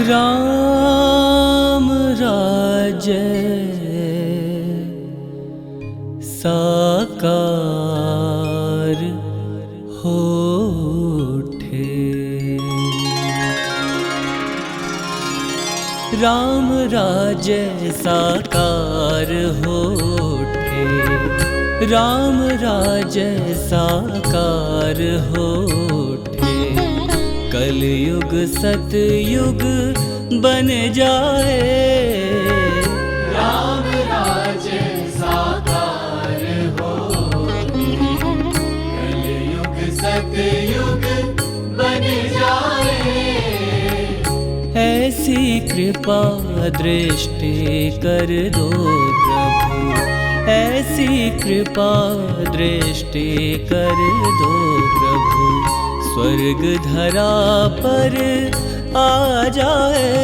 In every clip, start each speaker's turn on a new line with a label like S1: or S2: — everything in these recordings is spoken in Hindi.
S1: राम राज्य साकार होठे। राम राज्य साकार होठे। राम राज्य साकार होठे। कलयुग सतयुग बन जाए।
S2: राम राज्य साकार होठे। कलयुग सतयुग बन जाए।
S1: ऐसी कृपा दृष्टि कर दो प्रभु। ऐसी कृपा दृष्टि कर दो प्रभु। स्वर्ग धरा पर आ जाए।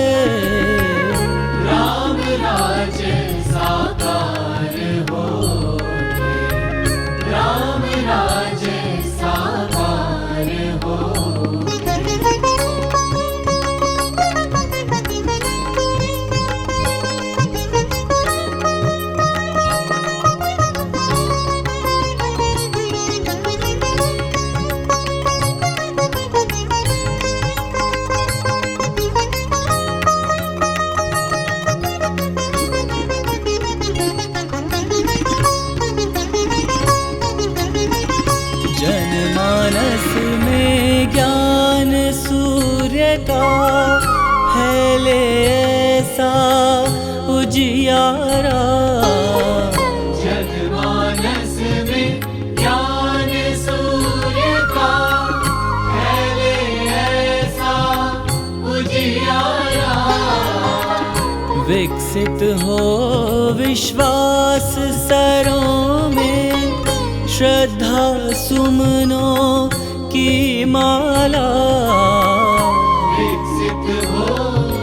S2: राम राज्य साकार होठे। राम राज्य साकार होठे।
S1: जनमानस में ज्ञान सूर्य का फैले ऐसा उजियारा।
S2: जनमानस में ज्ञान सूर्य का फैले ऐसा उजियारा।
S1: विकसित हो विश्वास सरों में। श्रद्धा सुमनों की माला।
S2: विकसित हो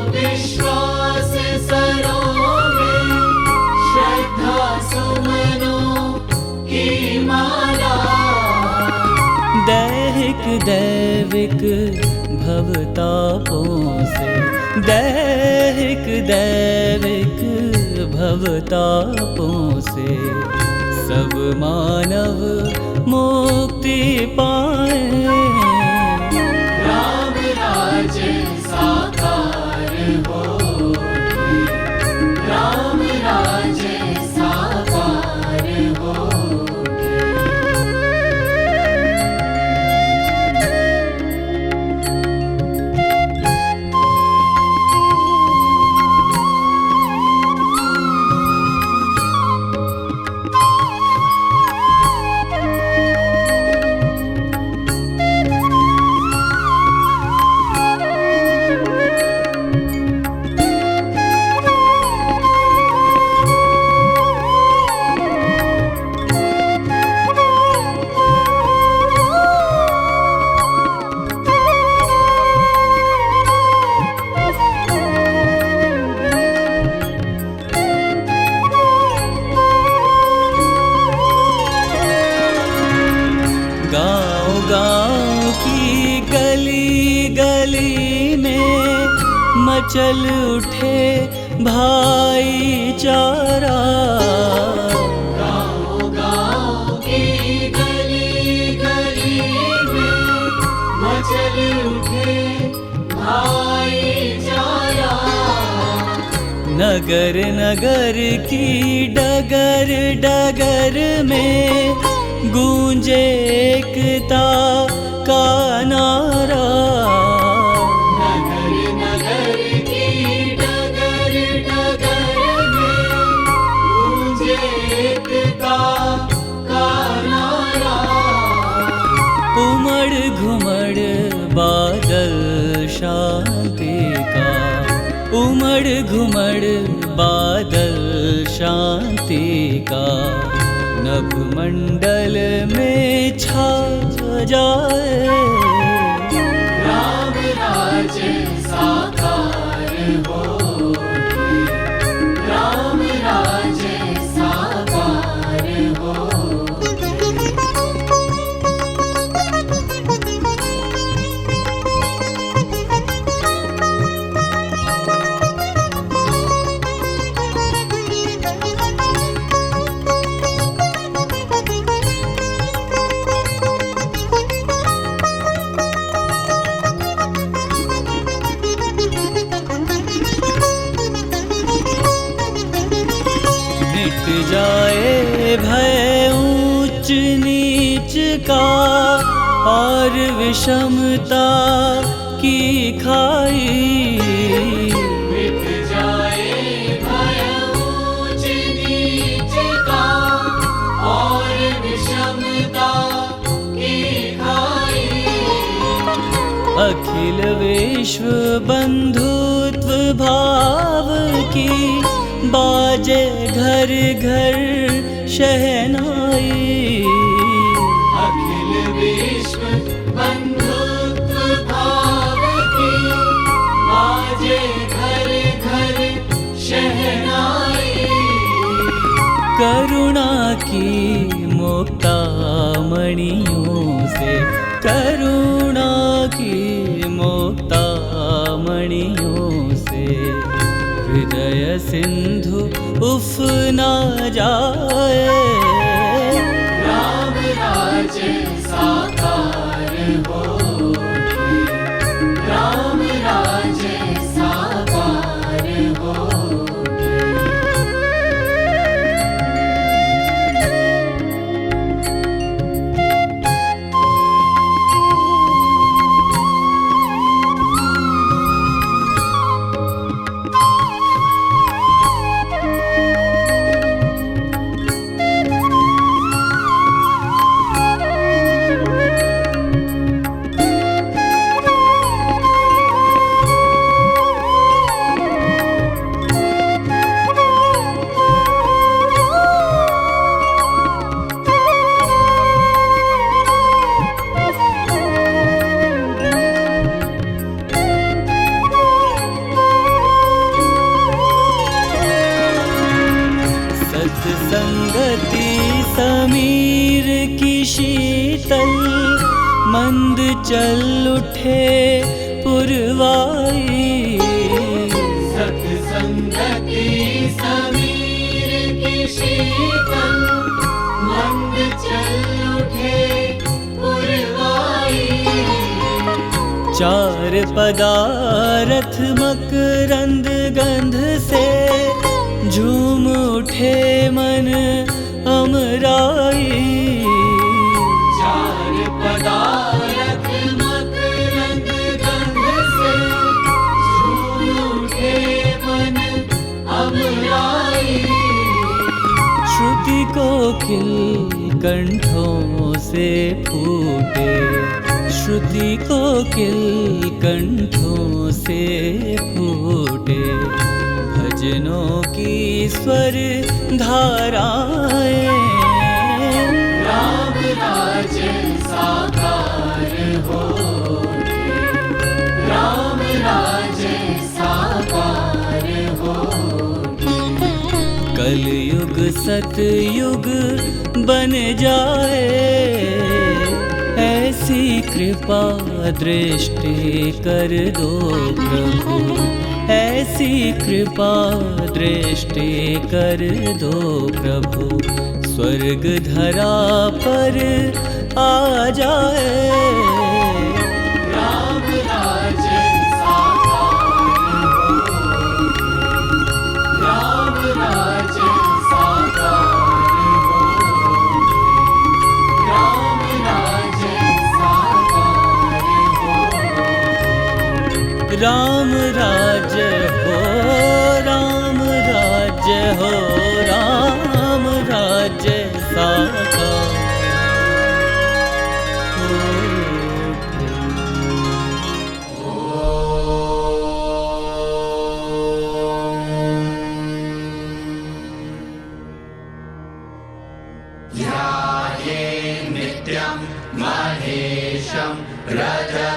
S2: विश्वास सरों में। श्रद्धा सुमनों की माला।
S1: दैहिक दैविक भवतापों से। दैहिक दैविक भवतापों से सब मानव मुक्ति पाए।
S2: राम राज्य साकार होठे। राम राज्य साकार होठे।
S1: गाँव की गली गली में मचल उठे भाईचारा।
S2: गाँव की गली गली में मचल उठे भाईचारा।
S1: नगर नगर की डगर डगर में गूंजे एकता का नारा।
S2: नगर नगर की डगर डगर में गूंजे एकता का नारा।
S1: उमड़ घुमड़ बादल शांति का। उमड़ घुमड़ बादल शांति का। नभ मंडल में छा जाए।
S2: राम राज्य साकार होठे। राम राज्य साकार होठे।
S1: जाए भय ऊंच नीच का और विषमता की खाई।
S2: मिट जाए भय ऊंच नीच का और विषमता की खाई।
S1: अखिल विश्व बंधुत्व भाव की बाजे घर घर शहनाई।
S2: अखिल विश्व बंधुत्व भाव की बाजे घर घर शहनाई।
S1: करुणा की मुक्तामणियों से, करुणा की मुक्तामणियों से हृदय सिंधु उफ ना जाए।
S2: राम राज्य साकार होके, राम राज्य साकार होके।
S1: सत्संगति समीर की शीतल मंद चल उठे पुरवाई।
S2: सत्संगति समीर की शीतल मंद चल उठे पुरवाई।
S1: चार पदारथ मकरंद गंध से झूम उठे मन अमराई।
S2: चार पदारथ मकरंद गंध से झूम उठे मन अमराई।
S1: श्रुति कोकिल कंठों से फूटे, श्रुति कोकिल कंठों से फूटे भजनों की स्वर धाराएं।
S2: राम राज्य साकार होके, राम राज्य साकार होके।
S1: कलयुग सतयुग बन जाए, ऐसी कृपा दृष्टि कर दो प्रभु, ऐसी कृपा दृष्टि कर दो प्रभु। स्वर्ग धरा पर आ जाए।
S2: राम राज्य साकार होके, राम राज्य साकार होके, राम राज्य साकार होके।
S1: राम राज्य हो, राम राज्य हो, राम राज्य साकार
S2: नित्यं महेशं रजतगिरिनिभं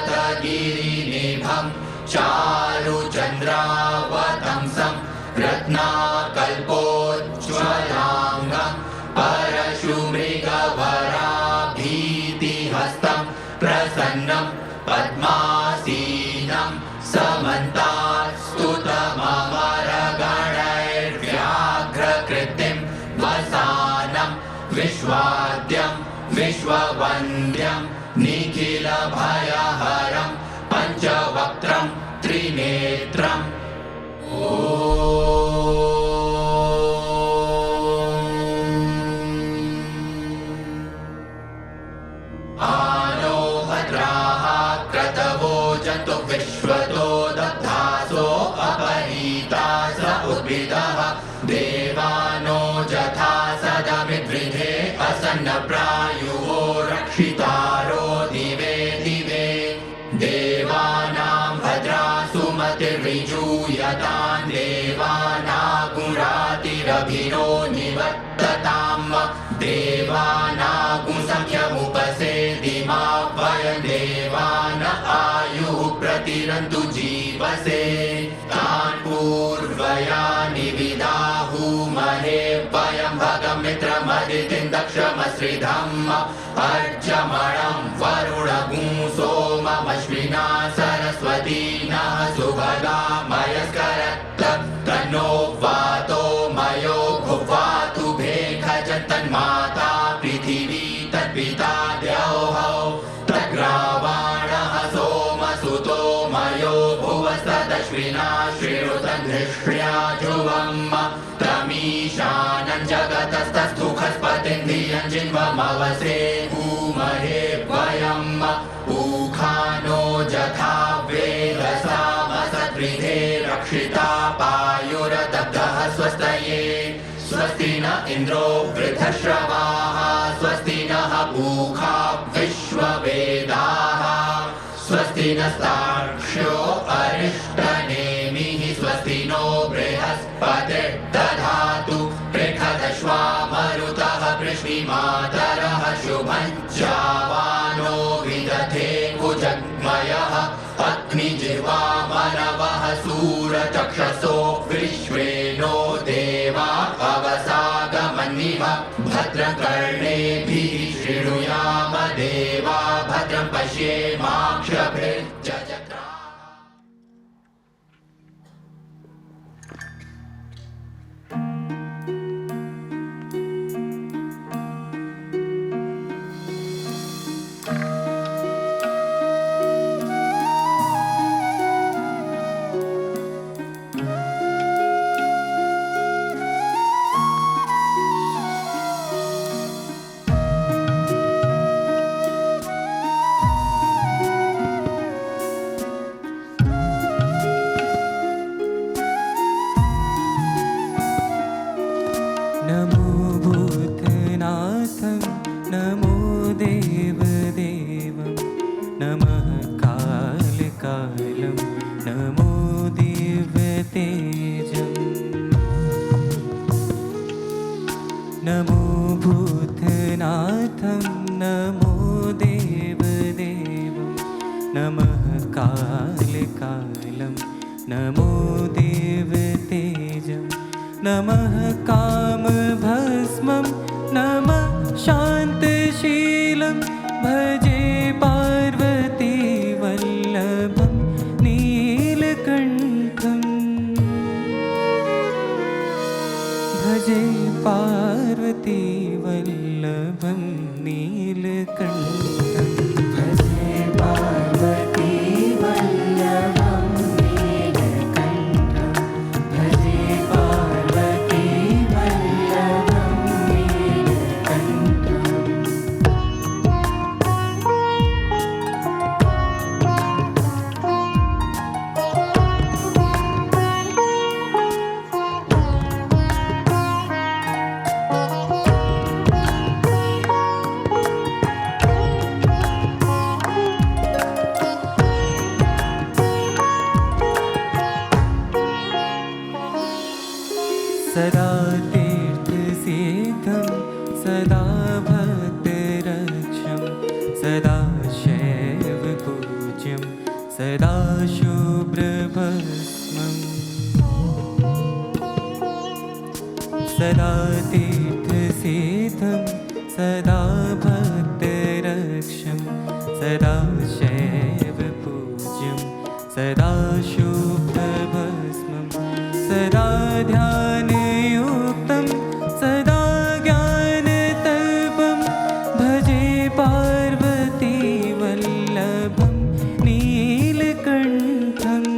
S2: चारुचन्द्रावतंसं रत्नाकल्पोज्ज्वलाङ्गं परशुमृगवराभीतिहस्तं प्रसन्नं पद्मासीनं समन्तास्तुतममरगणैर्व्याघ्रकृतिं वसानं विश्वाद्यं विश्ववन्द्यं निखिलभयहरं पञ्चवक्त्रं त्रिनेत्रम्। विश्वतो दग्धासो अपनीता स उद्भिदः देवानो जथा सदमिद्रिधे असन्नप्रायुवो रक्षितारो दिवे दिवे देवानां भद्रा सुमतिर्विजूयतां देवानागुरातिरभिरो निवर्तताम् देवानागुसंख्यमुपसेदिमा वयं देवान आयुः प्रतिरन्तु जीवसे तान् पूर्वयानि विदाहुमहे वयं भगमित्रमदितिं दक्षमश्रिधम् अर्चमणं वरुणगुं सोममश्विना सरस्वती नः सुभगा मयस्करत् तन्नो वातो मयो भुवातु भेखजन्तन्माता पृथिवी तद्पिता द्यौः तद्ग्रावाणः सोमसुतो मयो भुवस्तदश्विना श्रीरुतधृष्ट्या ध्रुवम् तमीशानं जगतस्तस्थुखस्पतिं धियं जिन्वमवसे भूमहे वयम् ऊखानो जथा वेदसामसद्विधे रक्षिता पायुरदग्धः स्वस्तये स्वस्ति न इन्द्रो वृद्धश्रवाः स्वस्ति नः पूषा विश्ववेदाः स्वस्ति नस्तार्क्ष्यो अरिष्टनेमिः स्वस्ति नो बृहस्पतिर्दधातु पृषदश्वा मरुतः पृश्निमातरः शुभं जावानो विदधे कुजग्मयः अग्निजिह्वा मनवः सूरचक्षसो विश्वेनो देवा अवसागमन्निव भद्रकर्णेभिः शृणुयाम देवा भद्रं पश्येमाक्षभिर्जजत्रा।
S1: नमो भूतनाथं नमो देवदेवं नमः कालकालं नमो देवतेजं नमः कामभस्मं नमः शान्तशीलं भजे पार्वती वल्लभं नीलकण्ठम् भजे पार्वती वल्लभं नीलकण्ठं भजे पार्वती वल्लभं नीलकण्ठं भजे पार्वती वल्लभं नीलकण्ठम् सदा तीर्थसिद्धं सदा भक्तरक्षं सदा शैवपूज्यं सदा शुभ्रभस्मम् सदा तीर्थसिद्धं सदा भक्तरक्षं सदा शैवपूज्यं सदा शुभ्रभस्मं सदा ध्यानयुक्तं सदा ज्ञानतल्पं भजे पार्वती वल्लभं नीलकण्ठम्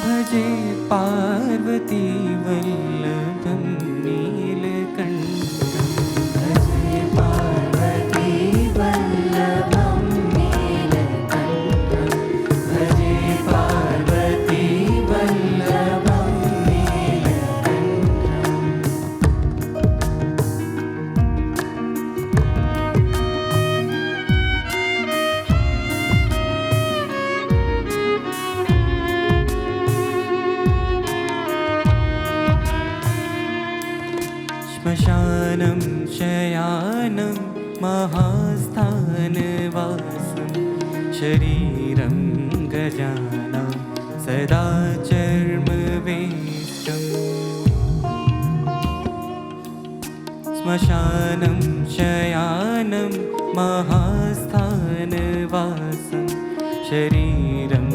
S1: भजे पार्वती वल्लभं नीलकण्ठम् भजे पार्वती वल्लभं नीलकण्ठम् स्मशानं महास्थानवासं शरीरं गजानां सदा चर्मवेष्टम् श्मशानं शयानं महास्थानवासं शरीरं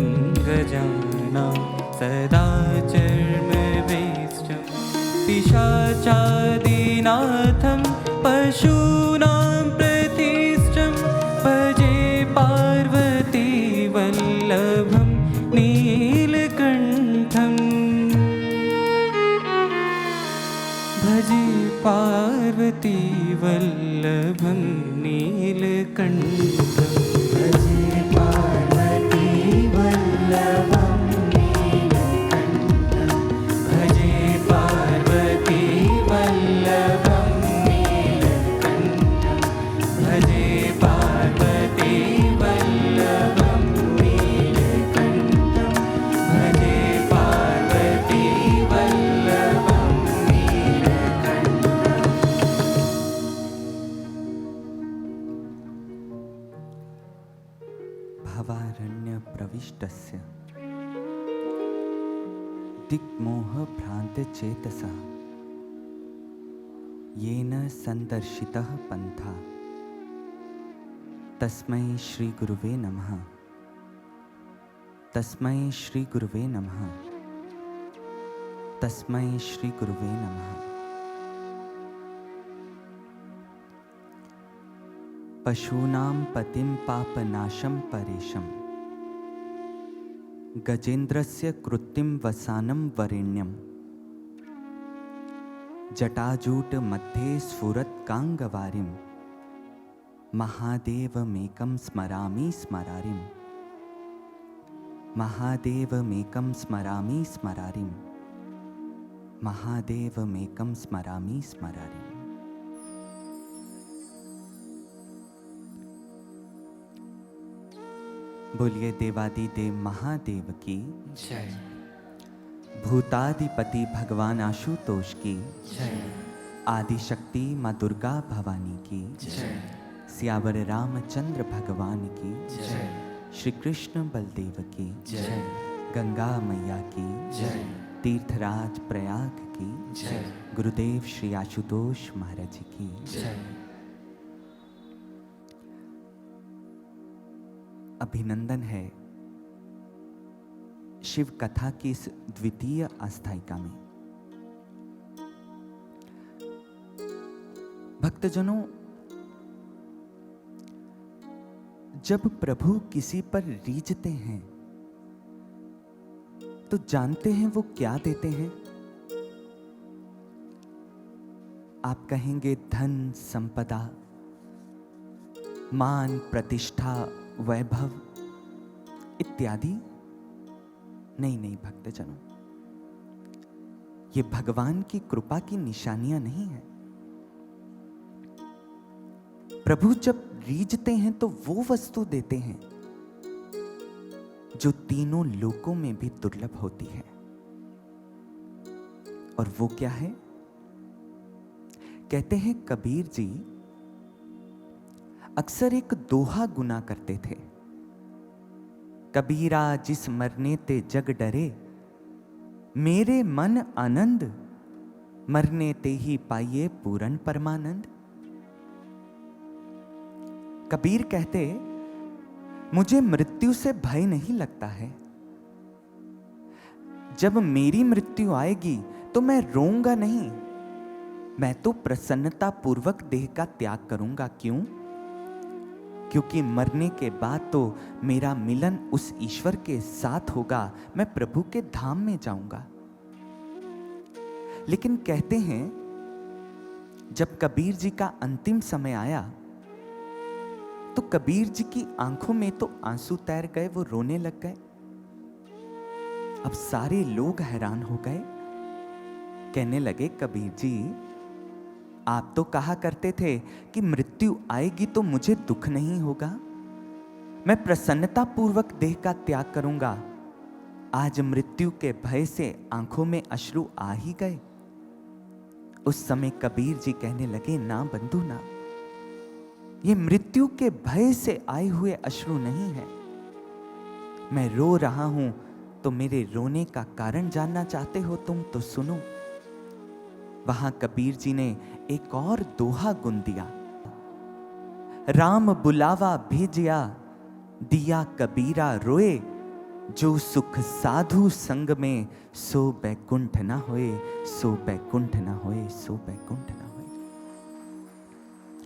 S1: गजानां सदा चर्मवेष्टम् पिशाचादिनाथं पशूनां प्रतिष्ठं भजे पार्वती वल्लभं नीलकण्ठम् भजे पार्वती वल्लभं नीलकण्ठम् भजे पार्वती वल्लभं नीलकण्ठम् भजे पार्वती वल्लभं नीलकण्ठम् भजे पार्वती वल्लभं नीलकण्ठम् भजे पार्वती वल्लभं भवारण्यप्रविष्टस्य दिग्मोहभ्रान्तचेतसः येन सन्दर्शितः पन्था तस्मै श्रीगुरुवे नमः तस्मै श्रीगुरुवे नमः तस्मै श्रीगुरुवे नमः। पशूनां पतिं पापनाशं परेशं गजेन्द्रस्य कृत्तिं वसानं वरेण्यं जटाजूटमध्ये स्फुरत्काङ्गवारिं महादेवमेकं स्मरामि स्मरारिं महादेवमेकं स्मरामि स्मरारिं महादेवमेकं स्मरामि स्मरारिम्। बोलिए देवादिदेव महादेव की
S2: जय।
S1: भूताधिपति भगवान आशुतोष की
S2: जय।
S1: आदिशक्ति माँ दुर्गा भवानी की
S2: जय।
S1: सियावर रामचंद्र भगवान की
S2: जय।
S1: श्री कृष्ण बलदेव की
S2: जय।
S1: गंगा मैया की
S2: जय।
S1: तीर्थराज प्रयाग की
S2: जय।
S1: गुरुदेव श्री आशुतोष महाराज जी की
S2: जय।
S1: अभिनंदन है शिव कथा की इस द्वितीय आस्थायिका में। भक्तजनों, जब प्रभु किसी पर रीझते हैं तो जानते हैं वो क्या देते हैं? आप कहेंगे धन संपदा, मान प्रतिष्ठा, वैभव इत्यादि। नहीं नहीं भक्तजनों, ये भगवान की कृपा की निशानियां नहीं है। प्रभु जब रीझते हैं तो वो वस्तु देते हैं जो तीनों लोकों में भी दुर्लभ होती है। और वो क्या है? कहते हैं कबीर जी अक्सर एक दोहा गुना करते थे। कबीरा जिस मरने ते जग डरे, मेरे मन आनंद, मरने ते ही पाइए पूर्ण परमानंद। कबीर कहते, मुझे मृत्यु से भय नहीं लगता है। जब मेरी मृत्यु आएगी तो मैं रोऊंगा नहीं, मैं तो प्रसन्नता पूर्वक देह का त्याग करूंगा। क्यों? क्योंकि मरने के बाद तो मेरा मिलन उस ईश्वर के साथ होगा, मैं प्रभु के धाम में जाऊंगा। लेकिन कहते हैं जब कबीर जी का अंतिम समय आया तो कबीर जी की आंखों में तो आंसू तैर गए, वो रोने लग गए। अब सारे लोग हैरान हो गए, कहने लगे कबीर जी आप तो कहा करते थे कि मृत्यु आएगी तो मुझे दुख नहीं होगा, मैं प्रसन्नता पूर्वक देह का त्याग करूंगा। आज मृत्यु के भय से आंखों में अश्रु आ ही गए। उस समय कबीर जी कहने लगे, ना बंधु ना, ये मृत्यु के भय से आए हुए अश्रु नहीं है। मैं रो रहा हूं तो मेरे रोने का कारण जानना चाहते हो तुम तो सुनो। वहां कबीर जी ने एक और दोहा गुन दिया, राम बुलावा भेजिया दिया कबीरा रोए, जो सुख साधु संग में सो बैकुंठ ना होए, सो बैकुंठ ना होए, सो बैकुंठ ना होए।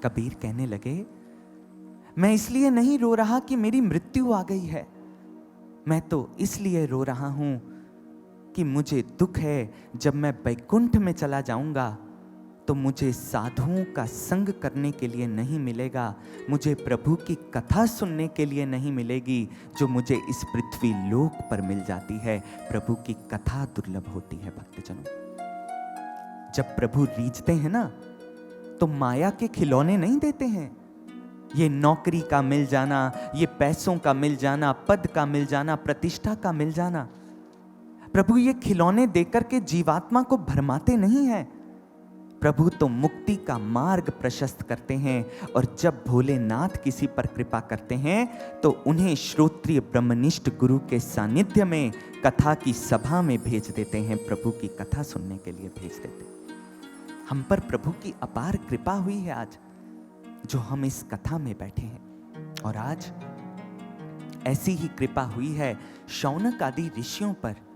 S1: कबीर कहने लगे, मैं इसलिए नहीं रो रहा कि मेरी मृत्यु आ गई है, मैं तो इसलिए रो रहा हूं कि मुझे दुख है जब मैं बैकुंठ में चला जाऊंगा तो मुझे साधुओं का संग करने के लिए नहीं मिलेगा, मुझे प्रभु की कथा सुनने के लिए नहीं मिलेगी जो मुझे इस पृथ्वी लोक पर मिल जाती है। प्रभु की कथा दुर्लभ होती है भक्तजनों। जब प्रभु रीझते हैं ना तो माया के खिलौने नहीं देते हैं। ये नौकरी का मिल जाना, ये पैसों का मिल जाना, पद का मिल जाना, प्रतिष्ठा का मिल जाना, प्रभु ये खिलौने देकर के जीवात्मा को भरमाते नहीं हैं। प्रभु तो मुक्ति का मार्ग प्रशस्त करते हैं और जब भोलेनाथ किसी पर कृपा करते हैं तो उन्हें श्रोत्रिय ब्रह्मनिष्ठ गुरु के सानिध्य में कथा की सभा में भेज देते हैं, प्रभु की कथा सुनने के लिए भेज देते हैं। हम पर प्रभु की अपार कृपा हुई है आज जो हम इस कथा में बैठे हैं। और आज ऐसी ही कृपा हुई है शौनक आदि ऋषियों पर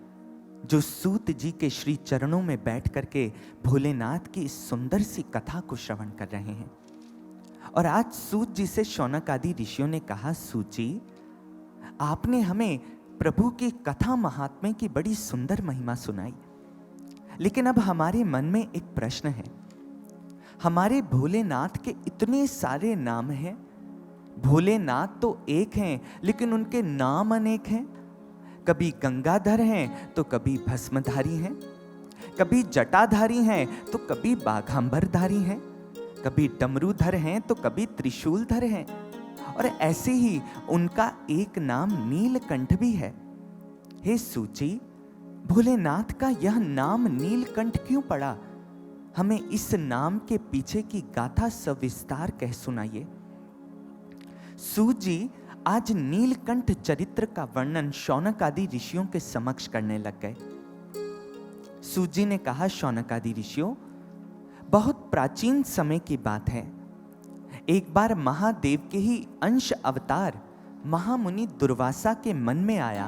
S1: जो सूत जी के श्री चरणों में बैठ करके भोलेनाथ की इस सुंदर सी कथा को श्रवण कर रहे हैं। और आज सूत जी से शौनक आदि ऋषियों ने कहा, सूत जी आपने हमें प्रभु की कथा महात्म्य की बड़ी सुंदर महिमा सुनाई, लेकिन अब हमारे मन में एक प्रश्न है। हमारे भोलेनाथ के इतने सारे नाम हैं, भोलेनाथ तो एक हैं लेकिन उनके नाम अनेक हैं। कभी गंगाधर हैं तो कभी भस्मधारी हैं, कभी जटाधारी हैं तो कभी बाघांबरधारी हैं, कभी डमरूधर हैं तो कभी त्रिशूलधर हैं, और ऐसे ही उनका एक नाम नीलकंठ भी है। हे सूची, भोलेनाथ का यह नाम नीलकंठ क्यों पड़ा? हमें इस नाम के पीछे की गाथा सविस्तार कह सुनाइए। सूत जी आज नीलकंठ चरित्र का वर्णन शौनक आदि ऋषियों के समक्ष करने लग गए। सूत जी ने कहा, शौनक आदि ऋषियों, बहुत प्राचीन समय की बात है। एक बार महादेव के ही अंश अवतार महामुनि दुर्वासा के मन में आया,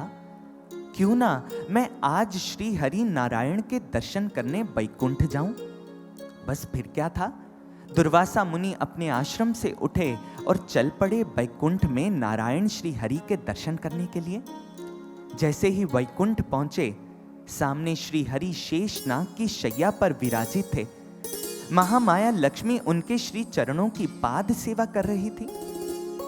S1: क्यों ना मैं आज श्री हरि नारायण के दर्शन करने बैकुंठ जाऊं। बस फिर क्या था, दुर्वासा मुनि अपने आश्रम से उठे और चल पड़े बैकुंठ में नारायण श्री हरि के दर्शन करने के लिए। जैसे ही वैकुंठ पहुंचे, सामने श्री हरि शेषनाग की शैया पर विराजित थे। महामाया लक्ष्मी उनके श्री चरणों की पाद सेवा कर रही थी।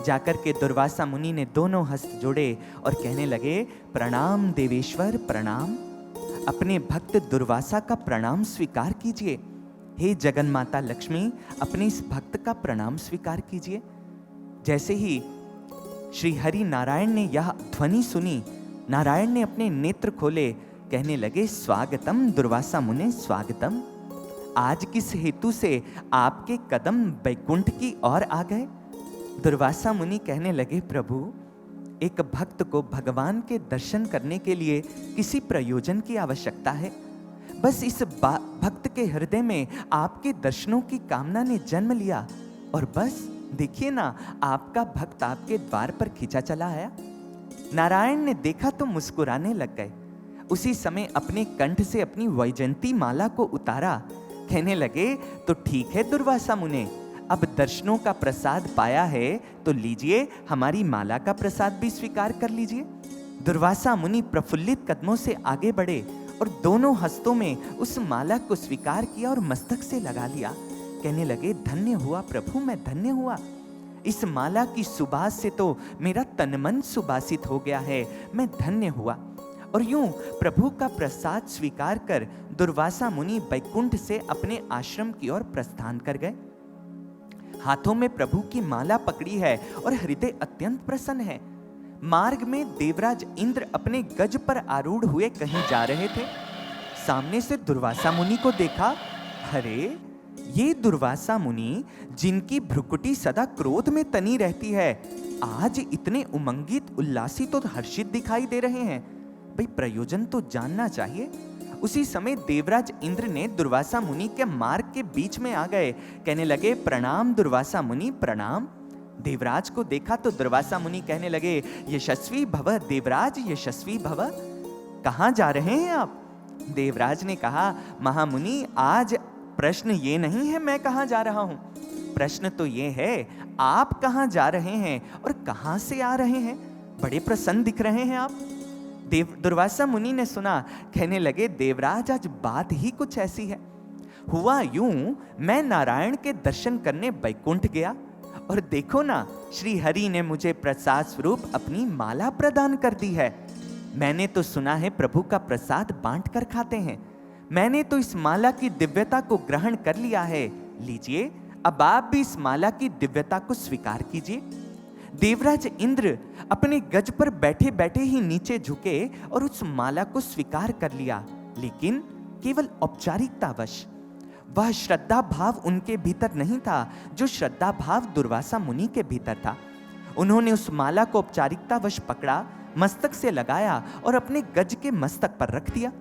S1: जाकर के दुर्वासा मुनि ने दोनों हस्त जोड़े और कहने लगे, प्रणाम देवेश्वर प्रणाम, अपने भक्त दुर्वासा का प्रणाम स्वीकार कीजिए। हे जगन माता लक्ष्मी, अपने इस भक्त का प्रणाम स्वीकार कीजिए। जैसे ही श्री हरि नारायण ने यह ध्वनि सुनी, नारायण ने अपने नेत्र खोले, कहने लगे, स्वागतम दुर्वासा मुने स्वागतम। आज किस हेतु से आपके कदम बैकुंठ की ओर आ गए? दुर्वासा मुनि कहने लगे, प्रभु, एक भक्त को भगवान के दर्शन करने के लिए किसी प्रयोजन की आवश्यकता है। बस इस भक्त के हृदय में आपके दर्शनों की कामना ने जन्म लिया और बस देखिए ना, आपका भक्त आपके द्वार पर खींचा चला आया। नारायण ने देखा तो मुस्कुराने लग गए। उसी समय अपने कंठ से अपनी वैजयंती माला को उतारा, कहने लगे, तो ठीक है दुर्वासा मुने, अब दर्शनों का प्रसाद पाया है तो लीजिए, हमारी माला का प्रसाद भी स्वीकार कर लीजिए। दुर्वासा मुनि प्रफुल्लित कदमों से आगे बढ़े और दोनों हस्तों में उस माला को स्वीकार किया और मस्तक से लगा लिया। कहने लगे, धन्य हुआ प्रभु, मैं धन्य हुआ। इस माला की सुबास से तो मेरा तन मन सुबासित हो गया है, मैं धन्य हुआ। और यूं प्रभु का प्रसाद स्वीकार कर दुर्वासा मुनि बैकुंठ से अपने आश्रम की ओर प्रस्थान कर गए। हाथों में प्रभु की माला पकड़ी है और हृदय अत्यंत प्रसन्न है। मार्ग में देवराज इंद्र अपने गज पर आरूढ़ हुए कहीं जा रहे थे। सामने से दुर्वासा मुनि को देखा, अरे ये दुर्वासा मुनि जिनकी भ्रुकुटी सदा क्रोध में तनी रहती है, आज इतने उमंगित, उल्लासित और हर्षित दिखाई दे रहे हैं। भाई प्रयोजन तो जानना चाहिए। उसी समय देवराज इंद्र ने दुर्वासा मुनि के मार्ग के बीच में आ गए। कहने लगे, प्रणाम दुर्वासा मुनि, प्रणाम। देवराज को देखा तो दुर्वासा मुनि कहने लगे, यशस्वी भव देवराज, यशस्वी भव। कहाँ जा रहे हैं आप? देवराज ने कहा, महामुनि, आज प्रश्न ये नहीं है मैं कहाँ जा रहा हूं, प्रश्न तो ये है आप कहाँ जा रहे हैं और कहाँ से आ रहे हैं। बड़े प्रसन्न दिख रहे हैं आप। दुर्वासा मुनि ने सुना, कहने लगे, देवराज आज बात ही कुछ ऐसी है। हुआ यूं, मैं नारायण के दर्शन करने बैकुंठ गया और देखो ना, श्री हरि ने मुझे प्रसाद स्वरूप अपनी माला प्रदान कर दी है। मैंने तो सुना है प्रभु का प्रसाद बांट कर खाते हैं। मैंने तो इस माला की दिव्यता को ग्रहण कर लिया है। लीजिए, अब आप भी इस माला की दिव्यता को स्वीकार कीजिए। देवराज इंद्र अपने गज पर बैठे बैठे ही नीचे झुके और उस माला को स्वीकार कर लिया, लेकिन केवल औपचारिकतावश। वह श्रद्धा भाव उनके भीतर नहीं था जो श्रद्धा भाव दुर्वासा मुनि के भीतर था। उन्होंने उस माला को औपचारिकतावश पकड़ा, मस्तक से लगाया और अपने गज के मस्तक पर रख दिया।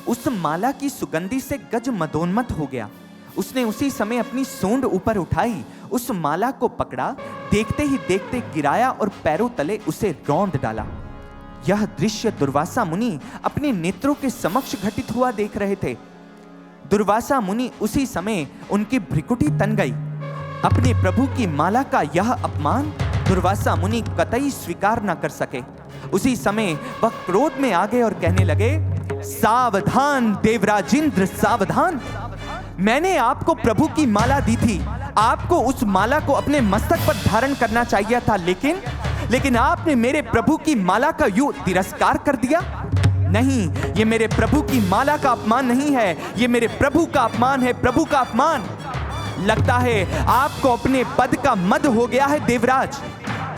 S1: उस माला की सुगंधि से गज मदोन्मत्त हो गया। उसने उसी समय अपनी सूंड ऊपर उठाई, उस माला को पकड़ा, देखते ही देखते गिराया और पैरों तले उसे रौंद डाला। यह दृश्य दुर्वासा मुनि अपने नेत्रों के समक्ष घटित हुआ देख रहे थे। दुर्वासा मुनि उसी समय उनकी भ्रिकुटी तन गई। अपने प्रभु की माला का यह अपमान दुर्वासा मुनि कतई स्वीकार न कर सके। उसी समय वह क्रोध में आ गए और कहने लगे, सावधान देवराजिंद्र, सावधान। मैंने आपको प्रभु की माला दी थी, आपको उस माला को अपने मस्तक पर धारण करना चाहिए था, लेकिन आपने मेरे प्रभु की माला का यूं तिरस्कार कर दिया। नहीं, ये मेरे प्रभु की माला का अपमान नहीं है, ये मेरे प्रभु का अपमान है, प्रभु का अपमान। लगता है आपको अपने पद का मद हो गया है देवराज।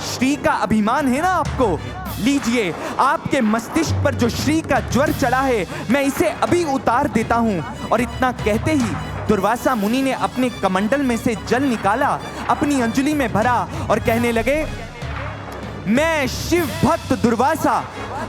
S1: श्री का अभिमान है ना आपको। लीजिए, आपके मस्तिष्क पर जो श्री का ज्वर चढ़ा है, मैं इसे अभी उतार देता हूं। और इतना कहते ही दुर्वासा मुनि ने अपने कमंडल में से जल निकाला, अपनी अंजलि में भरा और कहने लगे, मैं शिव भक्त दुर्वासा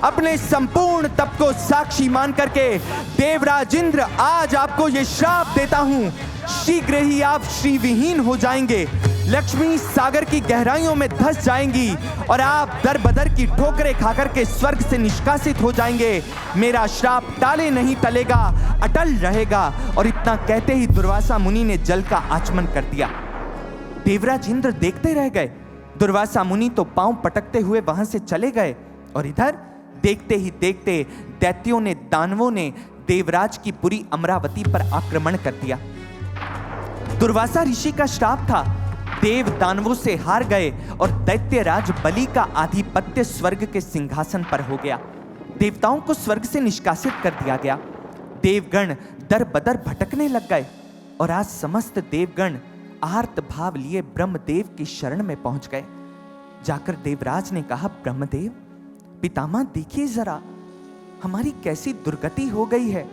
S1: अपने संपूर्ण तप को साक्षी मान करके देवराजिंद्र आज आपको ये श्राप देता हूं, शीघ्र ही आप श्री विहीन हो जाएंगे, लक्ष्मी सागर की गहराइयों में धंस जाएंगी और आप दर बदर की ठोकरें खाकर के स्वर्ग से निष्कासित हो जाएंगे। मेरा श्राप टाले नहीं टलेगा, अटल रहेगा। और इतना कहते ही दुर्वासा मुनि ने जल का आचमन कर दिया। देवराज इंद्र देखते रह गए। दुर्वासा मुनि तो पांव पटकते हुए वहां से चले गए और इधर देखते ही देखते दैत्यों ने, दानवों ने देवराज की पुरी अमरावती पर आक्रमण कर दिया। दुर्वासा ऋषि का श्राप था, देव दानवों से हार गए और दैत्यराज बलि का आधिपत्य स्वर्ग के सिंहासन पर हो गया। देवताओं को स्वर्ग से निष्कासित कर दिया गया। देवगण दर बदर भटकने लग गए और आज समस्त देवगण आर्त भाव लिए ब्रह्मदेव की शरण में पहुंच गए। जाकर देवराज ने कहा, ब्रह्मदेव, पितामह देखिए जरा, हमारी कैसी दुर्गति हो गई है।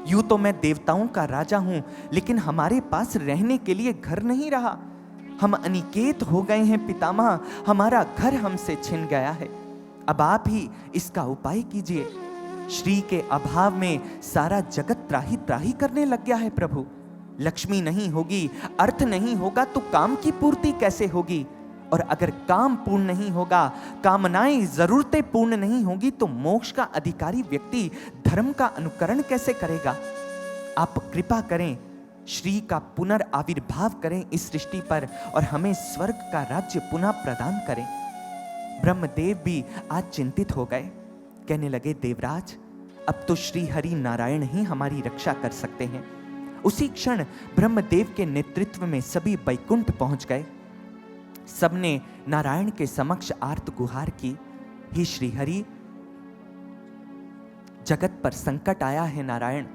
S1: यूं तो मैं देवताओं का राजा हूं, लेकिन हमारे पास रहने के लिए घर नहीं रहा। हम अनिकेत हो गए हैं पितामह, हमारा घर हमसे छिन गया है। अब आप ही इसका उपाय कीजिए। श्री के अभाव में सारा जगत त्राही त्राही करने लग गया है प्रभु। लक्ष्मी नहीं होगी, अर्थ नहीं होगा तो काम की पूर्ति कैसे होगी? और अगर काम पूर्ण नहीं होगा, कामनाएं, जरूरतें पूर्ण नहीं होगी तो मोक्ष का अधिकारी व्यक्ति धर्म का अनुकरण कैसे करेगा? आप कृपा करें, श्री का पुनर्आविर्भाव करें इस सृष्टि पर और हमें स्वर्ग का राज्य पुनः प्रदान करें। ब्रह्मदेव भी आज चिंतित हो गए। कहने लगे, देवराज, अब तो श्री हरि नारायण ही हमारी रक्षा कर सकते हैं। उसी क्षण ब्रह्मदेव के नेतृत्व में सभी बैकुंठ पहुंच गए। सबने नारायण के समक्ष आर्त गुहार की, हे श्री हरि, जगत पर संकट आया है नारायण।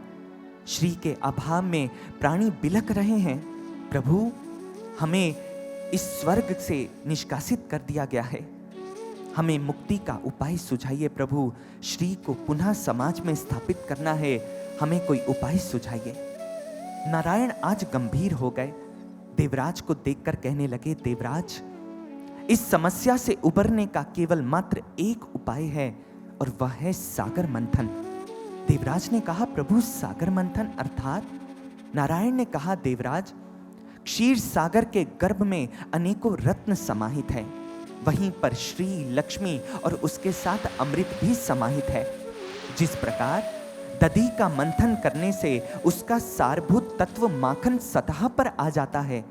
S1: श्री के अभाव में प्राणी बिलक रहे हैं। प्रभु, हमें इस स्वर्ग से निष्कासित कर दिया गया है, हमें मुक्ति का उपाय सुझाइए प्रभु। श्री को पुनः समाज में स्थापित करना है, हमें कोई उपाय सुझाइए। नारायण आज गंभीर हो गए। देवराज को देखकर कहने लगे, देवराज, इस समस्या से उबरने का केवल मात्र एक उपाय है और वह है सागर मंथन। देवराज ने कहा, प्रभु सागर मंथन अर्थात? नारायण ने कहा, देवराज, क्षीर सागर के गर्भ में अनेकों रत्न समाहित हैं। वहीं पर श्री लक्ष्मी और उसके साथ अमृत भी समाहित है। जिस प्रकार दधी का मंथन करने से उसका सारभूत तत्व माखन सतह पर आ जाता है,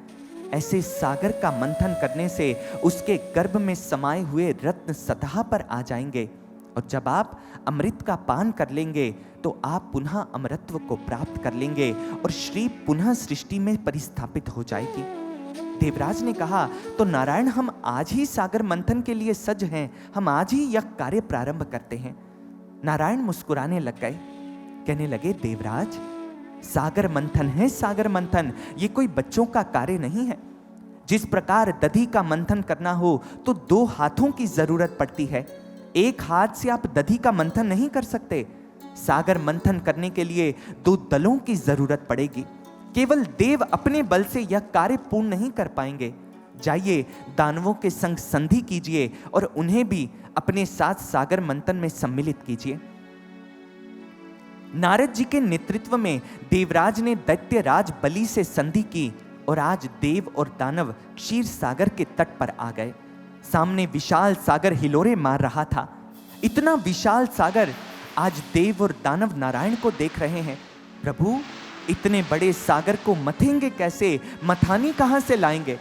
S1: ऐसे सागर का मंथन करने से उसके गर्भ में समाये हुए रत्न सतह पर आ जाएंगे और जब आप अमृत का पान कर लेंगे तो आप पुनः अमरत्व को प्राप्त कर लेंगे और श्री पुनः सृष्टि में परिस्थापित हो जाएगी। देवराज ने कहा, तो नारायण, हम आज ही सागर मंथन के लिए सज्ज हैं, हम आज ही यह कार्य प्रारंभ करते हैं। नारायण मुस्कुराने लग गए, कहने लगे, देवराज, सागर मंथन है सागर मंथन, ये कोई बच्चों का कार्य नहीं है। जिस प्रकार दधी का मंथन करना हो तो 2 हाथों की जरूरत पड़ती है, एक हाथ से आप दधी का मंथन नहीं कर सकते। सागर मंथन करने के लिए 2 दलों की जरूरत पड़ेगी। केवल देव अपने बल से यह कार्य पूर्ण नहीं कर पाएंगे। जाइए, दानवों के संग संधि कीजिए और उन्हें भी अपने साथ सागर मंथन में सम्मिलित कीजिए। नारद जी के नेतृत्व में देवराज ने दैत्यराज बलि से संधि की और आज देव और दानव क्षीर सागर के तट पर आ गए। सामने विशाल सागर हिलोरे मार रहा था। इतना विशाल सागर आज देव और दानव नारायण को देख रहे हैं। प्रभु, इतने बड़े सागर को मथेंगे कैसे, मथानी कहां से लाएंगे?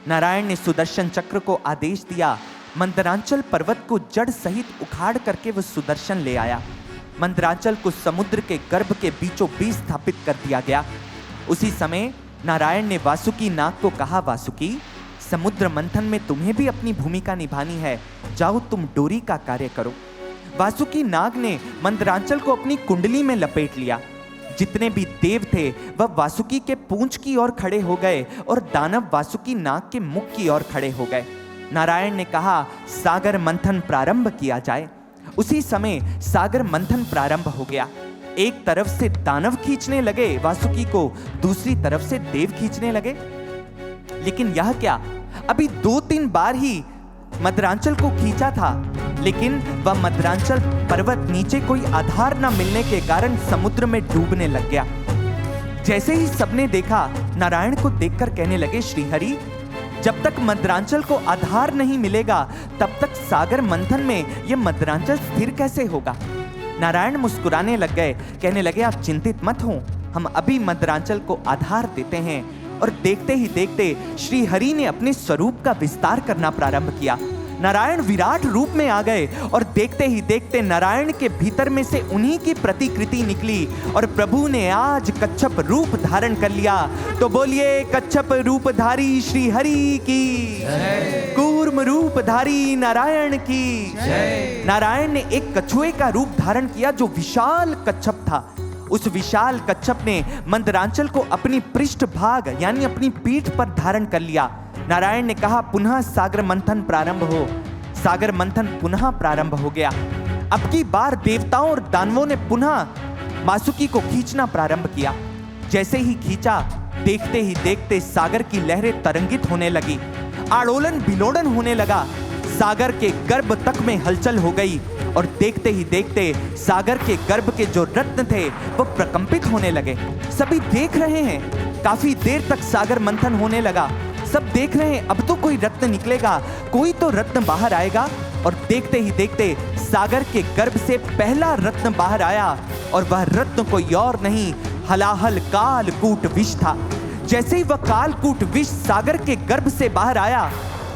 S1: नारायण ने सुदर्शन चक्र को आदेश दिया। मंदरांचल पर्वत को जड़ सहित उखाड़ करके वह सुदर्शन ले आया। मंदरांचल को समुद्र के गर्भ के बीचों बीच स्थापित कर दिया गया। उसी समय नारायण ने वासुकी नाग को कहा, वासुकी, समुद्र मंथन में तुम्हें भी अपनी भूमिका निभानी है, जाओ तुम डोरी का कार्य करो। वासुकी नाग ने मंदरांचल को अपनी कुंडली में लपेट लिया। जितने भी देव थे वह वासुकी के पूंछ की ओर खड़े हो गए और दानव वासुकी नाग के मुख की ओर खड़े हो गए। नारायण ने कहा, सागर मंथन प्रारंभ किया जाए। उसी समय सागर मंथन प्रारंभ हो गया। एक तरफ से दानव खींचने लगे वासुकी को, दूसरी तरफ से देव खींचने लगे। लेकिन यह क्या, अभी 2-3 बार ही मदरांचल को खींचा था, लेकिन वह मदरांचल पर्वत नीचे कोई आधार न मिलने के कारण समुद्र में डूबने लग गया। जैसे ही सबने देखा, नारायण को देखकर कहने लगे, श्रीहरि, जब तक मदरांचल को आधार नहीं मिलेगा तब तक सागर मंथन में यह मदरांचल स्थिर कैसे होगा? नारायण मुस्कुराने लग गए, कहने लगे, आप चिंतित मत हो, हम अभी मदरांचल को आधार देते हैं। और देखते ही देखते श्री हरि ने अपने स्वरूप का विस्तार करना प्रारंभ किया। नारायण विराट रूप में आ गए और देखते ही देखते नारायण के भीतर में से उन्हीं की प्रतिकृति निकली और प्रभु ने आज कच्छप रूप धारण कर लिया। तो बोलिए, कच्छप रूपधारी श्री हरि की, कूर्म रूपधारी नारायण की। नारायण ने एक कछुए का रूप धारण किया जो विशाल कच्छप था। उस विशाल कच्छप ने मंदरांचल को अपनी पृष्ठ भाग यानी अपनी पीठ पर धारण कर लिया। नारायण ने कहा, पुनः सागर मंथन प्रारंभ हो। सागर मंथन पुनः प्रारंभ हो गया। अब की बार देवताओं और दानवों ने पुनः वासुकी को खींचना प्रारंभ किया। जैसे ही खींचा, देखते ही देखते सागर की लहरें तरंगित होने लगी, आड़ोलन बिलोड़न होने लगा। सागर के गर्भ तक में हलचल हो गई और देखते ही देखते सागर के गर्भ के जो रत्न थे वो प्रकंपित होने लगे। सभी देख रहे हैं, काफी देर तक सागर मंथन होने लगा। सब देख रहे हैं, अब तो कोई रत्न निकलेगा, कोई तो रत्न बाहर आएगा। और देखते ही देखते सागर के गर्भ से पहला रत्न बाहर आया और वह रत्न कोई और नहीं, हलाहल कालकूट विष था। जैसे ही वह कालकूट विष सागर के गर्भ से बाहर आया,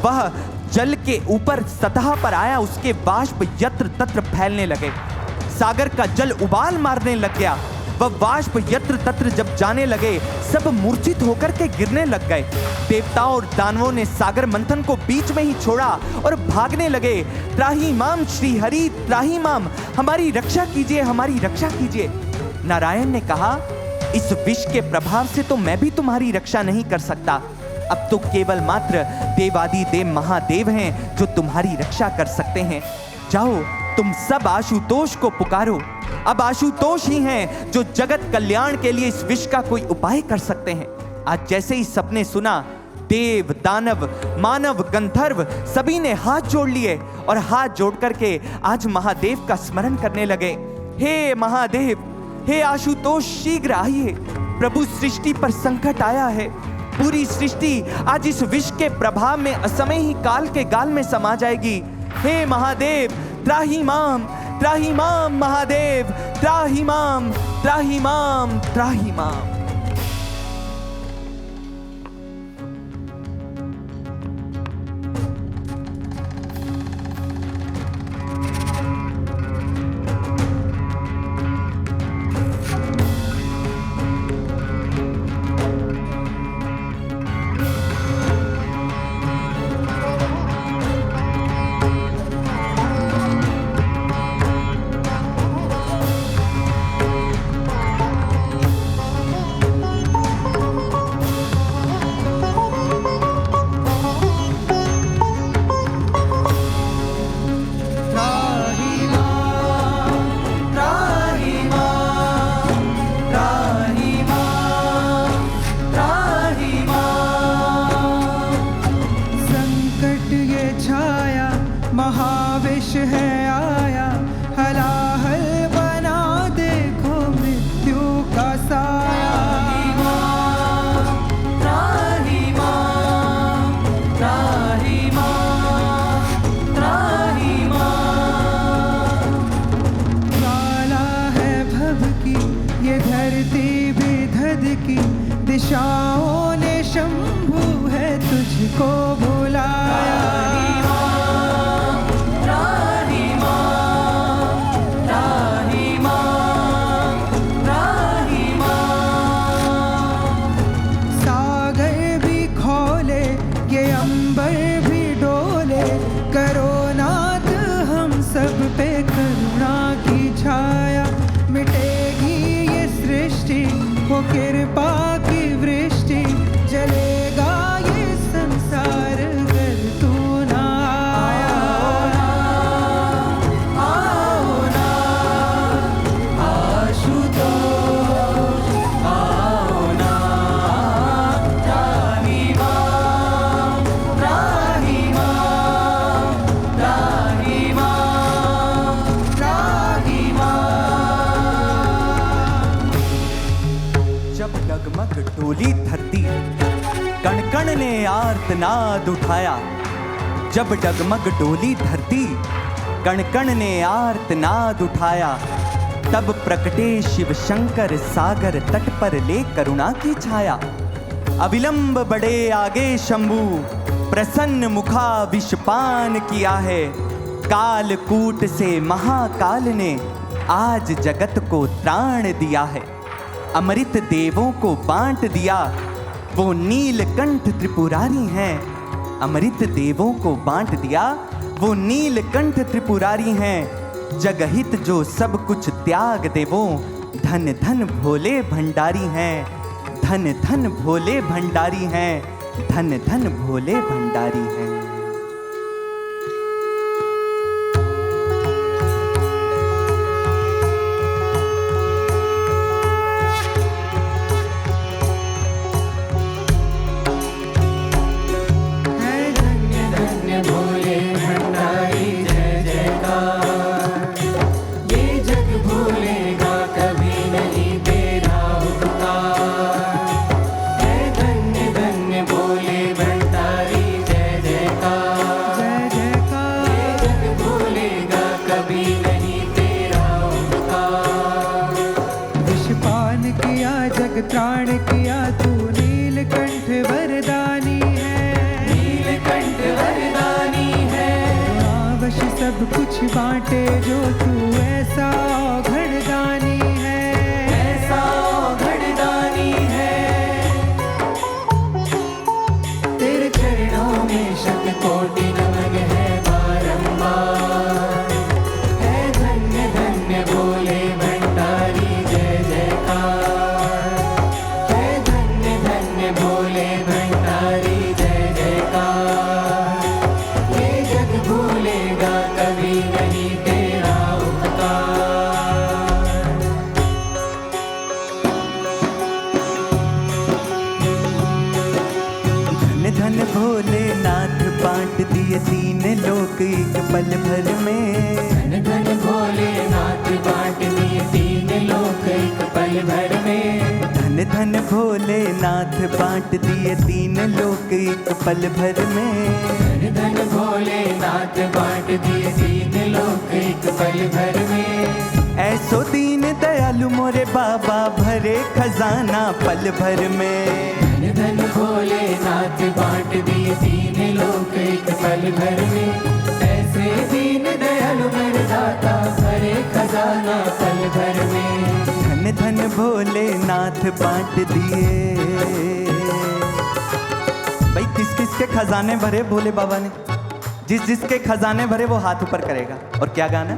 S1: वह जल के ऊपर सतह पर आया, उसके बाष्प यत्र तत्र फैलने लगे। सागर का जल उबाल मारने लग गया। वह बाष्प यत्र तत्र जब जाने लगे, सब मूर्छित होकर के गिरने लग गए। देवताओं और दानवों ने सागर मंथन को बीच में ही छोड़ा और भागने लगे। त्राही माम श्री हरि, त्राही माम, हमारी रक्षा कीजिए, हमारी रक्षा कीजिए। नारायण ने कहा, इस विष के प्रभाव से तो मैं भी तुम्हारी रक्षा नहीं कर सकता। अब तो केवल मात्र देवादि देव महादेव हैं जो तुम्हारी रक्षा कर सकते हैं। जाओ, तुम सब आशुतोष को पुकारो। अब आशुतोष ही हैं जो जगत कल्याण के लिए इस विष का कोई उपाय कर सकते हैं। आज जैसे ही सबने सुना, देव, दानव, मानव, गंधर्व सभी ने हाथ जोड़ लिए और हाथ जोड़ करके आज महादेव का स्मरण करने लगे। हे महादेव, हे आशुतोष, शीघ्र आइए, प्रभु सृष्टि पर संकट आया है। पूरी सृष्टि आज इस विष के प्रभाव में असमय ही काल के गाल में समा जाएगी। हे महादेव, त्राहि माम, त्राहि माम, महादेव, त्राहि माम, त्राहि माम, त्राहि माम।
S3: महाविष है आया, हलाहल बना देखो मृत्यु का साया। त्राहि मां, त्राहि मां, त्राहि मां। ज्वाला है भव की ये धरती भी धधकी, दिशाओं ने शंभु है तुझको बुलाया। वो कृपा की वृष्टि, जलेगा ये संसार अगर तू ना आया। आओ ना आशुतोष, आओ ना त्राहि मां, त्राहि मां, त्राहि मां, त्राहि मां।
S1: जब डगमग डोली धरती, कण कण ने आर्तनाद उठाया। जब डगमग डोली धरती, कण कण ने आर्तनाद उठाया। तब प्रकटे शिव शंकर सागर तट पर ले करुणा की छाया। अविलंब बढ़े आगे शंभु, प्रसन्न मुखा विषपान किया है। कालकूट से महाकाल ने आज जगत को त्राण दिया है। अमृत देवों को बांट दिया, वो नीलकंठ त्रिपुरारी हैं। अमृत देवों को बांट दिया, वो नीलकंठ त्रिपुरारी हैं। जगहित जो सब कुछ त्याग देवो, धन धन भोले भंडारी हैं। धन धन भोले भंडारी हैं, धन धन भोले भंडारी हैं।
S3: त्राण किया तू नीलकंठ वरदानी है। नीलकंठ वरदानी है। वश सब कुछ बांटे जो तू ऐसा औघड़दानी है। ऐसा औघड़दानी है। तेरे चरणों में शतकोटि नमन है बारंबार। है धन्य धन्य भोले भंडारी, जय जयकार। भोले भंडारी, जय जयकार। ये जग भूलेगा कभी नहीं तेरा उपकार।
S1: लोक एक पल भर में।
S3: धन धन भोलेनाथ बांट दिए तीन लोक एक पल भर में।
S1: धन धन भोलेनाथ बांट दिए तीन लोक एक पल भर में।
S3: धन धन भोलेनाथ बांट दिए तीन लोक एक पल भर में।
S1: ऐसो दीन दयालु मोरे बाबा भरे खजाना पल भर में।
S3: धन धन भोलेनाथ बांट दिए तीन लोक एक पल भर में। ऐसे दीन दयालु मेरे दाता भरे खजाना पल भर में।
S1: धन धन भोलेनाथ बांट दिए। भाई किस किस के खजाने भरे भोले बाबा ने? जिस जिसके खजाने भरे वो हाथ ऊपर करेगा। और क्या गाना?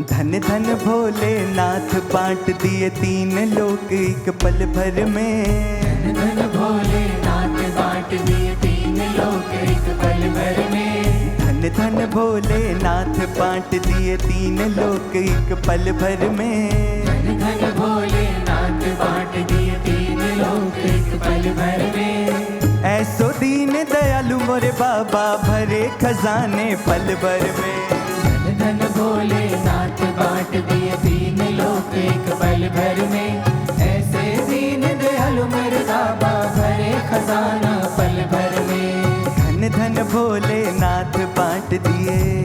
S1: धन धन भोलेनाथ बांट दिए तीन लोक एक पल भर में।
S3: धन धन भोलेनाथ बांट दिए तीन लोक एक पल भर में।
S1: धन धन भोलेनाथ बांट दिए तीन लोक एक पल भर में।
S3: धन धन भोलेनाथ बांट दिए तीन लोक एक पल भर में।
S1: ऐसो दीन दयालु मोरे बाबा भरे खजाने पल भर में।
S3: धन धन भोलेनाथ बांट दिए तीन लोक एक पल भर में। ऐसे दीन दयालु मेरे बाबा भरे खजाना पल भर में।
S1: धन धन भोलेनाथ बांट दिए।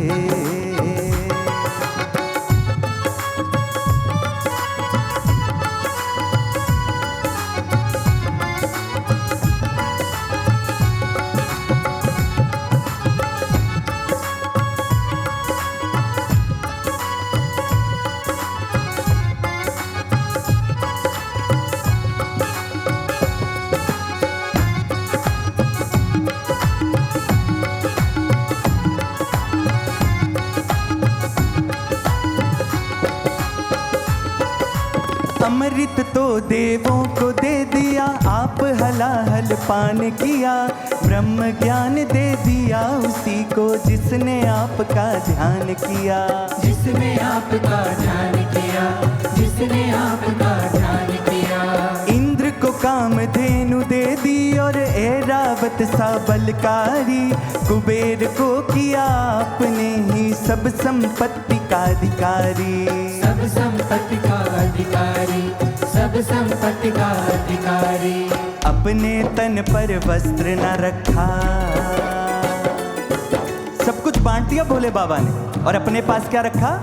S1: अमृत तो देवों को दे दिया, आप हलाहल पान किया। ब्रह्म ज्ञान दे दिया उसी को जिसने आपका ध्यान किया।
S3: जिसने आपका ध्यान किया, जिसने आपका ध्यान किया।
S1: इंद्र को कामधेनु दे दी और ऐरावत सा बलकारी। कुबेर को किया आपने ही सब संपत्ति का अधिकारी।
S3: सब संपत्ति का अधिकारी, सब संपत्ति का अधिकारी।
S1: अपने तन पर वस्त्र न रखा। सब कुछ बांट दिया भोले बाबा ने और अपने पास क्या रखा?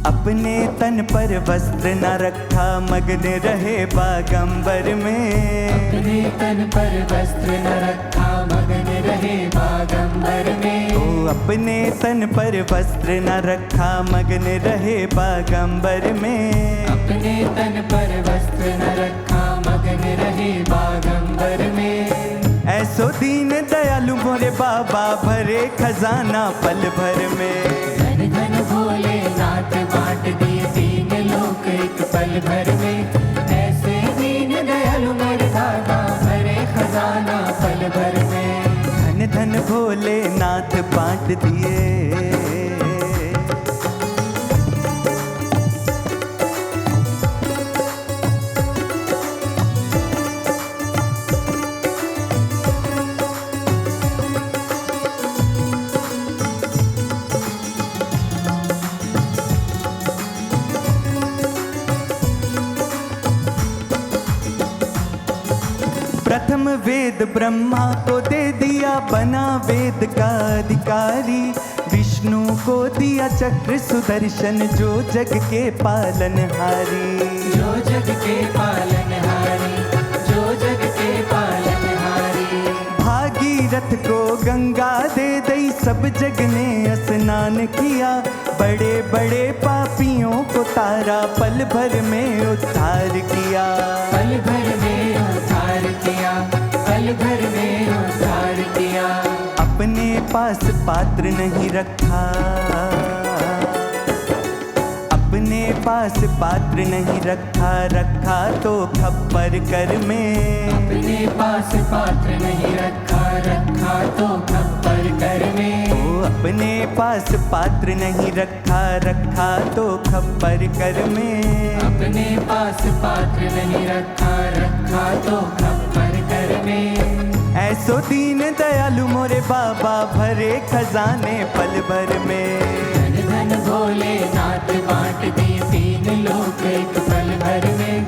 S1: अपने तन पर वस्त्र न रखा, मगन रहे बागंबर में।
S3: अपने तन पर वस्त्र न रखा, मगन रहे बागंबर में।
S1: ओ अपने तन पर वस्त्र न रखा, मगन रहे बागंबर में।
S3: अपने तन पर वस्त्र न रखा, मगन रहे बागंबर में।
S1: ऐसो दीन दयालु मोरे बाबा भरे खजाना पल भर में।
S3: धन धन भोलेनाथ बांट दिए तीन लोक एक पल भर में। ऐसे दीन दयालु मेरे दाता भरे खजाना पल भर में।
S1: धन धन भोलेनाथ बांट दिए। प्रथम वेद ब्रह्मा को दे दिया, बना वेद का अधिकारी। विष्णु को दिया चक्र सुदर्शन, जो जग के पालनहारी।
S3: जो जग के पालनहारी, जो जग के पालनहारी।
S1: भागीरथ को गंगा दे दई, सब जग ने स्नान किया। बड़े बड़े पापियों को तारा, पल भर में उद्धार किया।
S3: पल भर में उद्धार किया, पल भर में उद्धार किया।
S1: अपने पास पात्र नहीं रखा, अपने पास पात्र नहीं रखा। रखा तो खप्पर कर में।
S3: अपने पास पात्र नहीं रखा, रखा तो खप्पर कर में।
S1: ओ अपने पास पात्र नहीं रखा, रखा तो खप्पर कर में।
S3: अपने पास पात्र नहीं रखा, रखा तो खप्पर कर में।
S1: ऐसो दीन दयालु मोरे बाबा भरे खजाने पल भर में।
S3: धन धन भोलेनाथ बांट दिए तीन लोक एक पल भर में।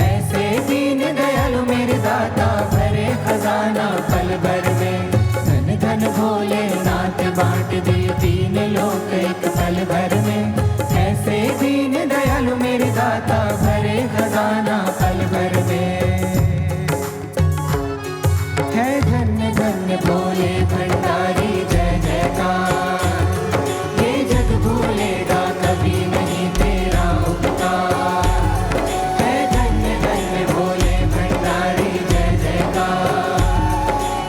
S3: ऐसे दीन दयालु मेरे दाता भरे खजाना पल भर में। धन धन भोलेनाथ बांट दिए तीन लोक एक पल भर में। ऐसे दीन दयालु मेरे दाता भरे खजाना पल भर में। है धन्य धन्य भोले भंडारी जय जयकार। ये जग भूलेगा कभी नहीं तेरा उपकार। है धन्य धन्य भोले भंडारी जय जयकार।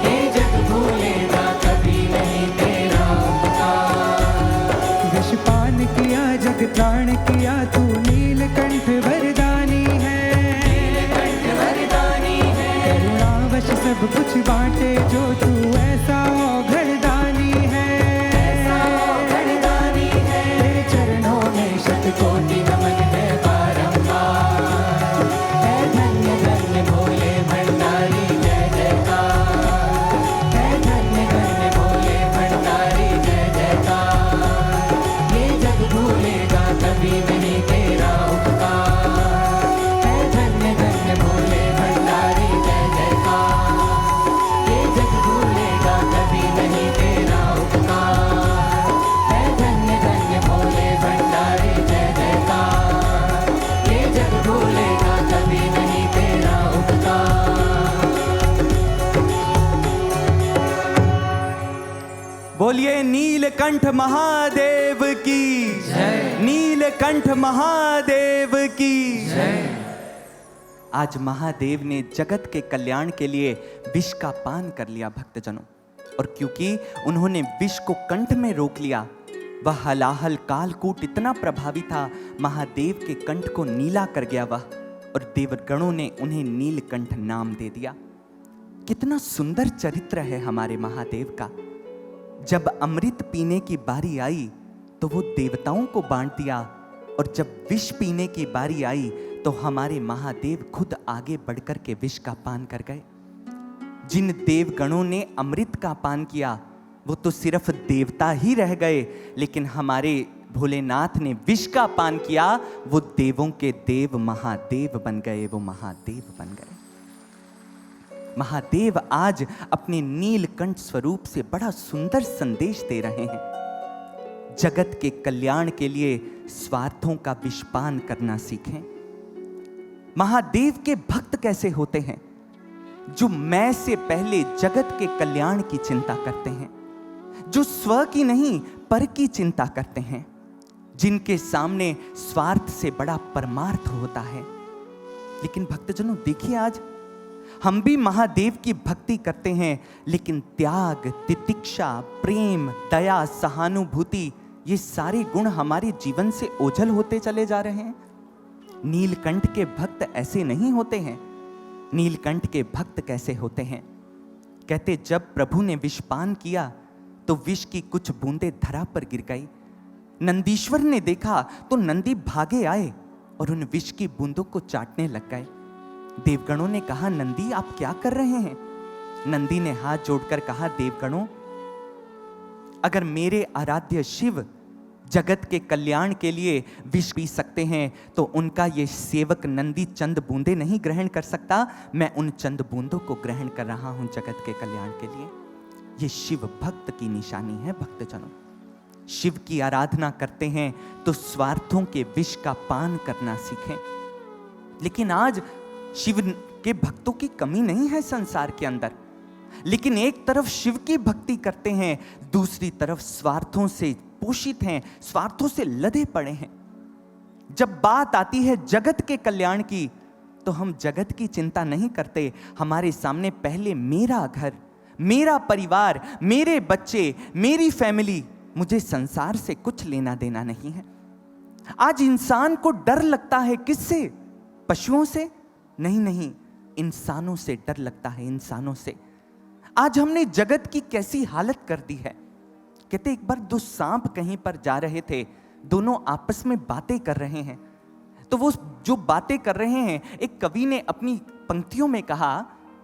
S3: ये जग भूलेगा कभी नहीं तेरा उपकार। विषपान किया जग त्राण किया तू नीलकंठ वरदानी है। नीलकंठ वरदानी है। करुणावश सब कुछ बांटे जो तू ऐसा घरदानी है। ऐसा घरदानी है। तेरे चरणों में शतकोटि नमन है बारंबार। है धन्य धन्य भोले भंडारी जय जयकार। है धन्य धन्य भोले भंडारी जय जयकार। ये जग भूलेगा कभी नहीं तेरा उपकार। है धन्य धन्य भोले भंडारी जय जयकार। ये जग भूलेगा कभी नहीं तेरा उपकार। है धन्य धन्य भोले भंडारी जय जयकार। ये जग भूलेगा कभी नहीं तेरा उपकार।
S1: बोलिए नीलकंठ महादेव की
S3: जय।
S1: नीलकंठ महादेव की जय। आज महादेव ने जगत के कल्याण के लिए विष का पान कर लिया भक्तजनों, और क्योंकि उन्होंने विष को कंठ में रोक लिया, वह हलाहल कालकूट इतना प्रभावी था, महादेव के कंठ को नीला कर गया वह, और देवगणों ने उन्हें नीलकंठ नाम दे दिया। कितना सुंदर चरित्र है हमारे महादेव का। जब अमृत पीने की बारी आई तो वो देवताओं को बांट दिया, और जब विष पीने की बारी आई तो हमारे महादेव खुद आगे बढ़कर के विष का पान कर गए। जिन देवगणों ने अमृत का पान किया वो तो सिर्फ देवता ही रह गए, लेकिन हमारे भोलेनाथ ने विष का पान किया, वो देवों के देव महादेव बन गए, वो महादेव बन गए। महादेव आज अपने नीलकंठ स्वरूप से बड़ा सुंदर संदेश दे रहे हैं। जगत के कल्याण के लिए स्वार्थों का विषपान करना सीखें। महादेव के भक्त कैसे होते हैं? जो मैं से पहले जगत के कल्याण की चिंता करते हैं, जो स्व की नहीं पर की चिंता करते हैं, जिनके सामने स्वार्थ से बड़ा परमार्थ होता है। लेकिन भक्तजनों देखिए, आज हम भी महादेव की भक्ति करते हैं, लेकिन त्याग, तितिक्षा, प्रेम, दया, सहानुभूति, ये सारे गुण हमारे जीवन से ओझल होते चले जा रहे हैं। नीलकंठ के भक्त ऐसे नहीं होते हैं। नीलकंठ के भक्त कैसे होते हैं? कहते जब प्रभु ने विषपान किया तो विष की कुछ बूंदें धरा पर गिर गई। नंदीश्वर ने देखा तो नंदी भागे आए और उन विष की बूंदों को चाटने लग गए। देवगणों ने कहा, नंदी आप क्या कर रहे हैं? नंदी ने हाथ जोड़कर कहा, देवगणों, अगर मेरे आराध्य शिव जगत के कल्याण के लिए विष पी सकते हैं तो उनका ये सेवक नंदी चंद बूंदे नहीं ग्रहण कर सकता। मैं उन चंद बूंदों को ग्रहण कर रहा हूं जगत के कल्याण के लिए। ये शिव भक्त की निशानी है भक्तजनों। शिव की आराधना करते हैं तो स्वार्थों के विष का पान करना सीखें। लेकिन आज शिव के भक्तों की कमी नहीं है संसार के अंदर, लेकिन एक तरफ शिव की भक्ति करते हैं, दूसरी तरफ स्वार्थों से पोषित हैं, स्वार्थों से लदे पड़े हैं। जब बात आती है जगत के कल्याण की तो हम जगत की चिंता नहीं करते। हमारे सामने पहले मेरा घर, मेरा परिवार, मेरे बच्चे, मेरी फैमिली, मुझे संसार से कुछ लेना देना नहीं है। आज इंसान को डर लगता है किससे? पशुओं से? नहीं, इंसानों से डर लगता है, इंसानों से। आज हमने जगत की कैसी हालत कर दी है। कहते एक बार दो सांप कहीं पर जा रहे थे, दोनों आपस में बातें कर रहे हैं। तो वो जो बातें कर रहे हैं, एक कवि ने अपनी पंक्तियों में कहा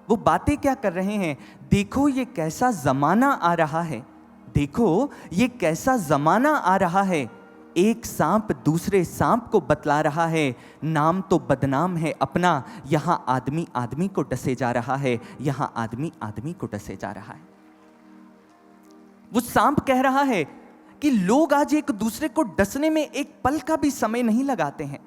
S1: वो बातें क्या कर रहे हैं? देखो ये कैसा जमाना आ रहा है, देखो ये कैसा जमाना आ रहा है। एक सांप दूसरे सांप को बतला रहा है, नाम तो बदनाम है अपना, यहां आदमी आदमी को डसे जा रहा है, यहां आदमी आदमी को डसे जा रहा है। वो सांप कह रहा है कि लोग आज एक दूसरे को डसने में एक पल का भी समय नहीं लगाते हैं।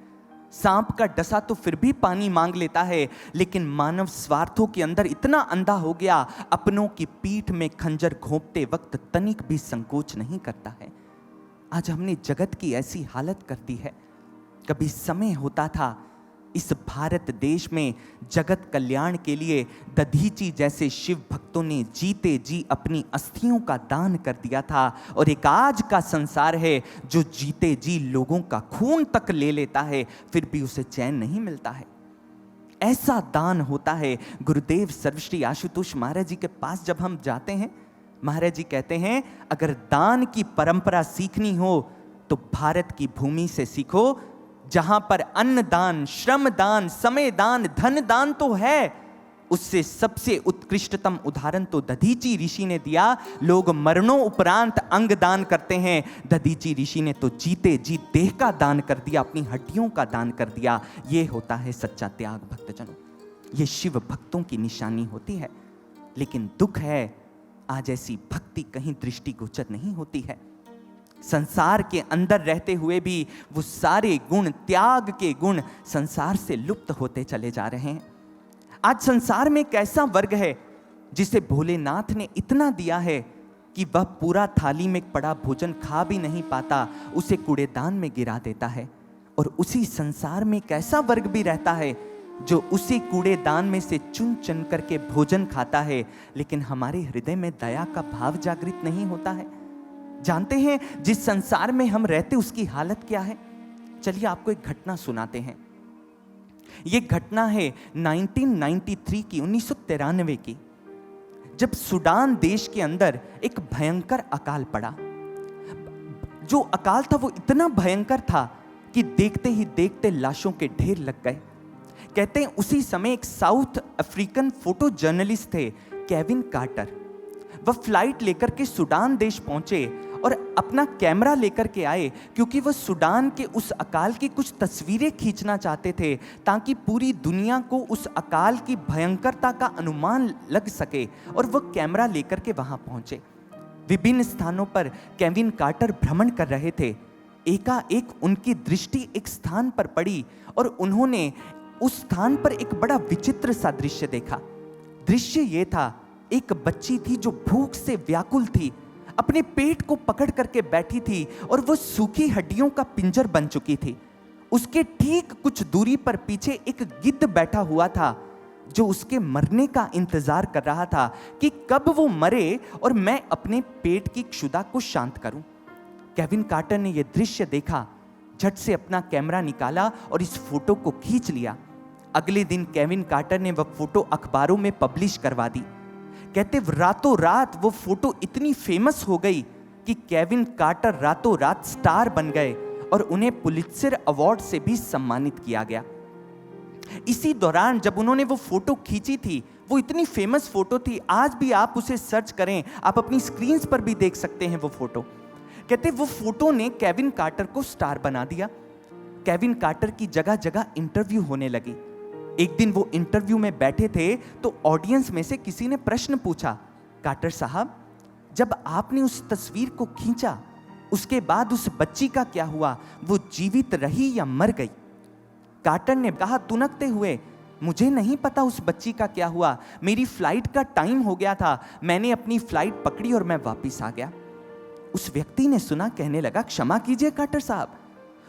S1: सांप का डसा तो फिर भी पानी मांग लेता है, लेकिन मानव स्वार्थों के अंदर इतना अंधा हो गया, अपनों की पीठ में खंजर घोंपते वक्त तनिक भी संकोच नहीं करता है। आज हमने जगत की ऐसी हालत कर दी है। कभी समय होता था इस भारत देश में जगत कल्याण के लिए दधीची जैसे शिव भक्तों ने जीते जी अपनी अस्थियों का दान कर दिया था, और एक आज का संसार है जो जीते जी लोगों का खून तक ले लेता है, फिर भी उसे चैन नहीं मिलता है। ऐसा दान होता है। गुरुदेव सर्वश्री आशुतोष महाराज जी के पास जब हम जाते हैं, महाराज जी कहते हैं अगर दान की परंपरा सीखनी हो तो भारत की भूमि से सीखो, जहां पर अन्न दान, श्रम दान, समय दान, धन दान तो है, उससे सबसे उत्कृष्टतम उदाहरण तो दधीची ऋषि ने दिया। लोग मरणों उपरांत अंग दान करते हैं, दधीची ऋषि ने तो जीते जी देह का दान कर दिया, अपनी हड्डियों का दान कर दिया। ये होता है सच्चा त्याग भक्तजनों, ये शिव भक्तों की निशानी होती है। लेकिन दुख है आज ऐसी भक्ति कहीं दृष्टिगोचर नहीं होती है। संसार के अंदर रहते हुए भी वो सारे गुण, त्याग के गुण संसार से लुप्त होते चले जा रहे हैं। आज संसार में एक ऐसा वर्ग है जिसे भोलेनाथ ने इतना दिया है कि वह पूरा थाली में पड़ा भोजन खा भी नहीं पाता, उसे कूड़ेदान में गिरा देता है। और उसी संसार में एक ऐसा वर्ग भी रहता है जो उसी कूड़ेदान में से चुन चुन करके भोजन खाता है, लेकिन हमारे हृदय में दया का भाव जागृत नहीं होता है। जानते हैं जिस संसार में हम रहते उसकी हालत क्या है? चलिए आपको एक घटना सुनाते हैं। यह घटना है 1993 की, 1993 की, जब सूडान देश के अंदर एक भयंकर अकाल पड़ा। जो अकाल था वो इतना भयंकर था कि देखते ही देखते लाशों के ढेर लग गए। कहते हैं उसी समय एक साउथ अफ्रीकन फोटो जर्नलिस्ट थे, केविन कार्टर। वह फ्लाइट लेकर के सूडान देश पहुंचे और अपना कैमरा लेकर के आए, क्योंकि वह सूडान के उस अकाल की कुछ तस्वीरें खींचना चाहते थे ताकि पूरी दुनिया को उस अकाल की भयंकरता का अनुमान लग सके। और वह कैमरा लेकर के वहां पहुंचे। विभिन्न स्थानों पर केविन कार्टर भ्रमण कर रहे थे। एकाएक उनकी दृष्टि एक स्थान पर पड़ी और उन्होंने उस स्थान पर एक बड़ा विचित्र सा दृश्य देखा। दृश्य यह था, एक बच्ची थी जो भूख से व्याकुल थी, अपने पेट को पकड़ करके बैठी थी और वो सूखी हड्डियों का पिंजर बन चुकी थी। उसके ठीक कुछ दूरी पर पीछे एक गिद्ध बैठा हुआ था जो उसके मरने का इंतजार कर रहा था कि कब वो मरे और मैं अपने पेट की क्षुधा को शांत करूं। केविन कार्टर ने यह दृश्य देखा, झट से अपना कैमरा निकाला और इस फोटो को खींच लिया। अगले दिन केविन कार्टर ने वह फोटो अखबारों में पब्लिश करवा दी। कहते रातों रात वो फोटो इतनी फेमस हो गई कि केविन कार्टर रातों रात स्टार बन गए और उन्हें पुलित्जर अवार्ड से भी सम्मानित किया गया। इसी दौरान जब उन्होंने वो फोटो खींची थी, वो इतनी फेमस फोटो थी, आज भी आप उसे सर्च करें, आप अपनी स्क्रीन पर भी देख सकते हैं वो फोटो। कहते वो फोटो ने केविन कार्टर को स्टार बना दिया। केविन कार्टर की जगह जगह इंटरव्यू होने लगी। एक दिन वो इंटरव्यू में बैठे थे तो ऑडियंस में से किसी ने प्रश्न पूछा, कार्टर साहब जब आपने उस तस्वीर को खींचा उसके बाद उस बच्ची का क्या हुआ, वो जीवित रही या मर गई? कार्टर ने कहा तुनकते हुए, मुझे नहीं पता उस बच्ची का क्या हुआ, मेरी फ्लाइट का टाइम हो गया था, मैंने अपनी फ्लाइट पकड़ी और मैं वापस आ गया। उस व्यक्ति ने सुना, कहने लगा क्षमा कीजिए कार्टर साहब,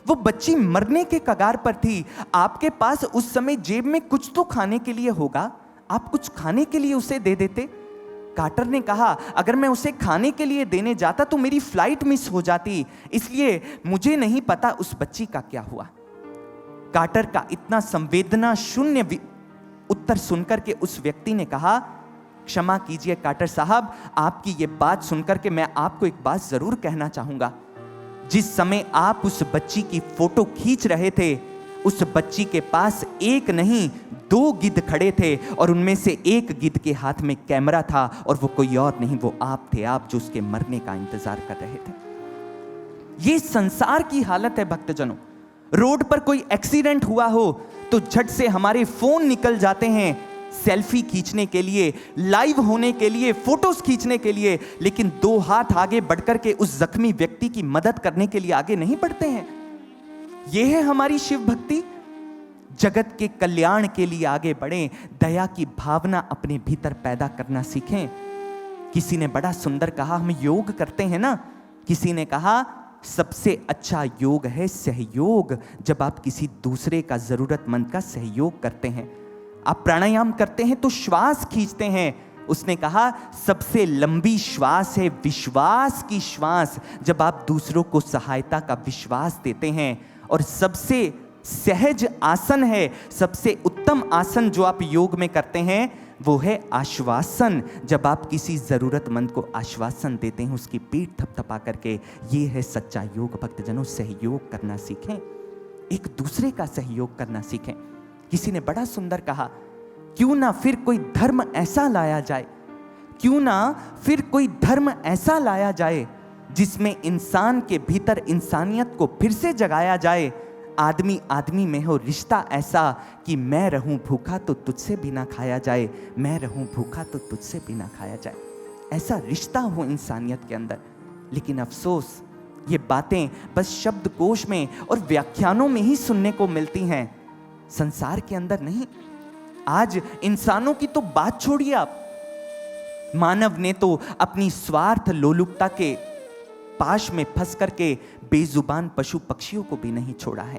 S1: वो बच्ची मरने के कगार पर थी, आपके पास उस समय जेब में कुछ तो खाने के लिए होगा, आप कुछ खाने के लिए उसे दे देते। कार्टर ने कहा अगर मैं उसे खाने के लिए देने जाता तो मेरी फ्लाइट मिस हो जाती, इसलिए मुझे नहीं पता उस बच्ची का क्या हुआ। कार्टर का इतना संवेदना शून्य उत्तर सुनकर के उस व्यक्ति ने कहा, क्षमा कीजिए कार्टर साहब, आपकी ये बात सुनकर के मैं आपको एक बात जरूर कहना चाहूंगा। जिस समय आप उस बच्ची की फोटो खींच रहे थे, उस बच्ची के पास एक नहीं 2 गिद्ध खड़े थे और उनमें से एक गिद्ध के हाथ में कैमरा था और वो कोई और नहीं, वो आप थे, आप जो उसके मरने का इंतजार कर रहे थे। ये संसार की हालत है भक्तजनों। रोड पर कोई एक्सीडेंट हुआ हो तो झट से हमारे फोन निकल जाते हैं सेल्फी खींचने के लिए, लाइव होने के लिए, फोटोज खींचने के लिए, लेकिन 2 हाथ आगे बढ़कर के उस जख्मी व्यक्ति की मदद करने के लिए आगे नहीं बढ़ते हैं। यह है हमारी शिव भक्ति। जगत के कल्याण के लिए आगे बढ़ें, दया की भावना अपने भीतर पैदा करना सीखें। किसी ने बड़ा सुंदर कहा, हम योग करते हैं ना, किसी ने कहा सबसे अच्छा योग है सहयोग। जब आप किसी दूसरे का जरूरतमंद का सहयोग करते हैं, आप प्राणायाम करते हैं तो श्वास खींचते हैं। उसने कहा सबसे लंबी श्वास है विश्वास की श्वास, जब आप दूसरों को सहायता का विश्वास देते हैं। और सबसे सहज आसन है, सबसे उत्तम आसन जो आप योग में करते हैं वो है आश्वासन, जब आप किसी जरूरतमंद को आश्वासन देते हैं, उसकी पीठ थपथपा करके। ये है सच्चा योग भक्तजनों। सहयोग करना सीखें, एक दूसरे का सहयोग करना सीखें। किसी ने बड़ा सुंदर कहा, क्यों ना फिर कोई धर्म ऐसा लाया जाए, क्यों ना फिर कोई धर्म ऐसा लाया जाए जिसमें इंसान के भीतर इंसानियत को फिर से जगाया जाए। आदमी आदमी में हो रिश्ता ऐसा कि मैं रहूं भूखा तो तुझसे भी ना खाया जाए, मैं रहूं भूखा तो तुझसे भी ना खाया जाए। ऐसा रिश्ता हो इंसानियत के अंदर। लेकिन अफसोस ये बातें बस शब्दकोश में और व्याख्यानों में ही सुनने को मिलती हैं, संसार के अंदर नहीं। आज इंसानों की तो बात छोड़िए आप, मानव ने तो अपनी स्वार्थ लोलुपता के पाश में फंस करके बेजुबान पशु पक्षियों को भी नहीं छोड़ा है।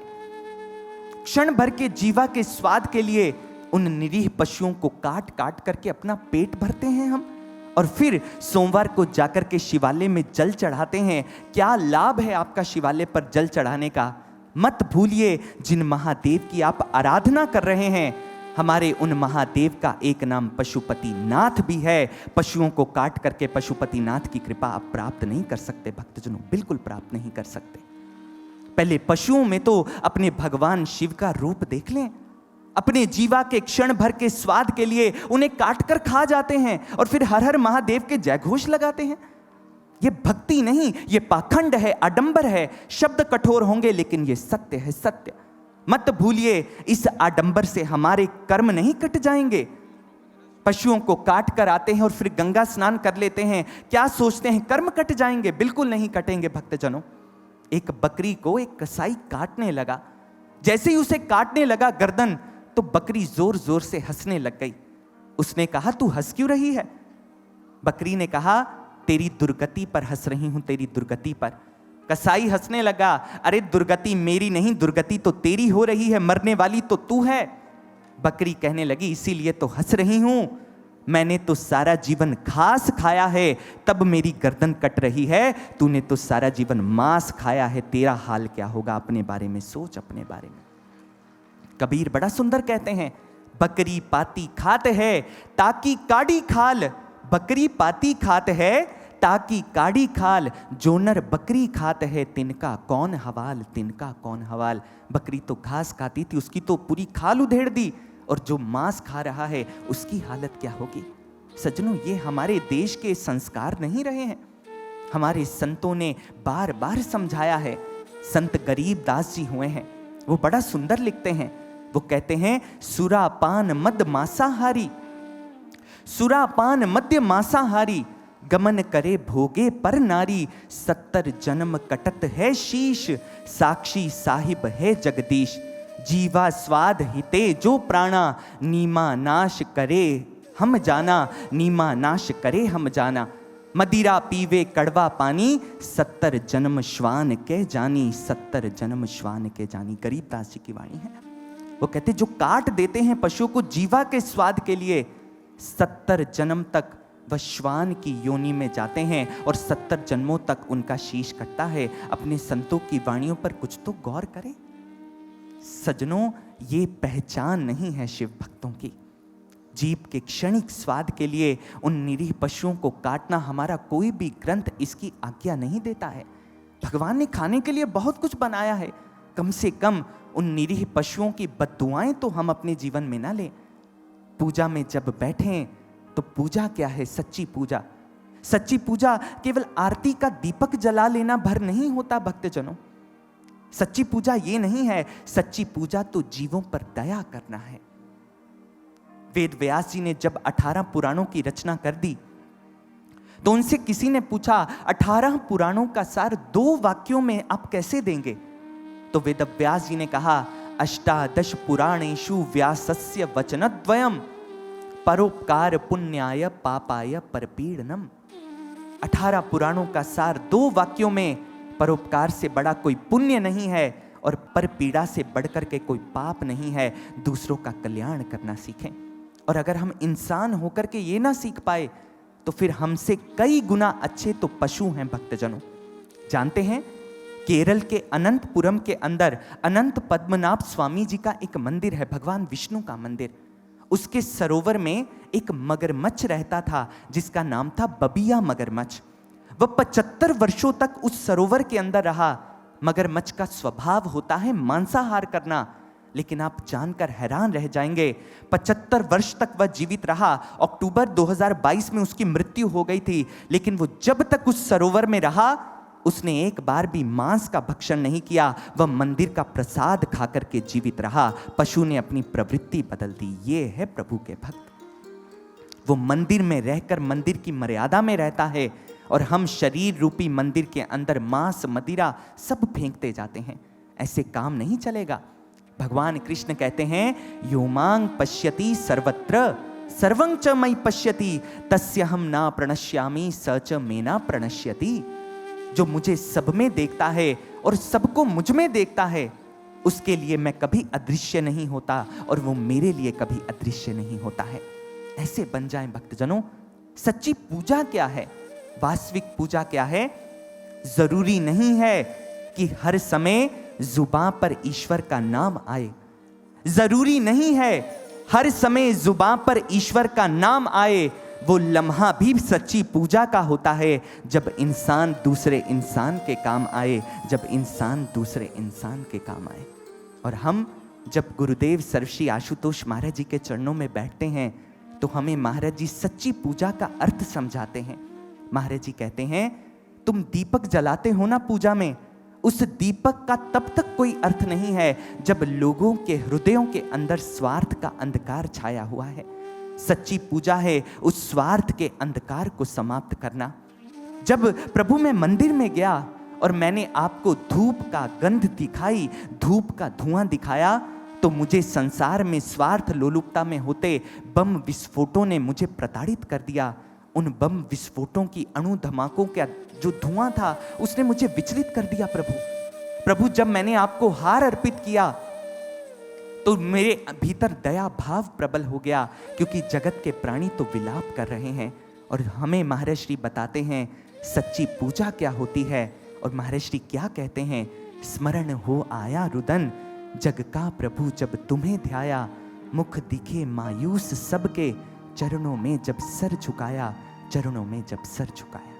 S1: क्षण भर के जीवा के स्वाद के लिए उन निरीह पशुओं को काट काट करके अपना पेट भरते हैं हम, और फिर सोमवार को जाकर के शिवालय में जल चढ़ाते हैं। क्या लाभ है आपका शिवालय पर जल चढ़ाने का? मत भूलिए जिन महादेव की आप आराधना कर रहे हैं, हमारे उन महादेव का एक नाम पशुपति नाथ भी है। पशुओं को काट करके पशुपति नाथ की कृपा आप प्राप्त नहीं कर सकते भक्तजनों, बिल्कुल प्राप्त नहीं कर सकते। पहले पशुओं में तो अपने भगवान शिव का रूप देख लें। अपने जीवा के क्षण भर के स्वाद के लिए उन्हें काट कर खा जाते हैं और फिर हर हर महादेव के जयघोष लगाते हैं। ये भक्ति नहीं, ये पाखंड है, आडंबर है। शब्द कठोर होंगे लेकिन ये सत्य है, सत्य। मत भूलिए इस आडंबर से हमारे कर्म नहीं कट जाएंगे। पशुओं को काट कर आते हैं और फिर गंगा स्नान कर लेते हैं, क्या सोचते हैं कर्म कट जाएंगे? बिल्कुल नहीं कटेंगे भक्तजनों। एक बकरी को एक कसाई काटने लगा, जैसे ही उसे काटने लगा गर्दन, तो बकरी जोर जोर से हंसने लग गई। उसने कहा तू हंस क्यों रही है? बकरी ने कहा तेरी दुर्गति पर हंस रही हूं, तेरी दुर्गति पर। कसाई हंसने लगा, अरे दुर्गति मेरी नहीं, दुर्गति तो तेरी हो रही है, मरने वाली तो तू है। बकरी कहने लगी इसीलिए तो हंस रही हूं, मैंने तो सारा जीवन घास खाया है तब मेरी गर्दन कट रही है, तूने तो सारा जीवन मांस खाया है, तेरा हाल क्या होगा? अपने बारे में सोच, अपने बारे में। कबीर बड़ा सुंदर कहते हैं, बकरी पाती खात है ताकि काड़ी खाल, बकरी पाती खात है ताकि काड़ी खाल, जो नर बकरी खात है तिनका कौन हवाल, तिनका कौन हवाल। बकरी तो घास खाती थी, उसकी तो पूरी खाल उधेड़ दी, और जो मांस खा रहा है उसकी हालत क्या होगी? सज्जनों, ये हमारे देश के संस्कार नहीं रहे हैं। हमारे संतों ने बार बार समझाया है। संत गरीब दास जी हुए हैं, वो बड़ा सुंदर लिखते हैं। वो कहते हैं सुरापान मद मांसाहारी, सुरापान मद्य मांसाहारी, गमन करे भोगे पर नारी, 70 जन्म कटत है शीश, साक्षी साहिब है जगदीश। जीवा स्वाद हिते जो प्राणा, नीमा नाश करे हम जाना, नीमा नाश करे हम जाना। मदिरा पीवे कड़वा पानी, 70 जन्म श्वान के जानी, 70 जन्म श्वान के जानी। गरीबदास जी की वाणी है। वो कहते जो काट देते हैं पशुओं को जीवा के स्वाद के लिए, 70 जन्म तक वह श्वान की योनि में जाते हैं और 70 जन्मों तक उनका शीश कटता है। अपने संतों की वाणियों पर कुछ तो गौर करें सज्जनों, ये पहचान नहीं है शिव भक्तों की। जीव के क्षणिक स्वाद के लिए उन निरीह पशुओं को काटना हमारा कोई भी ग्रंथ इसकी आज्ञा नहीं देता है। भगवान ने खाने के लिए बहुत कुछ बनाया है, कम से कम उन निरीह पशुओं की बद्दुआएं तो हम अपने जीवन में ना लें। पूजा में जब बैठें तो पूजा क्या है? सच्ची पूजा। सच्ची पूजा केवल आरती का दीपक जला लेना भर नहीं होता भक्तजनों। सच्ची पूजा ये नहीं है। सच्ची पूजा तो जीवों पर दया करना है। वेद व्यास जी ने जब 18 पुराणों की रचना कर दी तो उनसे किसी ने पूछा 18 पुराणों का सार 2 वाक्यों में आप कैसे देंगे? तो वेद व्यास जी ने कहा, अष्टादश पुराणेषु व्यासस्य वचनद्वयम् परोपकार पुण्याय पापाय परपीड़नम। 18 पुराणों का सार 2 वाक्यों में, परोपकार से बड़ा कोई पुण्य नहीं है और परपीड़ा से बढ़कर के कोई पाप नहीं है। दूसरों का कल्याण करना सीखें। और अगर हम इंसान होकर के ये ना सीख पाए तो फिर हमसे कई गुना अच्छे तो पशु हैं भक्तजनों। जानते हैं केरल के अनंतपुरम के अंदर अनंत पद्मनाभ स्वामी जी का एक मंदिर है, भगवान विष्णु का मंदिर। उसके सरोवर में एक मगरमच्छ रहता था जिसका नाम था बबिया मगरमच्छ। वह 75 वर्षों तक उस सरोवर के अंदर रहा। मगरमच्छ का स्वभाव होता है मांसाहार करना, लेकिन आप जानकर हैरान रह जाएंगे 75 वर्ष तक वह जीवित रहा। अक्टूबर 2022 में उसकी मृत्यु हो गई थी, लेकिन वो जब तक उस सरोवर में रहा उसने एक बार भी मांस का भक्षण नहीं किया। वह मंदिर का प्रसाद खाकर के जीवित रहा। पशु ने अपनी प्रवृत्ति बदल दी। ये है प्रभु के भक्त। वो मंदिर में रहकर मंदिर की मर्यादा में रहता है और हम शरीर रूपी मंदिर के अंदर मांस मदिरा सब फेंकते जाते हैं। ऐसे काम नहीं चलेगा। भगवान कृष्ण कहते हैं, योमांग पश्यति सर्वत्र सर्वं च मयि पश्यति तस्यहं न प्रणश्यामि स च मे न प्रणश्यति। जो मुझे सब में देखता है और सबको मुझ में देखता है, उसके लिए मैं कभी अदृश्य नहीं होता और वो मेरे लिए कभी अदृश्य नहीं होता है। ऐसे बन जाएं भक्तजनों। सच्ची पूजा क्या है? वास्तविक पूजा क्या है? जरूरी नहीं है कि हर समय जुबान पर ईश्वर का नाम आए। जरूरी नहीं है हर समय जुबान पर ईश्वर का नाम आए। वो लम्हा भी सच्ची पूजा का होता है जब इंसान दूसरे इंसान के काम आए, जब इंसान दूसरे इंसान के काम आए। और हम जब गुरुदेव सर्वश्री आशुतोष महाराज जी के चरणों में बैठते हैं तो हमें महाराज जी सच्ची पूजा का अर्थ समझाते हैं। महाराज जी कहते हैं, तुम दीपक जलाते हो ना पूजा में, उस दीपक का तब तक कोई अर्थ नहीं है जब लोगों के हृदयों के अंदर स्वार्थ का अंधकार छाया हुआ है। सच्ची पूजा है उस स्वार्थ के अंधकार को समाप्त करना। जब प्रभु मैं मंदिर में गया और मैंने आपको धूप का गंध दिखाई, धूप का धुआं दिखाया, तो मुझे संसार में स्वार्थ लोलुपता में होते बम विस्फोटों ने मुझे प्रताड़ित कर दिया। उन बम विस्फोटों की अणु धमाकों का जो धुआं था उसने मुझे विचलित कर दिया। प्रभु जब मैंने आपको हार अर्पित किया तो मेरे भीतर दया भाव प्रबल हो गया, क्योंकि जगत के प्राणी तो विलाप कर रहे हैं। और हमें महाराज श्री बताते हैं सच्ची पूजा क्या होती है। और महाराज श्री क्या कहते हैं, स्मरण हो आया रुदन जग का प्रभु जब तुम्हें ध्याया, मुख दिखे मायूस सबके चरणों में जब सर झुकाया, चरणों में जब सर झुकाया।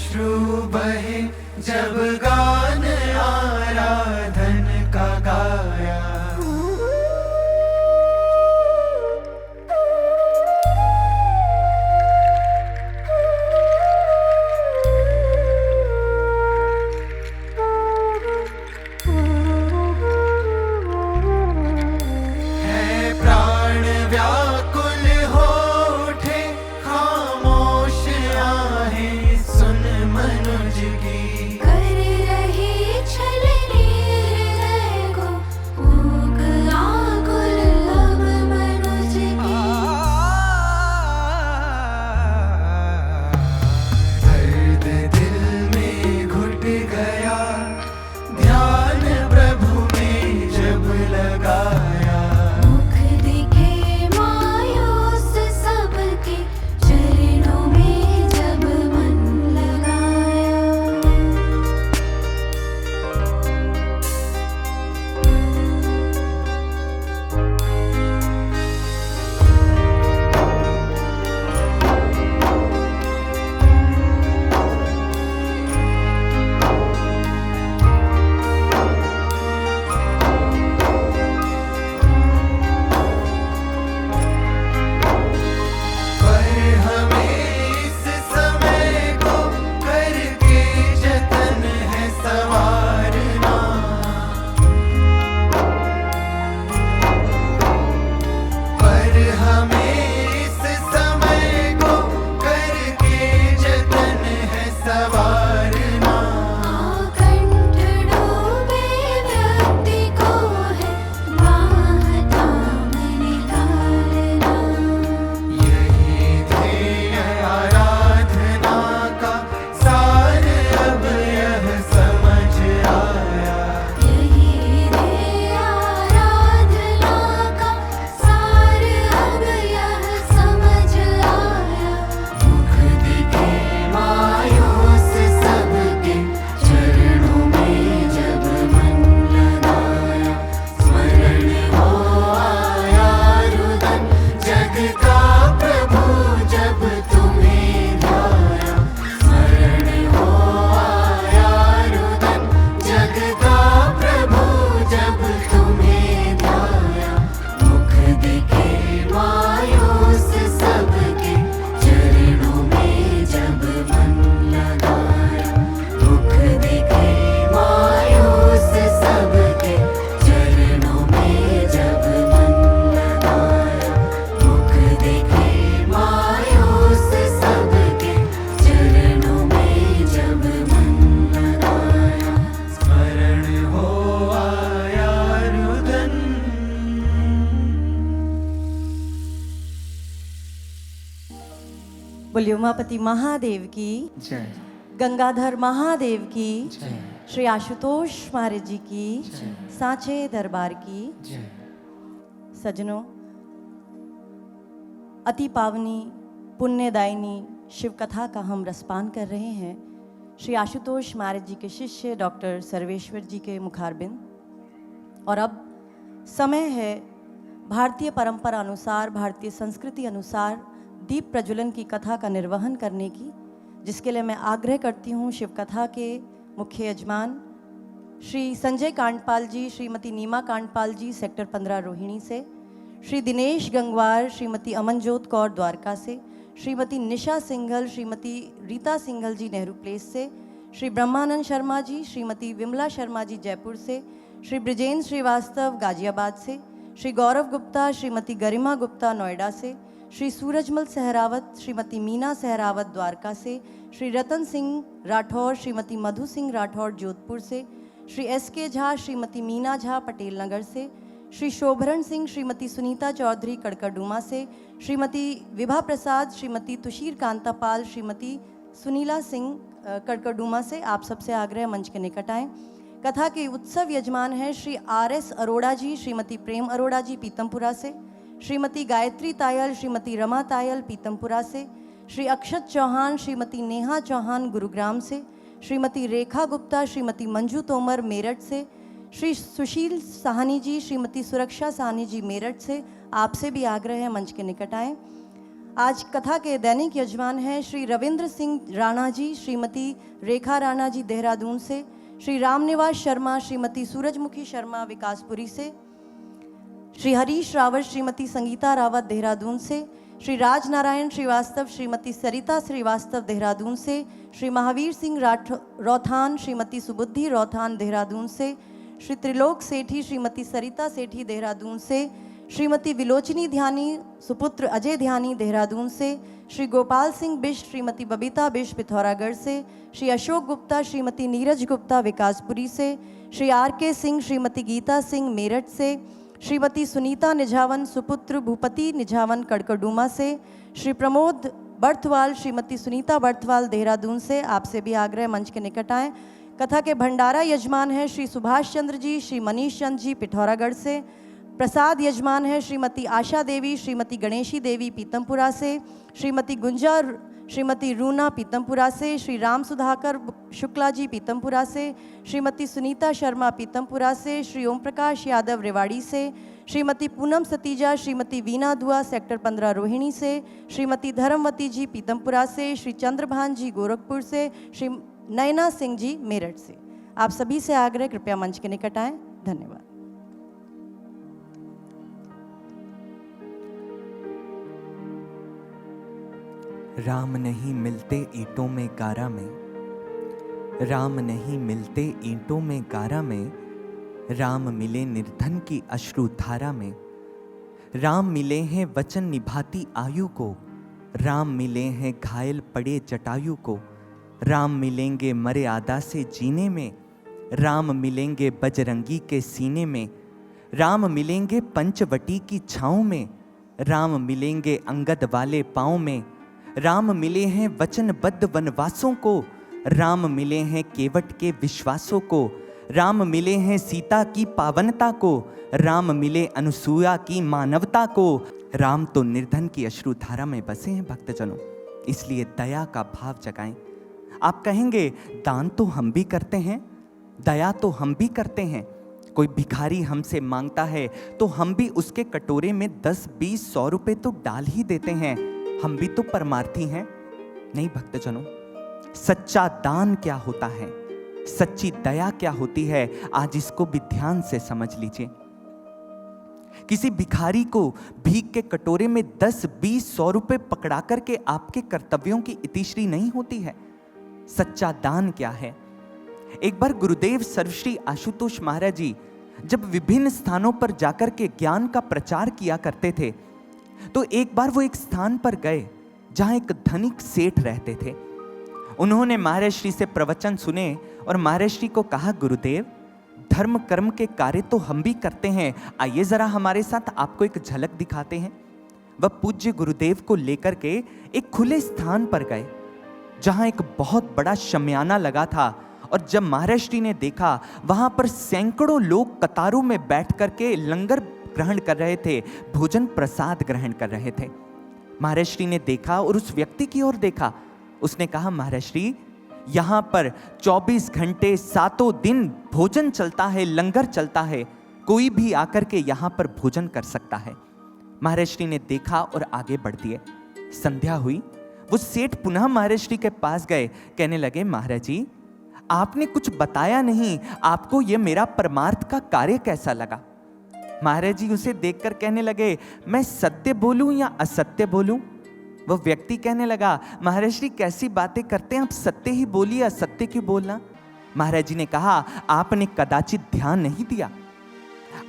S3: अश्रु बहे जब गान आराधन का गाया। है प्राण व्याकुल हो उठे, खामोश आहें सुन मनुज की।
S4: कर रही छलनी हृदय को, ऊक आकुल अब मनुज की।
S3: दर्द दिल में घुट गया, ध्यान प्रभु में जब लगाया।
S4: मुख दिखे मायूस सबके, चरणों में जब मन लगाया।
S3: पर हमें इस समय को करके जतन है संवारना। पर हमें इस समय को करके जतन है संवारना।
S4: कंठ डूबे व्यक्ति को है बाह थाम निकालना।
S3: यही ध्येय आराधना का सार अब यह समझ आया।
S4: यही ध्येय आराधना का सार अब यह समझ आया।
S3: मुख दिखे मायूस सबके, चरणों में जब मन लगाया। स्मरण हो आया रुदन जग का प्रभु जब तुम्हें ध्याया। स्मरण हो आया रुदन जग का प्रभु जब तुम्हें ध्याया। मुख दिखे मायूस सबके, चरणों में जब मन लगाया। मुख दिखे मायूस सबके, चरणों में जब मन लगाया। मुख दिखे मायूस सबके, चरणों में जब मन लगाया। स्मरण हो आया रुदन।
S5: बोलिए उमापति महादेव की,
S3: जय
S5: गंगाधर महादेव की,
S3: जय
S5: श्री आशुतोष महाराज जी की, सांचे दरबार की।
S3: जय।
S5: सजनों, अति पावनी पुण्यदायिनी शिव कथा का हम रसपान कर रहे हैं श्री आशुतोष महाराज जी के शिष्य डॉक्टर सर्वेश्वर जी के मुखारबिंद। और अब समय है भारतीय परंपरा अनुसार, भारतीय संस्कृति अनुसार दीप प्रज्वलन की कथा का निर्वहन करने की, जिसके लिए मैं आग्रह करती हूँ शिव कथा के मुख्य यजमान श्री संजय कांडपाल जी, श्रीमती नीमा कांडपाल जी सेक्टर 15 रोहिणी से, श्री दिनेश गंगवार, श्रीमती अमनजोत कौर द्वारका से, श्रीमती निशा सिंघल, श्रीमती रीता सिंघल जी नेहरू प्लेस से, श्री ब्रह्मानंद शर्मा जी, श्रीमती विमला शर्मा जी जयपुर से, श्री ब्रिजेंद्र श्रीवास्तव गाजियाबाद से, श्री गौरव गुप्ता, श्रीमती गरिमा गुप्ता नोएडा से, श्री सूरजमल सहरावत, श्रीमती मीना सहरावत द्वारका से, श्री रतन सिंह राठौर, श्रीमती मधु सिंह राठौर जोधपुर से, श्री एस.के. झा, श्रीमती मीना झा पटेल नगर से, श्री शोभरण सिंह, श्रीमती सुनीता चौधरी कड़कड़डूमा से, श्रीमती विभा प्रसाद, श्रीमती तुषीर कांतापाल, श्रीमती सुनीला सिंह कड़कड़डूमा से। आप सबसे आग्रह मंच के निकट आएँ। कथा के उत्सव यजमान हैं श्री आर.एस. अरोड़ा जी, श्रीमती प्रेम अरोड़ा जी पीतमपुरा से, श्रीमती गायत्री तायल, श्रीमती रमा तायल पीतमपुरा से, श्री अक्षत चौहान, श्रीमती नेहा चौहान गुरुग्राम से, श्रीमती रेखा गुप्ता, श्रीमती मंजू तोमर मेरठ से, श्री सुशील साहनी जी, श्रीमती सुरक्षा साहनी जी मेरठ से। आपसे भी आग्रह है मंच के निकट आएँ। आज कथा के दैनिक यजमान हैं श्री रविंद्र सिंह राणा जी, श्रीमती रेखा राणा जी देहरादून से, श्री रामनिवास शर्मा, श्रीमती सूरजमुखी शर्मा विकासपुरी से, श्री हरीश रावत, श्रीमती संगीता रावत देहरादून से, श्री राज नारायण श्रीवास्तव, श्रीमती सरिता श्रीवास्तव देहरादून से, श्री महावीर सिंह रौथान, श्रीमती सुबुद्धि रौथान देहरादून से, श्री त्रिलोक सेठी, श्रीमती सरिता सेठी देहरादून से, श्रीमती विलोचनी ध्यानी, सुपुत्र अजय ध्यानी देहरादून से, श्री गोपाल सिंह बिष्ट, श्रीमती बबीता बिष्ट पिथौरागढ़ से, श्री अशोक गुप्ता, श्रीमती नीरज गुप्ता विकासपुरी से, श्री RK सिंह, श्रीमती गीता सिंह मेरठ से, श्रीमती सुनीता निझावन, सुपुत्र भूपति निझावन कड़कड़डूमा से, श्री प्रमोद बर्थवाल, श्रीमती सुनीता बर्थवाल देहरादून से। आपसे भी आग्रह मंच के निकट आएँ। कथा के भंडारा यजमान हैं श्री सुभाष चंद्र जी, श्री मनीष चंद जी पिथौरागढ़ से। प्रसाद यजमान है श्रीमती आशा देवी, श्रीमती गणेशी देवी पीतमपुरा से, श्रीमती गुंजा, श्रीमती रूना पीतमपुरा से, श्री राम सुधाकर शुक्ला जी पीतमपुरा से, श्रीमती सुनीता शर्मा पीतमपुरा से, श्री ओम प्रकाश यादव रेवाड़ी से, श्रीमती पूनम सतीजा, श्रीमती वीना दुआ सेक्टर 15 रोहिणी से, श्रीमती धर्मवती जी पीतमपुरा से, श्री चंद्रभान जी गोरखपुर से, श्री नैना सिंह जी मेरठ से। आप सभी से आग्रह कृपया मंच के निकट आएँ। धन्यवाद।
S1: राम नहीं मिलते ईंटों में गारा में, राम नहीं मिलते ईंटों में गारा में, राम मिले निर्धन की अश्रु धारा में। राम मिले हैं वचन निभाती आयु को, राम मिले हैं घायल पड़े जटायु को। राम मिलेंगे मर्यादा से जीने में, राम मिलेंगे बजरंगी के सीने में। राम मिलेंगे पंचवटी की छाँव में, राम मिलेंगे अंगद वाले पाँव में। राम मिले हैं वचनबद्ध वनवासों को, राम मिले हैं केवट के विश्वासों को। राम मिले हैं सीता की पावनता को, राम मिले अनुसूया की मानवता को। राम तो निर्धन की अश्रुधारा में बसे हैं भक्तजनों, इसलिए दया का भाव जगाएं। आप कहेंगे दान तो हम भी करते हैं, दया तो हम भी करते हैं। कोई भिखारी हमसे मांगता है तो हम भी उसके कटोरे में 10, 20, 100 रुपए तो डाल ही देते हैं। हम भी तो परमार्थी हैं। नहीं भक्तजनों, सच्चा दान क्या होता है, सच्ची दया क्या होती है, आज इसको भी ध्यान से समझ लीजिए। किसी भिखारी को भीख के कटोरे में 10, 20, 100 रुपए पकड़ा करके आपके कर्तव्यों की इतिश्री नहीं होती है। सच्चा दान क्या है? एक बार गुरुदेव सर्वश्री आशुतोष महाराज जी जब विभिन्न स्थानों पर जाकर के ज्ञान का प्रचार किया करते थे, तो एक बार वो एक स्थान पर गए जहां एक धनिक सेठ रहते थे। उन्होंने महाराज श्री से प्रवचन सुने और महाराज श्री को कहा, गुरुदेव धर्म कर्म के कार्य तो हम भी करते हैं, आइए जरा हमारे साथ आपको एक झलक दिखाते हैं। वह पूज्य गुरुदेव को लेकर के एक खुले स्थान पर गए जहां एक बहुत बड़ा शमियाना लगा था। और जब महाराज श्री ने देखा वहां पर सैकड़ों लोग कतारों में बैठ करके लंगर ग्रहण कर रहे थे, भोजन प्रसाद ग्रहण कर रहे थे। महाराज श्री ने देखा और उस व्यक्ति की ओर देखा। उसने कहा, महाराज श्री यहाँ पर 24 घंटे 7 दिन भोजन चलता है, लंगर चलता है, कोई भी आकर के यहाँ पर भोजन कर सकता है। महाराज श्री ने देखा और आगे बढ़ दिए। संध्या हुई, वो सेठ पुनः महाराज श्री के पास गए, कहने लगे, महाराज जी आपने कुछ बताया नहीं, आपको ये मेरा परमार्थ का कार्य कैसा लगा? महाराज जी उसे देखकर कहने लगे, मैं सत्य बोलूं या असत्य बोलूं? वो व्यक्ति कहने लगा, महाराज जी कैसी बातें करते हैं, आप सत्य ही बोलिए, असत्य क्यों बोलना? महाराज जी ने कहा, आपने कदाचित ध्यान नहीं दिया।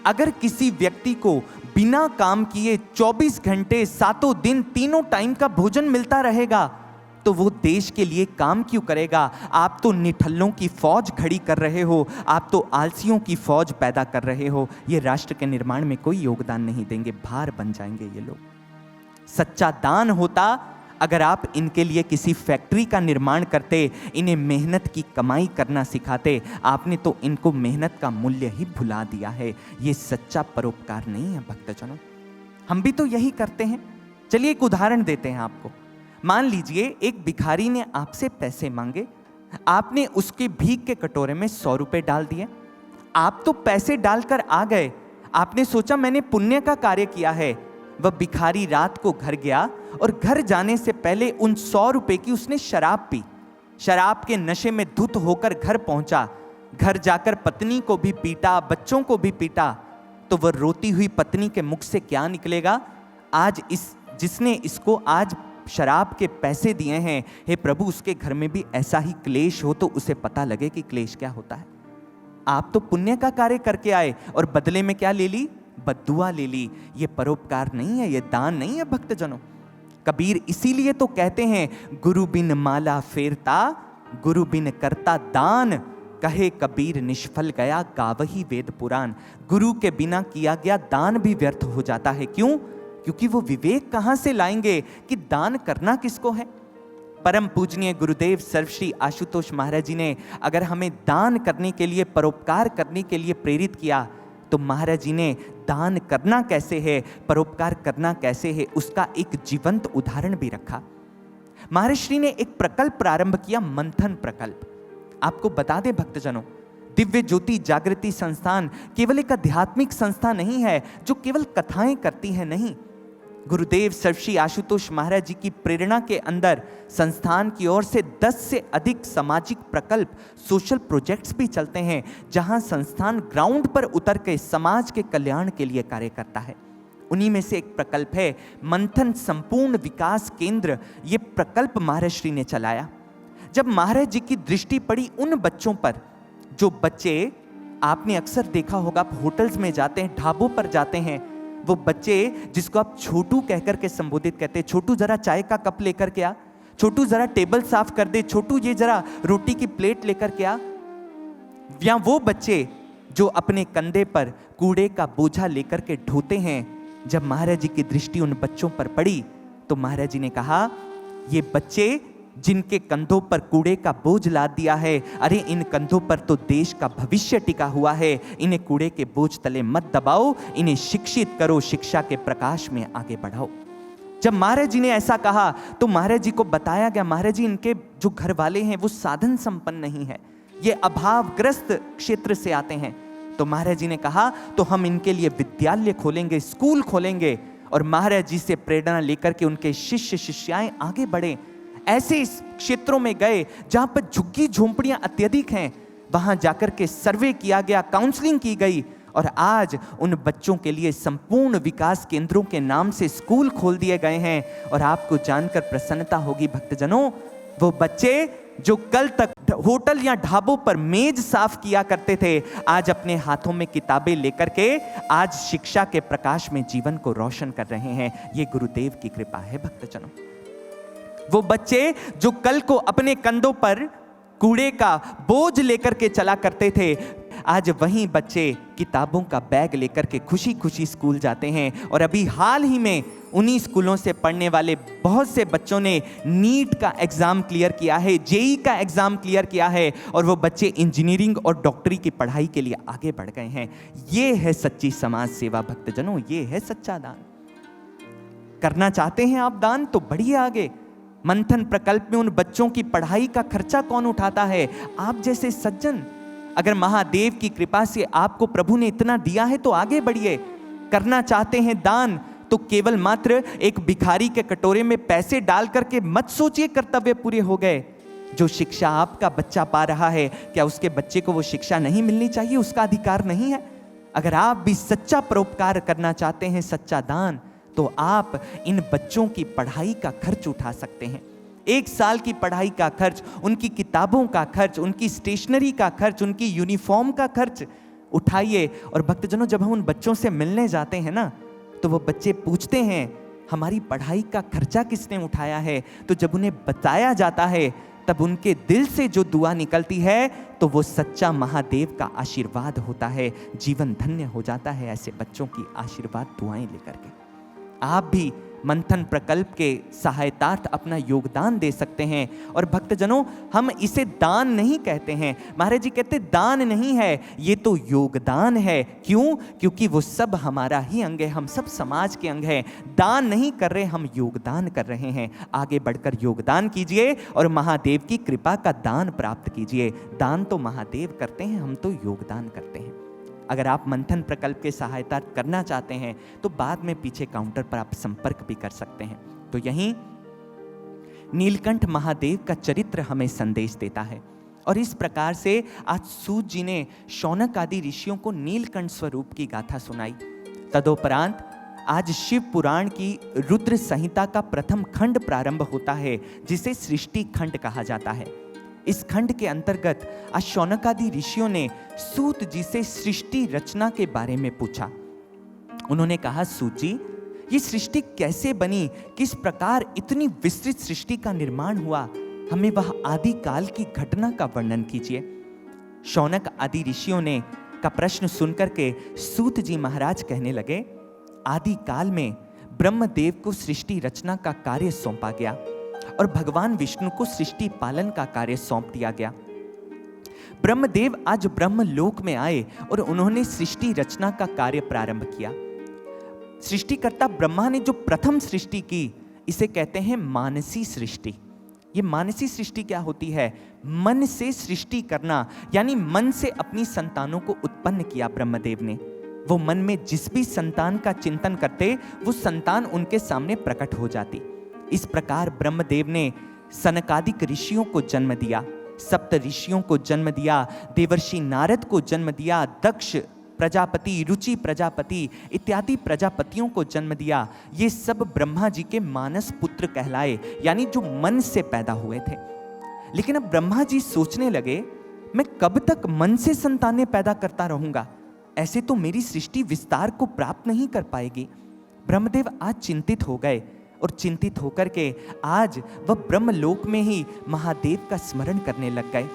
S1: अगर किसी व्यक्ति को बिना काम किए 24 घंटे 7 दिन तीनों टाइम का भोजन मिलता रहेगा तो वो देश के लिए काम क्यों करेगा? आप तो निठल्लों की फौज खड़ी कर रहे हो, आप तो आलसियों की फौज पैदा कर रहे हो। ये राष्ट्र के निर्माण में कोई योगदान नहीं देंगे, भार बन जाएंगे ये लोग। सच्चा दान होता अगर आप इनके लिए किसी फैक्ट्री का निर्माण करते, इन्हें मेहनत की कमाई करना सिखाते। आपने तो इनको मेहनत का मूल्य ही भुला दिया है। ये सच्चा परोपकार नहीं है भक्तजनों। हम भी तो यही करते हैं। चलिए एक उदाहरण देते हैं आपको। मान लीजिए एक भिखारी ने आपसे पैसे मांगे, आपने उसके भीख के कटोरे में 100 रुपए डाल दिए। आप तो पैसे डालकर आ गए, आपने सोचा मैंने पुण्य का कार्य किया है, वह भिखारी रात को घर गया और घर जाने से पहले उन 100 रुपए की उसने शराब पी। शराब के नशे में धुत होकर घर पहुंचा। घर जाकर पत्नी को भी पीटा, बच्चों को भी पीटा। तो वह रोती हुई पत्नी के मुख से क्या निकलेगा? आज जिसने इसको आज शराब के पैसे दिए हैं, हे प्रभु उसके घर में भी ऐसा ही क्लेश हो तो उसे पता लगे कि क्लेश क्या होता है। आप तो पुण्य का कार्य करके आए और बदले में क्या ले ली? बद्दुआ ले ली। ये परोपकार नहीं है, ये दान नहीं है भक्तजनों। कबीर इसीलिए तो कहते हैं, गुरु बिन माला फेरता, गुरु बिन करता दान, कहे कबीर निष्फल गया गावही वेद पुराण। गुरु के बिना किया गया दान भी व्यर्थ हो जाता है। क्यों? क्योंकि वो विवेक कहां से लाएंगे कि दान करना किसको है। परम पूजनीय गुरुदेव सर्वश्री आशुतोष महाराज जी ने अगर हमें दान करने के लिए, परोपकार करने के लिए प्रेरित किया, तो महाराज जी ने दान करना कैसे है, परोपकार करना कैसे है, उसका एक जीवंत उदाहरण भी रखा। महाराज श्री ने एक प्रकल्प प्रारंभ किया, मंथन प्रकल्प। आपको बता दें भक्तजनों, दिव्य ज्योति जागृति संस्थान केवल एक आध्यात्मिक संस्था नहीं है जो केवल कथाएं करती है, नहीं। गुरुदेव सर्वश्री आशुतोष महाराज जी की प्रेरणा के अंदर संस्थान की ओर से 10 से अधिक सामाजिक प्रकल्प, सोशल प्रोजेक्ट्स भी चलते हैं, जहां संस्थान ग्राउंड पर उतर के समाज के कल्याण के लिए कार्य करता है। उन्हीं में से एक प्रकल्प है मंथन संपूर्ण विकास केंद्र। ये प्रकल्प महाराज श्री ने चलाया। जब महाराज जी की दृष्टि पड़ी उन बच्चों पर, जो बच्चे आपने अक्सर देखा होगा, आप होटल्स में जाते हैं, ढाबों पर जाते हैं, वो बच्चे जिसको आप छोटू कहकर के संबोधित करते हैं, छोटू जरा चाय का कप लेकर के आ, छोटू जरा टेबल साफ कर दे, छोटू ये जरा रोटी की प्लेट लेकर के आ। या वो बच्चे जो अपने कंधे पर कूड़े का बोझा लेकर के ढोते हैं, जब महाराज जी की दृष्टि उन बच्चों पर पड़ी तो महाराज जी ने कहा, ये बच्चे जिनके कंधों पर कूड़े का बोझ लाद दिया है, अरे इन कंधों पर तो देश का भविष्य टिका हुआ है। इन्हें कूड़े के बोझ तले मत दबाओ, इन्हें शिक्षित करो, शिक्षा के प्रकाश में आगे बढ़ाओ। जब महाराज जी ने ऐसा कहा तो महाराज जी को बताया गया, महाराज जी इनके जो घर वाले हैं वो साधन संपन्न नहीं है, ये अभावग्रस्त क्षेत्र से आते हैं। तो महाराज जी ने कहा तो हम इनके लिए विद्यालय खोलेंगे, स्कूल खोलेंगे, और महाराज जी से प्रेरणा लेकर के उनके शिष्य शिष्याएं आगे बढ़े। ऐसे क्षेत्रों में गए जहां पर झुग्गी झोंपड़ियां अत्यधिक हैं, वहां जाकर के सर्वे किया गया, काउंसलिंग की गई, और आज उन बच्चों के लिए संपूर्ण विकास केंद्रों के नाम से स्कूल खोल दिए गए हैं। और आपको जानकर प्रसन्नता होगी भक्तजनों, वो बच्चे जो कल तक होटल या ढाबों पर मेज साफ किया करते थे, आज अपने हाथों में किताबें लेकर के आज शिक्षा के प्रकाश में जीवन को रोशन कर रहे हैं। ये गुरुदेव की कृपा है भक्तजनों। वो बच्चे जो कल को अपने कंधों पर कूड़े का बोझ लेकर के चला करते थे, आज वही बच्चे किताबों का बैग लेकर के खुशी खुशी स्कूल जाते हैं। और अभी हाल ही में उन्हीं स्कूलों से पढ़ने वाले बहुत से बच्चों ने नीट का एग्जाम क्लियर किया है, जेई का एग्जाम क्लियर किया है, और वो बच्चे इंजीनियरिंग और डॉक्टरी की पढ़ाई के लिए आगे बढ़ गए हैं। ये है सच्ची समाज सेवा भक्तजनों, ये है सच्चा दान। करना चाहते हैं आप दान तो बढ़िए आगे। मंथन प्रकल्प में उन बच्चों की पढ़ाई का खर्चा कौन उठाता है? आप जैसे सज्जन। अगर महादेव की कृपा से आपको प्रभु ने इतना दिया है तो आगे बढ़िए। करना चाहते हैं दान तो केवल मात्र एक भिखारी के कटोरे में पैसे डाल करके मत सोचिए कर्तव्य पूरे हो गए। जो शिक्षा आपका बच्चा पा रहा है, क्या उसके बच्चे को वो शिक्षा नहीं मिलनी चाहिए? उसका अधिकार नहीं है? अगर आप भी सच्चा परोपकार करना चाहते हैं, सच्चा दान, तो आप इन बच्चों की पढ़ाई का खर्च उठा सकते हैं। 1 साल की पढ़ाई का खर्च, उनकी किताबों का खर्च, उनकी स्टेशनरी का खर्च, उनकी यूनिफॉर्म का खर्च उठाइए। और भक्तजनों, जब हम उन बच्चों से मिलने जाते हैं ना, तो वो बच्चे पूछते हैं हमारी पढ़ाई का खर्चा किसने उठाया है? तो जब उन्हें बताया जाता है, तब उनके दिल से जो दुआ निकलती है तो वो सच्चा महादेव का आशीर्वाद होता है। जीवन धन्य हो जाता है ऐसे बच्चों की आशीर्वाद दुआएं लेकर के। आप भी मंथन प्रकल्प के सहायतार्थ अपना योगदान दे सकते हैं। और भक्तजनों, हम इसे दान नहीं कहते हैं। महाराज जी कहते दान नहीं है, ये तो योगदान है। क्यों? क्योंकि वो सब हमारा ही अंग है, हम सब समाज के अंग हैं। दान नहीं कर रहे, हम योगदान कर रहे हैं। आगे बढ़कर योगदान कीजिए और महादेव की कृपा का दान प्राप्त कीजिए। दान तो महादेव करते हैं, हम तो योगदान करते हैं। अगर आप मंथन प्रकल्प के सहायता करना चाहते हैं तो बाद में पीछे काउंटर पर आप संपर्क भी कर सकते हैं। तो यहीं नीलकंठ महादेव का चरित्र हमें संदेश देता है और इस प्रकार से आज सूत जी ने शौनक आदि ऋषियों को नीलकंठ स्वरूप की गाथा सुनाई। तदोपरांत आज शिव पुराण की रुद्र संहिता का प्रथम खंड प्रारंभ होता है जिसे सृष्टि खंड कहा जाता है। इस खंड के अंतर्गत आज शौनक आदि ऋषियों ने सूत जी से सृष्टि रचना के बारे में पूछा। उन्होंने कहा, सूत जी, ये सृष्टि कैसे बनी, किस प्रकार इतनी विस्तृत सृष्टि का निर्माण हुआ, हमें वह आदि काल की घटना का वर्णन कीजिए। शौनक आदि ऋषियों ने का प्रश्न सुनकर के सूत जी महाराज कहने लगे, आदि काल में ब्रह्मदेव को सृष्टि रचना का कार्य सौंपा गया और भगवान विष्णु को सृष्टि पालन का कार्य सौंप दिया गया। ब्रह्मदेव आज ब्रह्मलोक में आए और उन्होंने सृष्टि रचना का कार्य प्रारंभ किया। सृष्टिकर्ता ब्रह्मा ने जो प्रथम सृष्टि की, इसे कहते हैं मानसी सृष्टि। ये मानसी सृष्टि क्या होती है? मन से सृष्टि करना, यानी मन से अपनी संतानों को उत्पन्न किया ब्रह्मदेव ने। वो मन में जिस भी संतान का चिंतन करते, वो संतान उनके सामने प्रकट हो जाती। इस प्रकार ब्रह्मदेव ने सनकादिक ऋषियों को जन्म दिया, सप्त ऋषियों को जन्म दिया, देवर्षि नारद को जन्म दिया, दक्ष प्रजापति, रुचि प्रजापति इत्यादि प्रजापतियों को जन्म दिया। ये सब ब्रह्मा जी के मानस पुत्र कहलाए, यानी जो मन से पैदा हुए थे। लेकिन अब ब्रह्मा जी सोचने लगे, मैं कब तक मन से संतानें पैदा करता रहूंगा, ऐसे तो मेरी सृष्टि विस्तार को प्राप्त नहीं कर पाएगी। ब्रह्मदेव आज चिंतित हो गए और चिंतित होकर के आज वह ब्रह्मलोक में ही महादेव का स्मरण करने लग गए।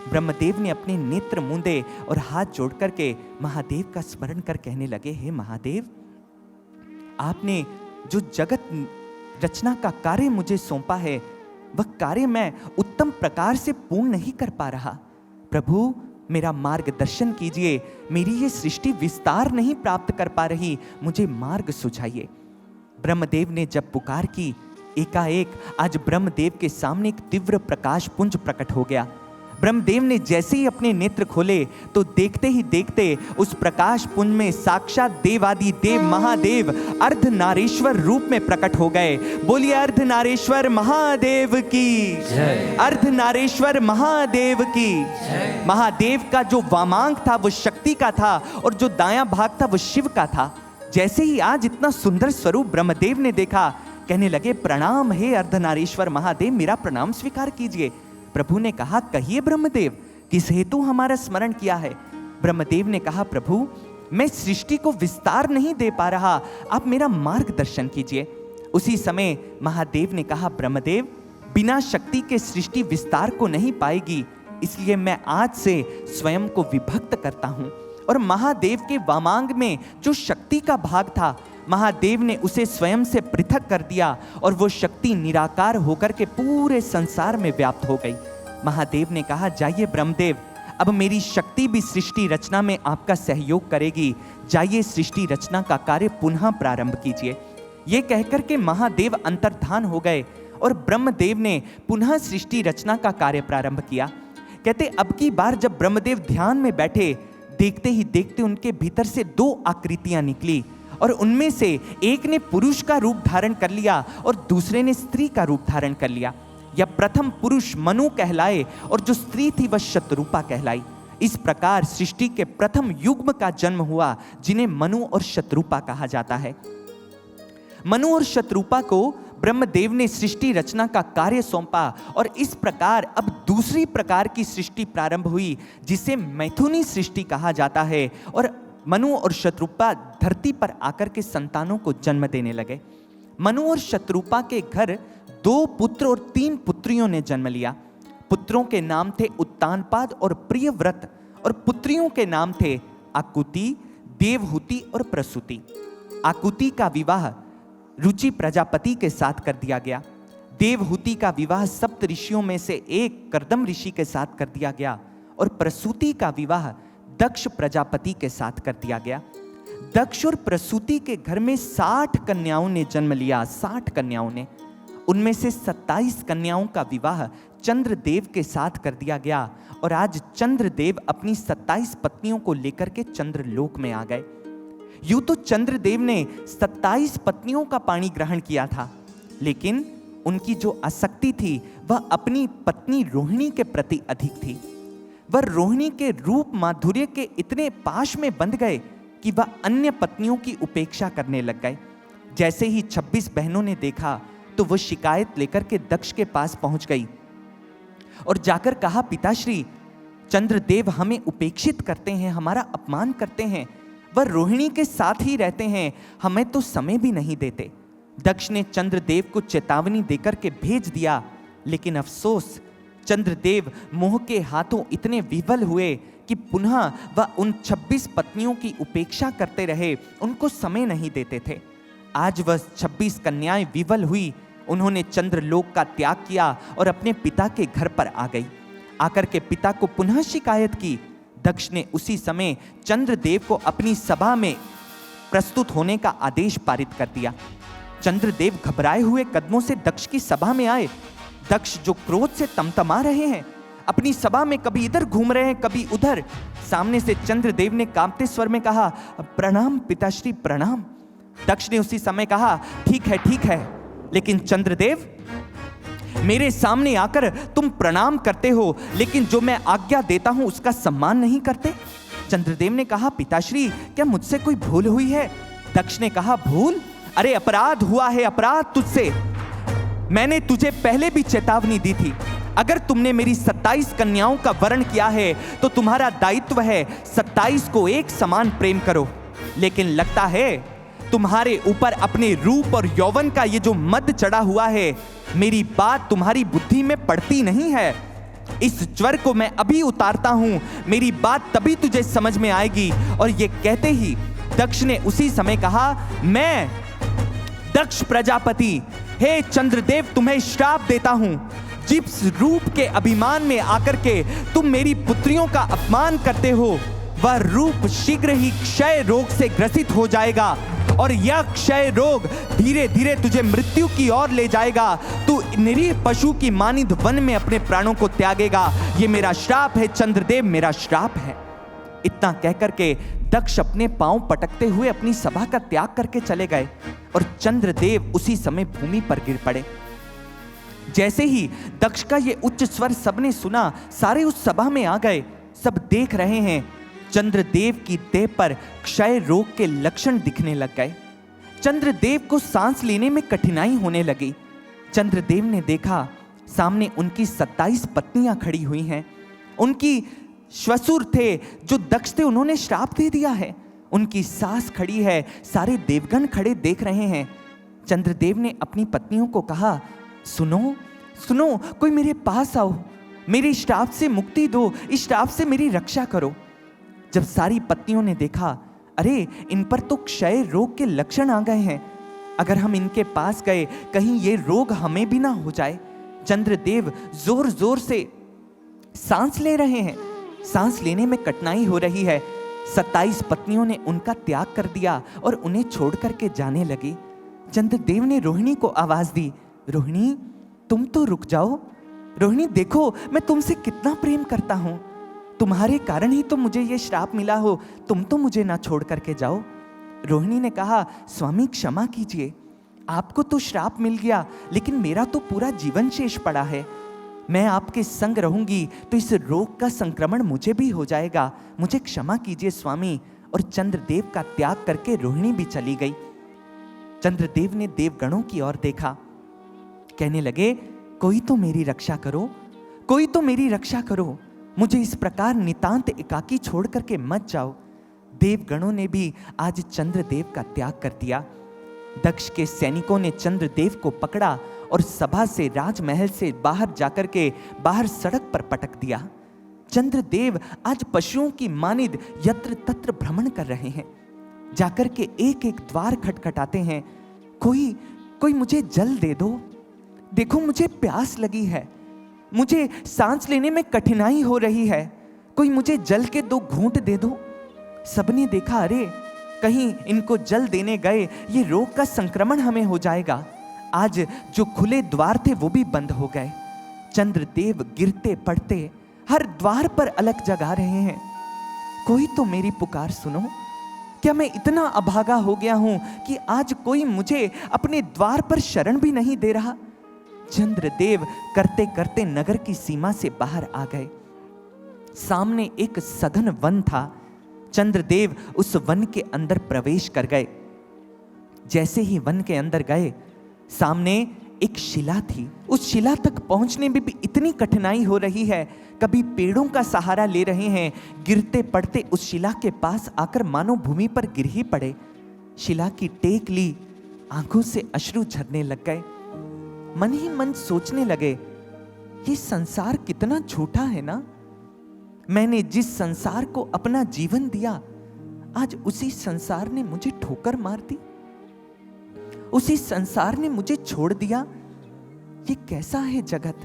S1: ब्रह्मदेव ने अपने नेत्र मूंदे और हाथ जोड़ करके महादेव का स्मरण कर कहने लगे, हे महादेव, आपने जो जगत रचना का कार्य मुझे सौंपा है, वह कार्य मैं उत्तम प्रकार से पूर्ण नहीं कर पा रहा। प्रभु, मेरा मार्गदर्शन कीजिए, मेरी ये सृष्टि विस्तार नहीं प्राप्त कर पा रही, मुझे मार्ग सुझाइए। ब्रह्मदेव ने जब पुकार की, एकाएक आज ब्रह्मदेव के सामने एक तीव्र प्रकाश पुंज प्रकट हो गया। ब्रह्मदेव ने जैसे ही अपने नेत्र खोले तो देखते ही देखते उस प्रकाश पुंज में साक्षात देवादि देव महादेव अर्धनारीश्वर रूप में प्रकट हो गए। बोलिए अर्धनारीश्वर महादेव की जय, अर्धनारीश्वर महादेव की जय। महादेव का जो वामांग था वो शक्ति का था और जो दायां भाग था वो शिव का था। जैसे ही आज इतना सुंदर स्वरूप ब्रह्मदेव ने देखा, कहने लगे, प्रणाम हे अर्धनारीश्वर महादेव, मेरा प्रणाम स्वीकार कीजिए। प्रभु ने कहा, कहिए ब्रह्मदेव, किस हेतु हमारा स्मरण किया है? ब्रह्मदेव ने कहा, प्रभु, मैं सृष्टि को विस्तार नहीं दे पा रहा, आप मेरा मार्गदर्शन कीजिए। उसी समय महादेव ने कहा, ब्रह्मदेव, बिना शक्ति के सृष्टि विस्तार को नहीं पाएगी, इसलिए मैं आज से स्वयं को विभक्त करता हूं। और महादेव के वामांग में जो शक्ति का भाग था, महादेव ने उसे स्वयं से पृथक कर दिया और वो शक्ति निराकार होकर के पूरे संसार में व्याप्त हो गई। महादेव ने कहा, जाइए ब्रह्मदेव, अब मेरी शक्ति भी सृष्टि रचना में आपका सहयोग करेगी, जाइए सृष्टि रचना का कार्य पुनः प्रारंभ कीजिए। ये कहकर के महादेव अंतर्धान हो गए और ब्रह्मदेव ने पुनः सृष्टि रचना का कार्य प्रारंभ किया। कहते, अब की बार जब ब्रह्मदेव ध्यान में बैठे, देखते ही देखते उनके भीतर से दो आकृतियां निकली और उनमें से एक ने पुरुष का रूप धारण कर लिया और दूसरे ने स्त्री का रूप धारण कर लिया। यह प्रथम पुरुष मनु कहलाए और जो स्त्री थी वह शतरूपा कहलाई। इस प्रकार सृष्टि के प्रथम युग्म का जन्म हुआ, जिन्हें मनु और शतरूपा कहा जाता है। मनु और शतरूपा को ब्रह्मदेव ने सृष्टि रचना का कार्य सौंपा और इस प्रकार अब दूसरी प्रकार की सृष्टि प्रारंभ हुई, जिसे मैथुनी सृष्टि कहा जाता है। और मनु और शतरूपा धरती पर आकर के संतानों को जन्म देने लगे। मनु और शतरूपा के घर 2 पुत्र और 3 पुत्रियों ने जन्म लिया। पुत्रों के नाम थे उत्तानपाद और प्रियव्रत और पुत्रियों के नाम थे आकुति, देवहूति और प्रसूति। आकुति का विवाह रुचि प्रजापति के साथ कर दिया गया। देवहूति का विवाह सप्त ऋषियों में से एक कर्दम ऋषि के साथ कर दिया गया और प्रसूति का विवाह दक्ष प्रजापति के साथ कर दिया गया। दक्ष और प्रसूति के घर में 60 कन्याओं ने जन्म लिया, 60 कन्याओं ने। उनमें से 27 कन्याओं का विवाह चंद्रदेव के साथ कर दिया गया और आज चंद्रदेव अपनी 27 पत्नियों को लेकर के चंद्रलोक में आ गए। यूं तो चंद्रदेव ने 27 पत्नियों का पाणी ग्रहण किया था, लेकिन उनकी जो आसक्ति थी वह अपनी पत्नी रोहिणी के प्रति अधिक थी। वह रोहिणी के रूप माधुर्य के इतने पाश में बंध गए कि वह अन्य पत्नियों की उपेक्षा करने लग गए। जैसे ही 26 बहनों ने देखा तो वह शिकायत लेकर के दक्ष के पास पहुंच गई और जाकर कहा, पिताश्री, चंद्रदेव हमें उपेक्षित करते हैं, हमारा अपमान करते हैं, वह रोहिणी के साथ ही रहते हैं, हमें तो समय भी नहीं देते। दक्ष ने चंद्रदेव को चेतावनी देकर के भेज दिया, लेकिन अफसोस चंद्रदेव मोह के हाथों इतने विवल हुए कि पुनः वह उन 26 पत्नियों की उपेक्षा करते रहे, उनको समय नहीं देते थे। आज वह 26 कन्याएं विवल हुई, उन्होंने चंद्रलोक का त्याग किया और अपने पिता के घर पर आ गई। आकर के पिता को पुनः शिकायत की। दक्ष ने उसी समय चंद्रदेव को अपनी सभा में प्रस्तुत होने का आदेश पारित कर दिया। चंद्रदेव घबराए हुए कदमों से दक्ष की सभा में आए। दक्ष जो क्रोध से तमतमा रहे हैं, अपनी सभा में कभी इधर घूम रहे हैं, कभी उधर। सामने से चंद्रदेव ने कांपते स्वर में कहा, प्रणाम पिताश्री, प्रणाम। दक्ष ने उसी समय कहा, ठीक है, लेकिन चंद्रदेव, मेरे सामने आकर तुम प्रणाम करते हो, लेकिन जो मैं आज्ञा देता हूं उसका सम्मान नहीं करते। चंद्रदेव ने कहा, पिताश्री, क्या मुझसे कोई भूल हुई है? दक्ष ने कहा, भूल? अरे अपराध हुआ है, अपराध तुझसे। मैंने तुझे पहले भी चेतावनी दी थी, अगर तुमने मेरी 27 कन्याओं का वरण किया है तो तुम्हारा दायित्व है 27 को एक समान प्रेम करो। लेकिन लगता है तुम्हारे ऊपर अपने रूप और यौवन का ये जो मद चढ़ा हुआ है, मेरी बात तुम्हारी बुद्धि में पड़ती नहीं है। इस ज्वर को मैं अभी उतारता हूं, मेरी बात तभी तुझे समझ में आएगी। और ये कहते ही दक्ष ने उसी समय कहा, मैं दक्ष प्रजापति, हे चंद्रदेव, तुम्हें श्राप देता हूं। जिस रूप के अभिमान में आकर के तुम मेरी पुत्रियों का अपमान करते हो, वह रूप शीघ्र ही क्षय रोग से ग्रसित हो जाएगा और यह क्षय रोग धीरे धीरे तुझे मृत्यु की ओर ले जाएगा। तू निरीह पशु की मानिंद वन में अपने प्राणों को त्यागेगा। ये मेरा श्राप है चंद्रदेव, मेरा श्राप है। इतना कहकर के दक्ष अपने पांव पटकते हुए अपनी सभा का त्याग करके चले गए और चंद्रदेव उसी समय भूमि पर गिर पड़े। जैसे ही दक्ष का ये उच्च स्वर सबने सुना, सारे उस सभा में आ गए। सब देख रहे हैं, चंद्रदेव की देह पर क्षय रोग के लक्षण दिखने लग गए। चंद्रदेव को सांस लेने में कठिनाई होने लगी। चंद्रदेव ने देखा सामने उनकी 27 पत्नियां खड़ी हुई हैं। उनकी श्वशुर थे जो दक्ष थे, उन्होंने श्राप दे दिया है। उनकी सास खड़ी है, सारे देवगण खड़े देख रहे हैं। चंद्रदेव ने अपनी पत्नियों को कहा, सुनो सुनो, कोई मेरे पास आओ, मेरे श्राप से मुक्ति दो, इस श्राप से मेरी रक्षा करो। जब सारी पत्नियों ने देखा, अरे इन पर तो क्षय रोग के लक्षण आ गए हैं, अगर हम इनके पास गए कहीं ये रोग हमें भी ना हो जाए। चंद्रदेव जोर जोर से सांस ले रहे हैं, सांस लेने में कठिनाई हो रही है। 27 पत्नियों ने उनका त्याग कर दिया और उन्हें छोड़ करके जाने लगी। चंद्रदेव ने रोहिणी को आवाज दी, रोहिणी तुम तो रुक जाओ। रोहिणी देखो, मैं तुमसे कितना प्रेम करता हूं, तुम्हारे कारण ही तो मुझे ये श्राप मिला हो, तुम तो मुझे ना छोड़ करके जाओ। रोहिणी ने कहा, स्वामी क्षमा कीजिए, आपको तो श्राप मिल गया, लेकिन मेरा तो पूरा जीवन शेष पड़ा है। मैं आपके संग रहूंगी तो इस रोग का संक्रमण मुझे भी हो जाएगा, मुझे क्षमा कीजिए स्वामी। और चंद्रदेव का त्याग करके रोहिणी भी चली गई। चंद्रदेव ने देवगणों की ओर देखा, कहने लगे, कोई तो मेरी रक्षा करो, कोई तो मेरी रक्षा करो, मुझे इस प्रकार नितांत एकाकी छोड़ करके मत जाओ। देवगणों ने भी आज चंद्रदेव का त्याग कर दिया। दक्ष के सैनिकों ने चंद्रदेव को पकड़ा और सभा से, राजमहल से बाहर जाकर के बाहर सड़क पर पटक दिया। चंद्रदेव आज पशुओं की मानिद यत्र तत्र भ्रमण कर रहे हैं। जाकर के एक एक द्वार खटखटाते हैं, कोई मुझे जल दे दो, देखो मुझे प्यास लगी है, मुझे सांस लेने में कठिनाई हो रही है, कोई मुझे जल के 2 घूंट दे दो। सबने देखा, अरे कहीं इनको जल देने गए ये रोग का संक्रमण हमें हो जाएगा। आज जो खुले द्वार थे वो भी बंद हो गए। चंद्रदेव गिरते पड़ते हर द्वार पर अलग जगा रहे हैं। कोई तो मेरी पुकार सुनो। क्या मैं इतना अभागा हो गया हूं कि आज कोई मुझे अपने द्वार पर शरण भी नहीं दे रहा? चंद्रदेव करते करते नगर की सीमा से बाहर आ गए। सामने एक सघन वन था। चंद्रदेव उस वन के अंदर प्रवेश कर गए। जैसे ही वन के अंदर गए, सामने एक शिला थी। उस शिला तक पहुंचने में भी इतनी कठिनाई हो रही है, कभी पेड़ों का सहारा ले रहे हैं, गिरते पड़ते उस शिला के पास आकर मानो भूमि पर गिर ही पड़े। शिला की टेक ली, आंखों से अश्रु झरने लग गए। मन ही मन सोचने लगे, ये संसार कितना छोटा है ना। मैंने जिस संसार को अपना जीवन दिया, आज उसी संसार ने मुझे ठोकर मार दी, उसी संसार ने मुझे छोड़ दिया। ये कैसा है जगत?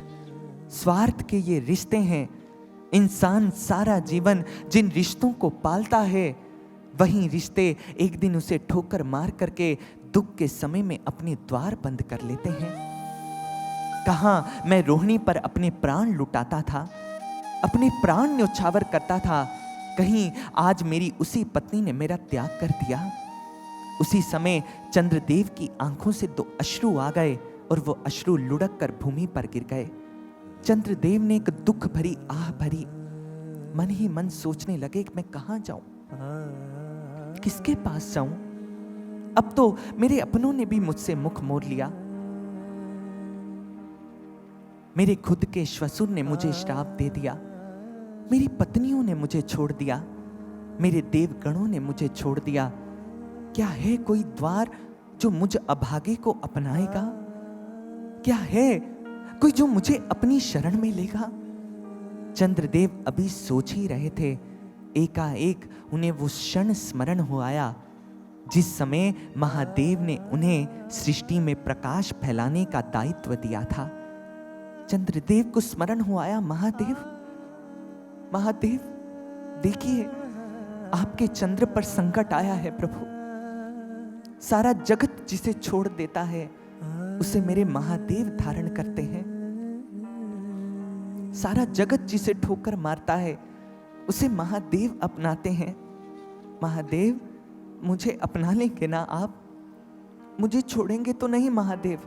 S1: स्वार्थ के ये रिश्ते हैं। इंसान सारा जीवन जिन रिश्तों को पालता है, वही रिश्ते एक दिन उसे ठोकर मार करके दुख के समय में अपने द्वार बंद कर लेते हैं। कहां मैं रोहिणी पर अपने प्राण लुटाता था, अपने प्राण न्योछावर करता था, कहीं आज मेरी उसी पत्नी ने मेरा त्याग कर दिया। उसी समय चंद्रदेव की आंखों से 2 अश्रु आ गए और वो अश्रु लुढ़क कर भूमि पर गिर गए। चंद्रदेव ने एक दुख भरी आह भरी। मन ही मन सोचने लगे कि मैं कहां जाऊं, किसके पास जाऊं? अब तो मेरे अपनों ने भी मुझसे मुख मोड़ लिया। मेरे खुद के श्वसुर ने मुझे श्राप दे दिया, मेरी पत्नियों ने मुझे छोड़ दिया, मेरे देवगणों ने मुझे छोड़ दिया। क्या है कोई द्वार जो मुझ अभागे को अपनाएगा? क्या है कोई जो मुझे अपनी शरण में लेगा? चंद्रदेव अभी सोच ही रहे थे, एकाएक उन्हें वो क्षण स्मरण हो आया जिस समय महादेव ने उन्हें सृष्टि में प्रकाश फैलाने का दायित्व दिया था। चंद्रदेव को स्मरण हो आया, महादेव, महादेव देखिए, आपके चंद्र पर संकट आया है प्रभु। सारा जगत जिसे छोड़ देता है, उसे मेरे महादेव धारण करते हैं। सारा जगत जिसे ठोकर मारता है, उसे महादेव अपनाते हैं। महादेव, मुझे अपना लेंगे ना आप? मुझे छोड़ेंगे तो नहीं महादेव?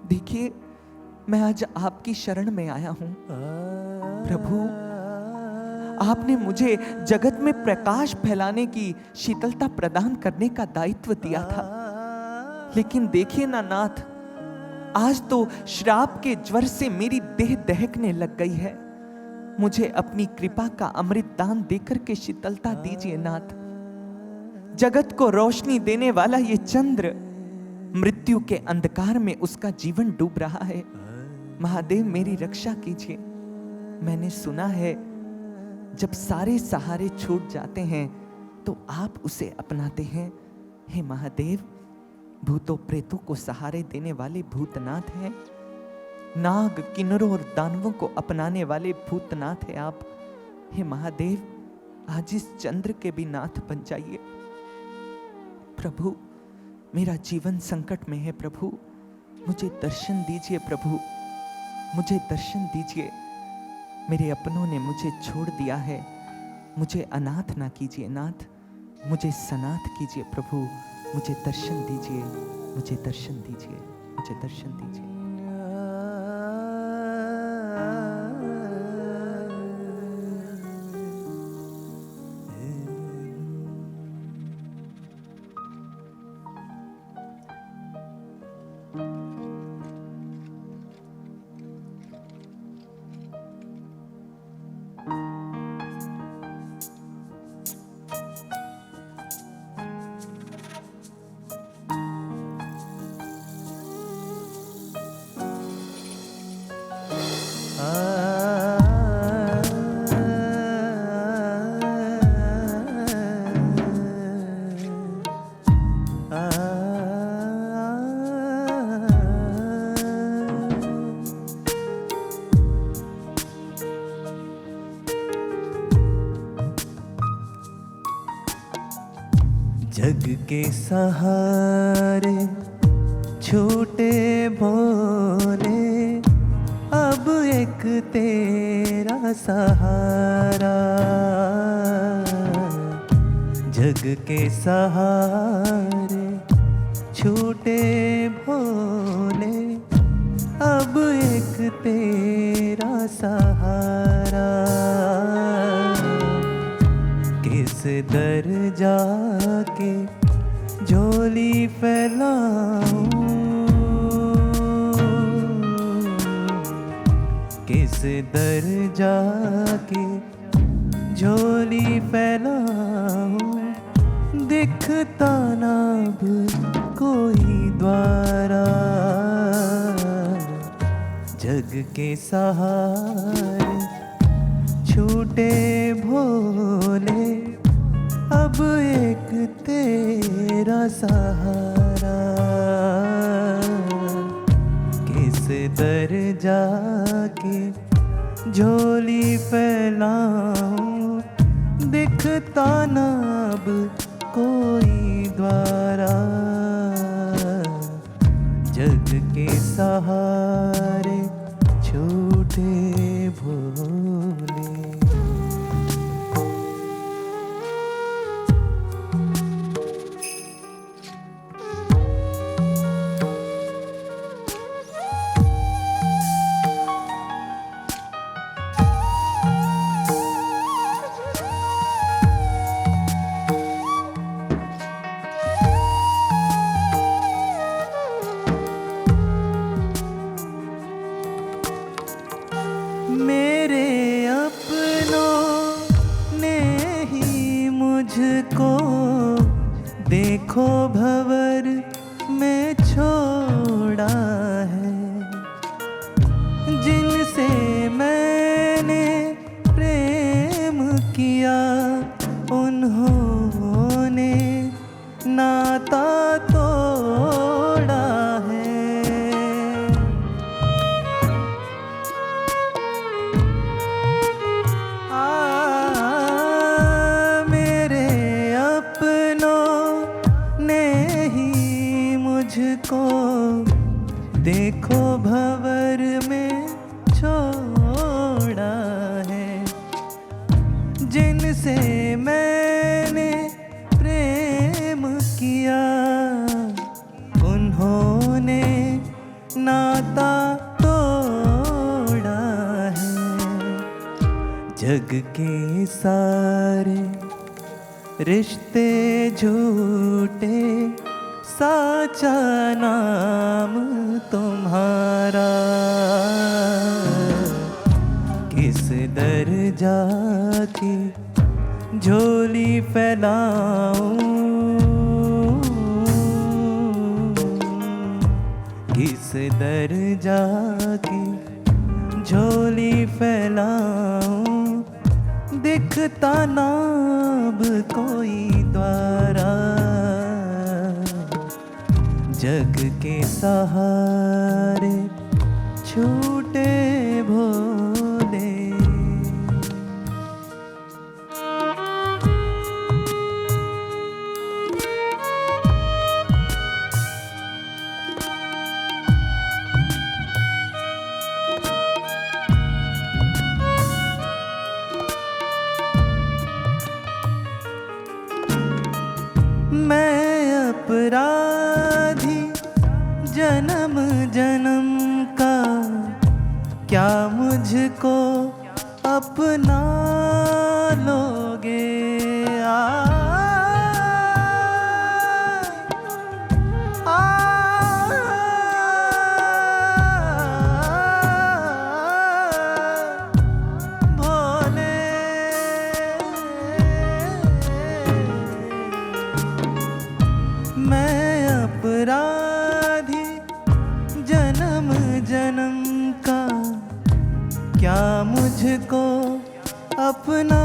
S1: देखिए, मैं आज आपकी शरण में आया हूं प्रभु। आपने मुझे जगत में प्रकाश फैलाने की, शीतलता प्रदान करने का दायित्व दिया था, लेकिन देखिए ना नाथ, आज तो श्राप के ज्वर से मेरी देह दहकने लग गई है। मुझे अपनी कृपा का अमृत दान देकर के शीतलता दीजिए नाथ। जगत को रोशनी देने वाला ये चंद्र मृत्यु के अंधकार में उसका जीवन डूब रहा है। महादेव, मेरी रक्षा कीजिए। मैंने सुना है, जब सारे सहारे छूट जाते हैं तो आप उसे अपनाते हैं। हे महादेव, भूतों प्रेतों को सहारे देने वाले भूतनाथ हैं। नाग, किन्नरों और दानवों को अपनाने वाले भूतनाथ हैं आप। हे महादेव, आज इस चंद्र के भी नाथ बन जाइए प्रभु। मेरा जीवन संकट में है प्रभु, मुझे दर्शन दीजिए प्रभु, मुझे दर्शन दीजिए। मेरे अपनों ने मुझे छोड़ दिया है, मुझे अनाथ ना कीजिए नाथ, मुझे सनाथ कीजिए प्रभु। मुझे दर्शन दीजिए, मुझे दर्शन दीजिए, मुझे दर्शन दीजिए।
S3: जग के सहारे छूटे भोले अब एक तेरा सहारा, जग के सहारे छूटे भोले अब एक तेरा सहारा। किस दर जाके झोली फैलाऊं, किस दर जाके झोली फैलाऊं, दिखता ना अब कोई द्वारा, जग के सहारे छूटे भोले अब एक तेरा सहारा। किस दर जाके झोली फैलाऊं, दिखता ना अब कोई द्वारा, जग के सहारे छूटे भोले। मेरे अपनों ने ही मुझको देखो भंवर में छोड़ा है, जिनसे मैंने प्रेम किया उन्होंने नाता तोड़ा है। मेरे अपनों ने ही मुझको देखो भंवर में छोड़ा है, जिनसे मैंने प्रेम किया उन्होंने नाता तोड़ा है। जग के सारे रिश्ते झूठे, साचा नाम तुम्हारा, किस दर जाके झोली फैलाऊं, किस दर जाके झोली फैलाऊं, दिखता ना अब कोई द्वारा, जग के सहारे छूटे भोले। मैं अपराधी जन्म जन्म का, क्या मुझको अपना लोगे? भोले मैं अपराधी जन्म जन्म का, क्या मुझको अपना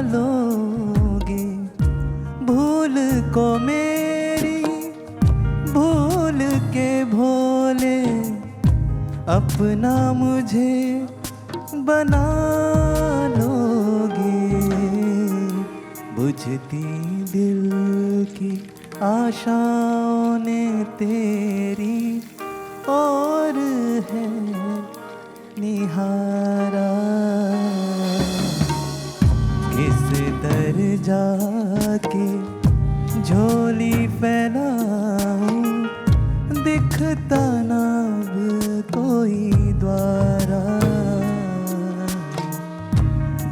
S3: लोगे? भूल को मेरी भूल के भोले अपना मुझे बना लोगे। बुझती दिल की आशाओं ने तेरी और है निहारा। किस दर जाके झोली फैलाऊं, दिखता ना अब कोई द्वारा।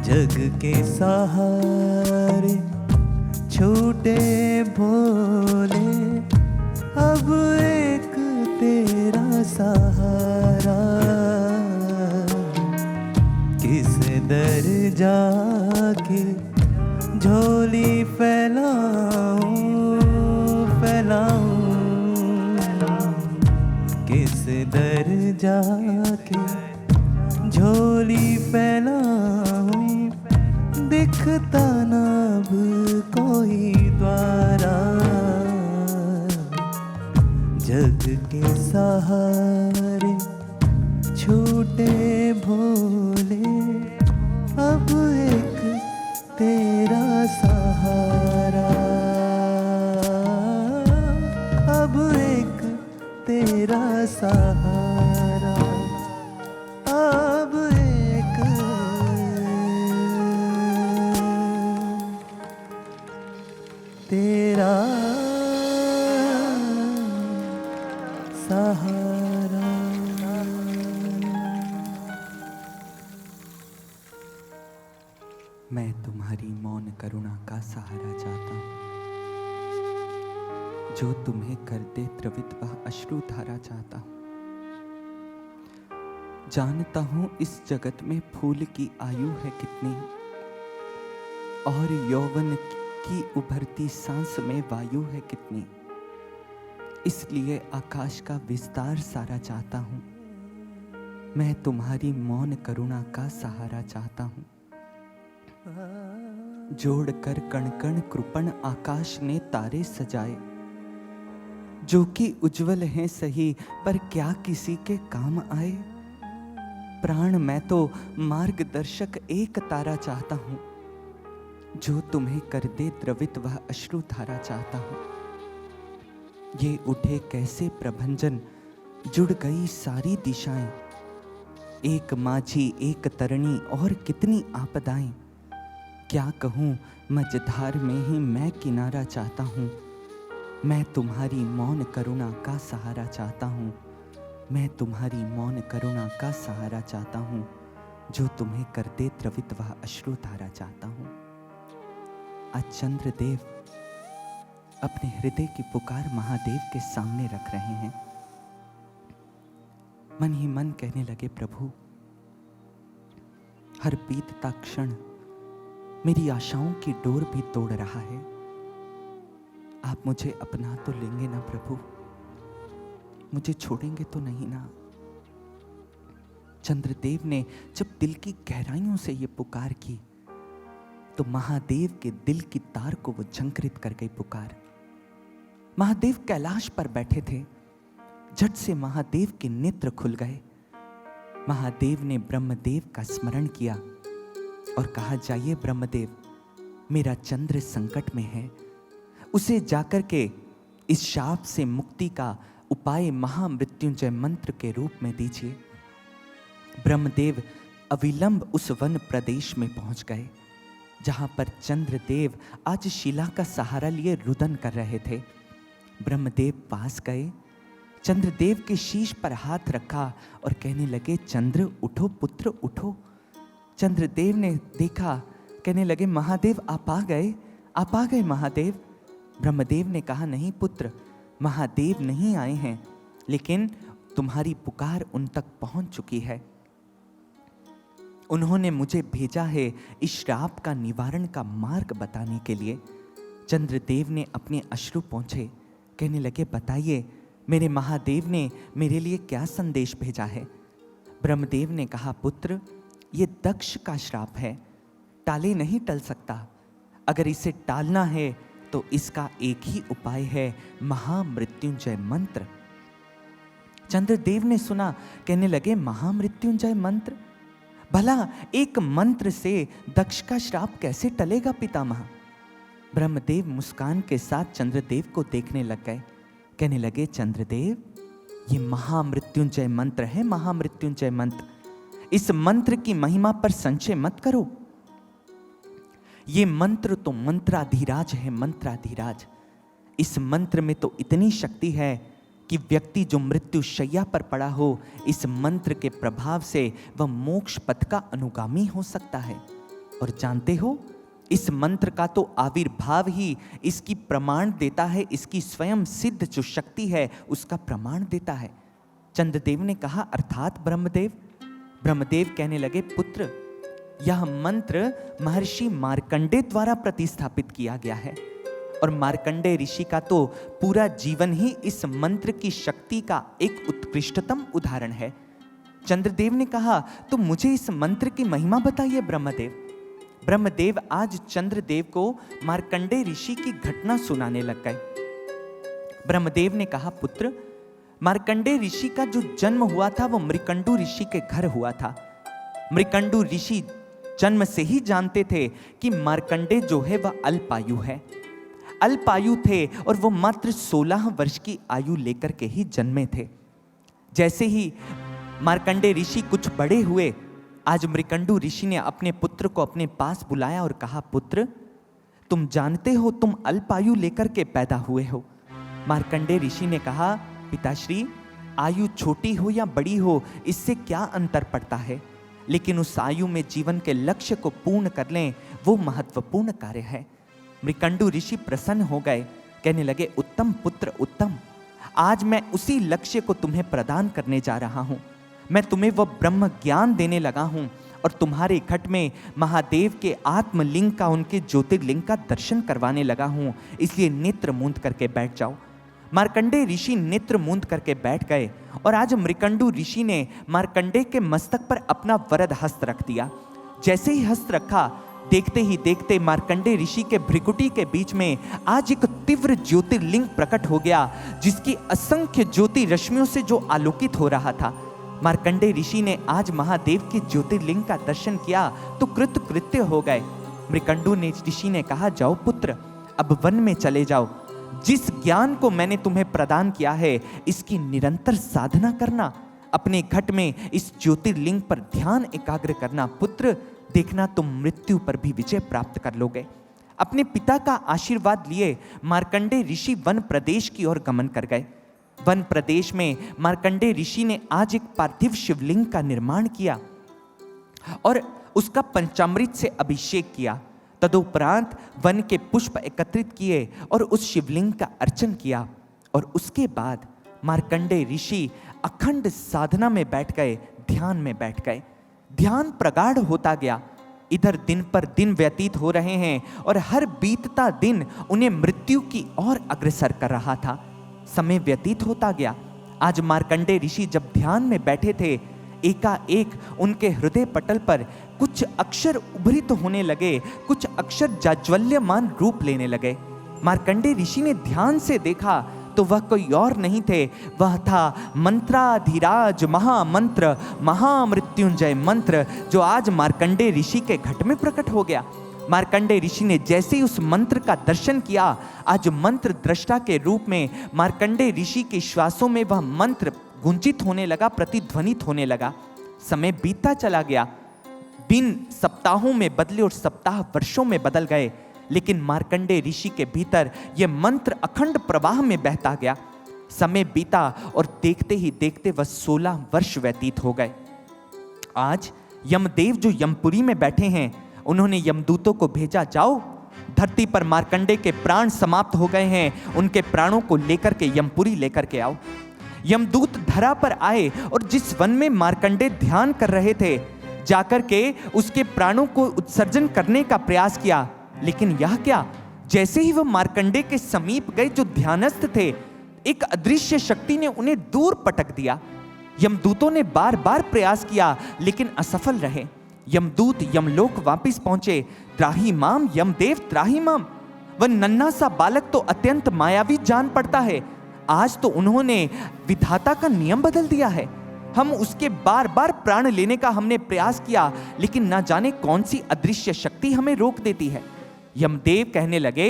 S3: जग के सहारे छूटे भोले, अब एक तेरा सहारा। किस दर जाके झोली फैलाऊं, किस दर जाके झोली फैलाऊं, दिखता ना अब कोई द्वारा। जग के सहारे छूटे भोले, अब एक तेरा सहारा। अब एक तेरा सहारा। अब एक तेरा सहारा।
S1: मैं तुम्हारी मौन करुणा का सहारा चाहता हूँ, जो तुम्हें कर दे द्रवित वह अश्रु धारा चाहता हूँ। जानता हूँ इस जगत में फूल की आयु है कितनी, और यौवन की उभरती सांस में वायु है कितनी। इसलिए आकाश का विस्तार सारा चाहता हूँ, मैं तुम्हारी मौन करुणा का सहारा चाहता हूँ। जोड़कर कण कण कृपण आकाश ने तारे सजाए, जो कि उज्जवल हैं सही पर क्या किसी के काम आए। प्राण मैं तो मार्गदर्शक एक तारा चाहता हूँ, जो तुम्हें कर दे द्रवित वह अश्रु धारा चाहता हूँ। ये उठे कैसे प्रभंजन, जुड़ गई सारी दिशाएं। एक माझी एक तरणी और कितनी आपदाएं। क्या कहूँ मझधार में ही मैं किनारा चाहता हूँ। मैं तुम्हारी मौन करुणा का सहारा चाहता हूँ। मैं तुम्हारी मौन करुणा का सहारा चाहता हूँ, जो तुम्हें कर दे द्रवित वह अश्रु धारा चाहता हूँ। आज चंद्रदेव अपने हृदय की पुकार महादेव के सामने रख रहे हैं। मन ही मन कहने लगे, प्रभु हर बीतता क्षण मेरी आशाओं की डोर भी तोड़ रहा है। आप मुझे अपना तो लेंगे ना प्रभु, मुझे छोड़ेंगे तो नहीं ना। चंद्रदेव ने जब दिल की गहराइयों से ये पुकार की, तो महादेव के दिल की तार को वो झंकृत कर गई पुकार। महादेव कैलाश पर बैठे थे, झट से महादेव के नेत्र खुल गए। महादेव ने ब्रह्मदेव का स्मरण किया और कहा, जाइए ब्रह्मदेव, मेरा चंद्र संकट में है, उसे जाकर के इस शाप से मुक्ति का उपाय महामृत्युंजय मंत्र के रूप में दीजिए। ब्रह्मदेव अविलंब उस वन प्रदेश में पहुंच गए, जहां पर चंद्रदेव आज शिला का सहारा लिए रुदन कर रहे थे। ब्रह्मदेव पास गए, चंद्रदेव के शीश पर हाथ रखा और कहने लगे, चंद्र उठो पुत्र उठो। चंद्रदेव ने देखा, कहने लगे, महादेव आप आ गए महादेव। ब्रह्मदेव ने कहा, नहीं पुत्र, महादेव नहीं आए हैं, लेकिन तुम्हारी पुकार उन तक पहुंच चुकी है। उन्होंने मुझे भेजा है इस श्राप का निवारण का मार्ग बताने के लिए। चंद्रदेव ने अपने अश्रु पोंछे, कहने लगे, बताइए मेरे महादेव ने मेरे लिए क्या संदेश भेजा है। ब्रह्मदेव ने कहा, पुत्र ये दक्ष का श्राप है, टाले नहीं टल सकता। अगर इसे टालना है तो इसका एक ही उपाय है, महामृत्युंजय मंत्र। चंद्रदेव ने सुना, कहने लगे, महामृत्युंजय मंत्र? भला एक मंत्र से दक्ष का श्राप कैसे टलेगा पितामह? ब्रह्मदेव मुस्कान के साथ चंद्रदेव को देखने लग गए। कहने लगे, चंद्रदेव, ये महामृत्युंजय मंत्र है, महामृत्युंजय मंत्र। इस मंत्र की महिमा पर संशय मत करो। ये मंत्र तो मंत्राधिराज है, मंत्राधिराज। इस मंत्र में तो इतनी शक्ति है कि व्यक्ति जो मृत्यु शैया पर पड़ा हो, इस मंत्र के प्रभाव से वह मोक्ष पथ का अनुगामी हो सकता है। और जानते हो, इस मंत्र का तो आविर्भाव ही इसकी प्रमाण देता है, इसकी स्वयं सिद्ध जो शक्ति है उसका प्रमाण देता है। चंद्रदेव ने कहा, अर्थात ब्रह्मदेव? ब्रह्मदेव कहने लगे, पुत्र, यह मंत्र महर्षि मार्कंडे द्वारा प्रतिस्थापित किया गया है और मार्कंडे ऋषि का तो पूरा जीवन ही इस मंत्र की शक्ति का एक उत्कृष्टतम उदाहरण है। चंद्रदेव ने कहा, तो मुझे इस मंत्र की महिमा बताइए ब्रह्मदेव। ब्रह्मदेव आज चंद्रदेव को मार्कंडे ऋषि की घटना सुनाने लग गए। ब्रह्मदेव ने कहा, पुत्र, मार्कंडे ऋषि का जो जन्म हुआ था वो मृकंडू ऋषि के घर हुआ था। मृकंडू ऋषि जन्म से ही जानते थे कि मार्कंडे जो है वह अल्पायु है, अल्पायु थे और वो मात्र 16 वर्ष की आयु लेकर के ही जन्मे थे। जैसे ही मार्कंडे ऋषि कुछ बड़े हुए, आज मृकंडू ऋषि ने अपने पुत्र को अपने पास बुलाया और कहा, पुत्र, तुम जानते हो तुम अल्पायु लेकर के पैदा हुए हो। मार्कंडे ऋषि ने कहा, पिताश्री, आयु छोटी हो या बड़ी हो इससे क्या अंतर पड़ता है, लेकिन उस आयु में जीवन के लक्ष्य को पूर्ण कर लें, वो महत्वपूर्ण कार्य है। मृकंडू ऋषि प्रसन्न हो गए। कहने लगे, उत्तम पुत्र उत्तम, आज मैं उसी लक्ष्य को तुम्हें प्रदान करने जा रहा हूं। मैं तुम्हें वह ब्रह्म ज्ञान देने लगा हूं और तुम्हारे घट में महादेव के आत्मलिंग का, उनके ज्योतिर्लिंग का दर्शन करवाने लगा हूं, इसलिए नेत्र मूंद करके बैठ जाओ। मार्कंडे ऋषि नेत्र मूंद करके बैठ गए और आज मृकंडू ऋषि ने मार्कंडे के मस्तक पर अपना वरद हस्त रख दिया। जैसे ही हस्त रखा, देखते ही देखते मार्कंडे ऋषि के भ्रिकुटी के बीच में आज एक तीव्र ज्योतिर्लिंग प्रकट हो गया, जिसकी असंख्य ज्योति रश्मियों से जो आलोकित हो रहा था। मार्कंडे ऋषि ने आज महादेव के ज्योतिर्लिंग का दर्शन किया तो कृतकृत्य हो गए। मृकंडू ने ऋषि ने कहा, जाओ पुत्र, अब वन में चले जाओ। जिस ज्ञान को मैंने तुम्हें प्रदान किया है इसकी निरंतर साधना करना, अपने घट में इस ज्योतिर्लिंग पर ध्यान एकाग्र करना। पुत्र, देखना तुम मृत्यु पर भी विजय प्राप्त कर लोगे। अपने पिता का आशीर्वाद लिए मार्कंडे ऋषि वन प्रदेश की ओर गमन कर गए। वन प्रदेश में मार्कंडे ऋषि ने आज एक पार्थिव शिवलिंग का निर्माण किया और उसका पंचामृत से अभिषेक किया। तदुपरांत वन के पुष्प एकत्रित किए और उस शिवलिंग का अर्चन किया और उसके बाद मार्कंडे ऋषि अखंड साधना में बैठ गए, ध्यान में बैठ गए। ध्यान प्रगाढ़ होता गया। इधर दिन पर दिन व्यतीत हो रहे हैं और हर बीतता दिन उन्हें मृत्यु की ओर अग्रसर कर रहा था। समय व्यतीत होता गया। आज मार्कंडे ऋषि जब ध्यान में बैठे थे, एकाएक उनके हृदय पटल पर कुछ अक्षर उभरित होने लगे, कुछ अक्षर जाज्वल्यमान रूप लेने लगे। मार्कंडे ऋषि ने ध्यान से देखा तो वह कोई और नहीं थे, वह था मंत्राधिराज महामंत्र महामृत्युंजय मंत्र, जो आज मार्कंडे ऋषि के घट में प्रकट हो गया। मार्कंडे ऋषि ने जैसे ही उस मंत्र का दर्शन किया, आज मंत्र दृष्टा के रूप में मार्कंडे ऋषि के श्वासों में वह मंत्र गुंजित होने लगा, प्रतिध्वनित होने लगा। समय बीतता चला गया। दिन सप्ताहों में बदले और सप्ताह वर्षों में बदल गए, लेकिन मार्कंडे ऋषि के भीतर यह मंत्र अखंड प्रवाह में बहता गया। समय बीता और देखते ही देखते वह 16 वर्ष व्यतीत हो गए। आज यमदेव जो यमपुरी में बैठे हैं, उन्होंने यमदूतों को भेजा, जाओ धरती पर मार्कंडे के प्राण समाप्त हो गए हैं, उनके प्राणों को लेकर के यमपुरी लेकर के आओ। यमदूत धरा पर आए और जिस वन में मार्कंडे ध्यान कर रहे थे, जाकर के उसके प्राणों को उत्सर्जन करने का प्रयास किया, लेकिन यह क्या, जैसे ही वह मार्कंडे के समीप गए जो ध्यानस्थ थे, एक अदृश्य शक्ति ने उन्हें दूर पटक दिया। यमदूतों ने बार बार प्रयास किया लेकिन असफल रहे। यमदूत यमलोक वापस पहुंचे। त्राही माम यमदेव त्राही माम। वह नन्हा सा बालक तो अत्यंत मायावी जान पड़ता है। आज तो उन्होंने विधाता का नियम बदल दिया है। हम उसके बार बार प्राण लेने का हमने प्रयास किया, लेकिन ना जाने कौन सी अदृश्य शक्ति हमें रोक देती है। यमदेव कहने लगे,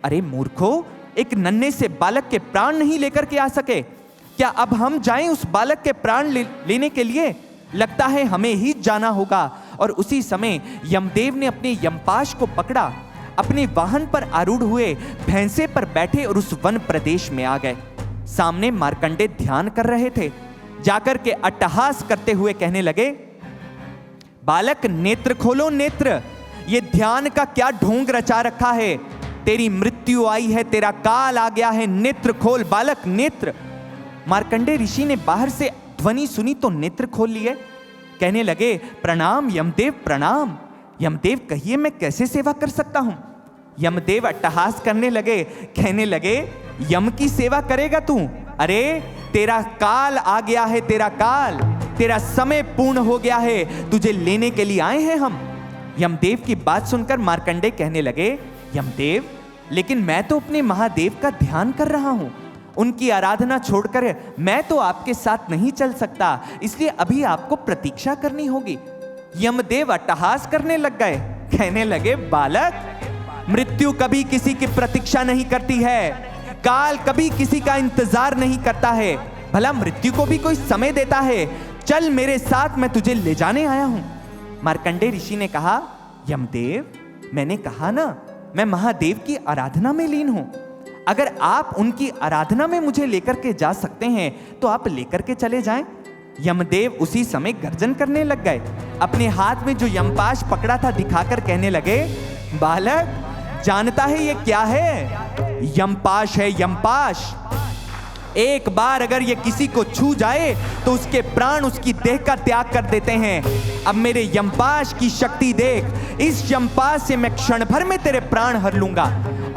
S1: अरे मूर्खो, एक नन्हे से बालक के प्राण नहीं लेकर के आ सके, क्या अब हम जाएं उस बालक के प्राण लेने के लिए? लगता है हमें ही जाना होगा। और उसी समय यमदेव ने अपने यमपाश को पकड़ा, अपने वाहन पर आरूढ़ हुए भैंसे पर बैठे और उस वन प्रदेश में आ गए। सामने मार्कंडे ध्यान कर रहे थे। जाकर के अट्टहास करते हुए कहने लगे, बालक नेत्र खोलो नेत्र, ये ध्यान का क्या ढोंग रचा रखा है? तेरी मृत्यु आई है, तेरा काल आ गया है, नेत्र खोल बालक नेत्र। मार्कंडे ऋषि ने बाहर से ध्वनि सुनी तो नेत्र खोल लिए। कहने लगे, प्रणाम यमदेव प्रणाम। यमदेव कहिए मैं कैसे सेवा कर सकता हूं? यमदेव अट्टहास करने लगे, कहने लगे, यम की सेवा करेगा तू? अरे तेरा काल आ गया है, तेरा काल, तेरा समय पूर्ण हो गया है, तुझे लेने के लिए आए हैं हम। यमदेव की बात सुनकर मार्कंडे कहने लगे, यमदेव, लेकिन मैं तो अपने महादेव का ध्यान कर रहा हूं, उनकी आराधना छोड़कर मैं तो आपके साथ नहीं चल सकता, इसलिए अभी आपको प्रतीक्षा करनी होगी। यमदेव अट्टहास करने लग गए, कहने लगे, बालक, मृत्यु कभी किसी की प्रतीक्षा नहीं करती है, काल कभी किसी का इंतजार नहीं करता है, भला मृत्यु को भी कोई समय देता है? चल मेरे साथ, मैं तुझे ले जाने आया हूं। मार्कंडे ऋषि ने कहा, यमदेव, मैंने कहा ना, मैं महादेव की आराधना में लीन हूं, अगर आप उनकी आराधना में मुझे लेकर के जा सकते हैं तो आप लेकर के चले जाएं। यमदेव उसी समय गर्जन करने लग गए, अपने हाथ में जो यमपाश पकड़ा था दिखाकर कहने लगे, बालक, जानता है ये क्या है? यमपाश है, यमपाश। एक बार अगर ये किसी को छू जाए तो उसके प्राण उसकी देह का त्याग कर देते हैं। अब मेरे यमपाश की शक्ति देख, इस यमपाश से मैं क्षण भर में तेरे प्राण हर लूंगा।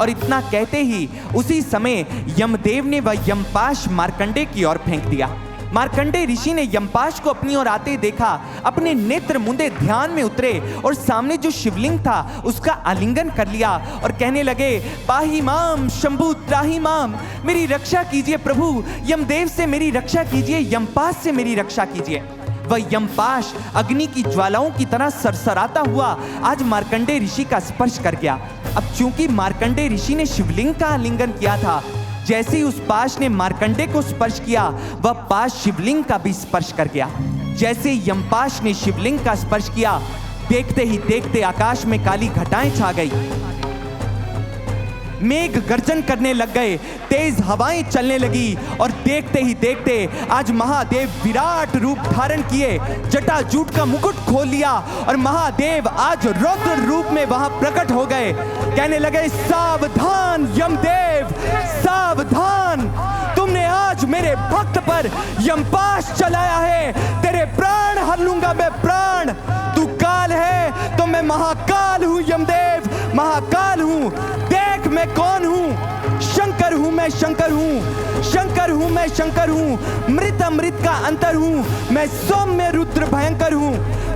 S1: और इतना कहते ही उसी समय यमदेव ने वह यमपाश मार्कंडे की ओर फेंक दिया। मार्कंडे ऋषि ने यमपाश को अपनी ओर आते देखा, अपने नेत्र मुंदे ध्यान में उतरे और सामने जो शिवलिंग था उसका आलिंगन कर लिया और कहने लगे, पाही माम शंभु त्राही माम, मेरी रक्षा कीजिए प्रभु, यमदेव से मेरी रक्षा कीजिए, यमपाश से मेरी रक्षा कीजिए। वह यमपाश अग्नि की ज्वालाओं की तरह सरसराता हुआ आज मार्कंडे ऋषि का स्पर्श कर गया। अब चूंकि मार्कंडे ऋषि ने शिवलिंग का आलिंगन किया था, जैसे ही उस पाश ने मार्कंडे को स्पर्श किया, वह पाश शिवलिंग का भी स्पर्श कर गया। जैसे यमपाश ने शिवलिंग का स्पर्श किया, देखते ही देखते आकाश में काली घटाएं छा गई, मेघ गर्जन करने लग गए, तेज हवाएं चलने लगी और देखते ही देखते आज महादेव विराट रूप धारण किए, जटाजूट का मुकुट खोल लिया और महादेव आज रौद्र रूप में वहां प्रकट हो गए। कहने लगे, सावधान यमदेव, सावधान, तुमने आज मेरे भक्त पर यमपाश चलाया है, तेरे प्राण हर लूंगा मैं प्राण। तू काल है तो मैं महाकाल हूं यमदेव, महाकाल हूं। देख मैं कौन हूं, शंकर हूं मैं, शंकर हूं, शंकर हूं मैं, शंकर हूं। मृत अमृत का अंतर हूं मैं, सौम्य रुद्र भयंकर हूं।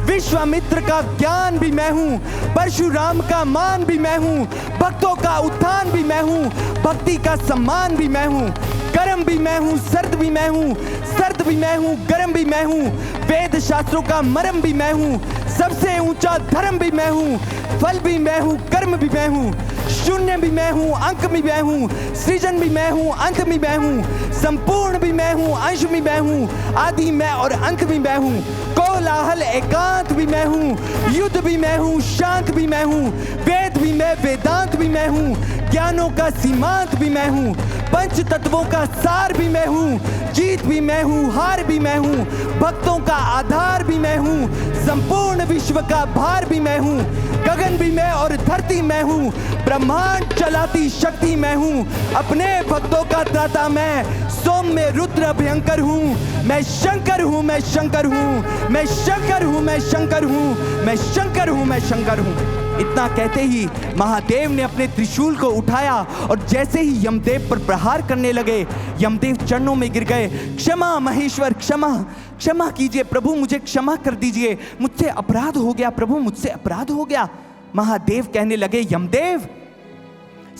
S1: विश्वामित्र का ज्ञान भी मैं हूं, परशुराम का मान भी मैं हूं, भक्तों का उत्थान भी मैं हूं, भक्ति का सम्मान भी मैं हूं। गर्म भी मैं हूं, सर्द भी मैं हूं, सर्द भी मैं हूं, गर्म भी मैं हूं। वेद शास्त्रों का मरम भी मैं हूं, सबसे ऊंचा धर्म भी मैं हूं। फल भी मैं हूं, कर्म भी मैं हूं, शून्य भी मैं हूं, अंक भी मैं हूं, सृजन भी मैं हूं, अंत भी मैं हूं, संपूर्ण भी मैं हूं, अंश भी मैं हूं, आदि मैं और अंत भी मैं हूं। कोलाहल एकांत भी मैं हूं, युद्ध भी मैं हूं, शांत भी मैं हूं, वेद भी मैं, वेदांत भी मैं हूं, ज्ञानों का सीमांत भी मैं हूं, पंच तत्वों का सार भी मैं हूं, जीत भी मैं हूं, हार भी मैं हूं, भक्तों का आधार भी मैं हूं, संपूर्ण विश्व का भार भी मैं हूं, गगन भी मैं और धरती मैं हूं, ब्रह्मांड चलाती शक्ति मैं हूं, अपने भक्तों का त्राता मैं, सौम्य रुद्र भयंकर हूं। मैं शंकर हूं, मैं शंकर हूं, मैं शंकर हूं, मैं शंकर हूं, मैं शंकर हूं, मैं शंकर हूं। इतना कहते ही महादेव ने अपने त्रिशूल को उठाया और जैसे ही यमदेव पर प्रहार करने लगे, यमदेव चरणों में गिर गए। क्षमा महेश्वर, क्षमा, क्षमा कीजिए प्रभु, मुझे क्षमा कर दीजिए, मुझसे अपराध हो गया प्रभु, मुझसे अपराध हो गया। महादेव कहने लगे, यमदेव,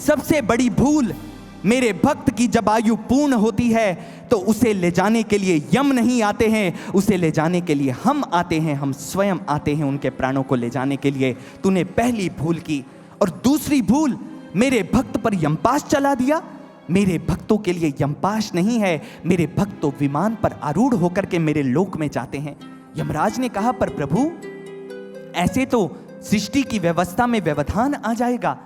S1: सबसे बड़ी भूल मेरे भक्त की जब आयु पूर्ण होती है तो उसे ले जाने के लिए यम नहीं आते हैं, उसे ले जाने के लिए हम आते हैं, हम स्वयं आते हैं उनके प्राणों को ले जाने के लिए। तूने पहली भूल की और दूसरी भूल, मेरे भक्त पर यमपाश चला दिया। मेरे भक्तों के लिए यमपाश नहीं है, मेरे भक्त तो विमान पर आरूढ़ होकर के मेरे लोक में जाते हैं। यमराज ने कहा, पर प्रभु ऐसे तो सृष्टि की व्यवस्था में व्यवधान आ जाएगा।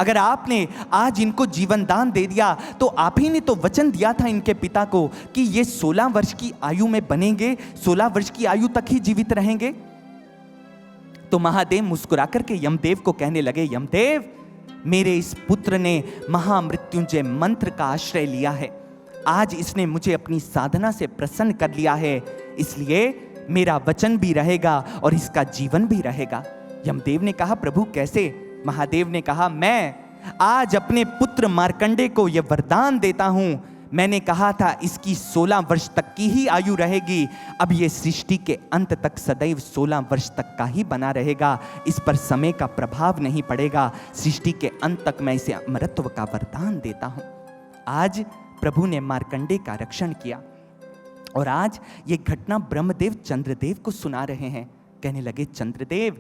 S1: अगर आपने आज इनको जीवन दान दे दिया तो आप ही ने तो वचन दिया था इनके पिता को कि ये 16 वर्ष की आयु में बनेंगे, 16 वर्ष की आयु तक ही जीवित रहेंगे। तो महादेव मुस्कुराकर के यमदेव को कहने लगे, यमदेव, मेरे इस पुत्र ने महामृत्युंजय मंत्र का आश्रय लिया है। आज इसने मुझे अपनी साधना से प्रसन्न कर लिया है, इसलिए मेरा वचन भी रहेगा और इसका जीवन भी रहेगा। यमदेव ने कहा, प्रभु कैसे? महादेव ने कहा, मैं आज अपने पुत्र मार्कंडे को यह वरदान देता हूं। मैंने कहा था इसकी 16 वर्ष तक की ही आयु रहेगी, अब ये सृष्टि के अंत तक सदैव 16 वर्ष तक का ही बना रहेगा। इस पर समय का प्रभाव नहीं पड़ेगा। सृष्टि के अंत तक मैं इसे अमरत्व का वरदान देता हूं। आज प्रभु ने मार्कंडे का रक्षण किया और आज ये घटना ब्रह्मदेव चंद्रदेव को सुना रहे हैं। कहने लगे, चंद्रदेव,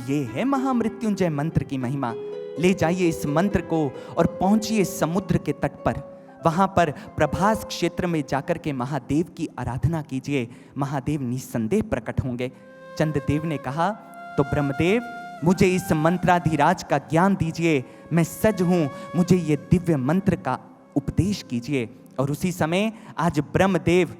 S1: ये है महामृत्युंजय मंत्र की महिमा। ले जाइए इस मंत्र को और पहुंचिए समुद्र के तट पर। वहां पर प्रभास क्षेत्र में जाकर के महादेव की आराधना कीजिए, महादेव निस्संदेह प्रकट होंगे। चंद्रदेव ने कहा, तो ब्रह्मदेव, मुझे इस मंत्राधिराज का ज्ञान दीजिए, मैं सज हूं, मुझे ये दिव्य मंत्र का उपदेश कीजिए। और उसी समय आज ब्रह्मदेव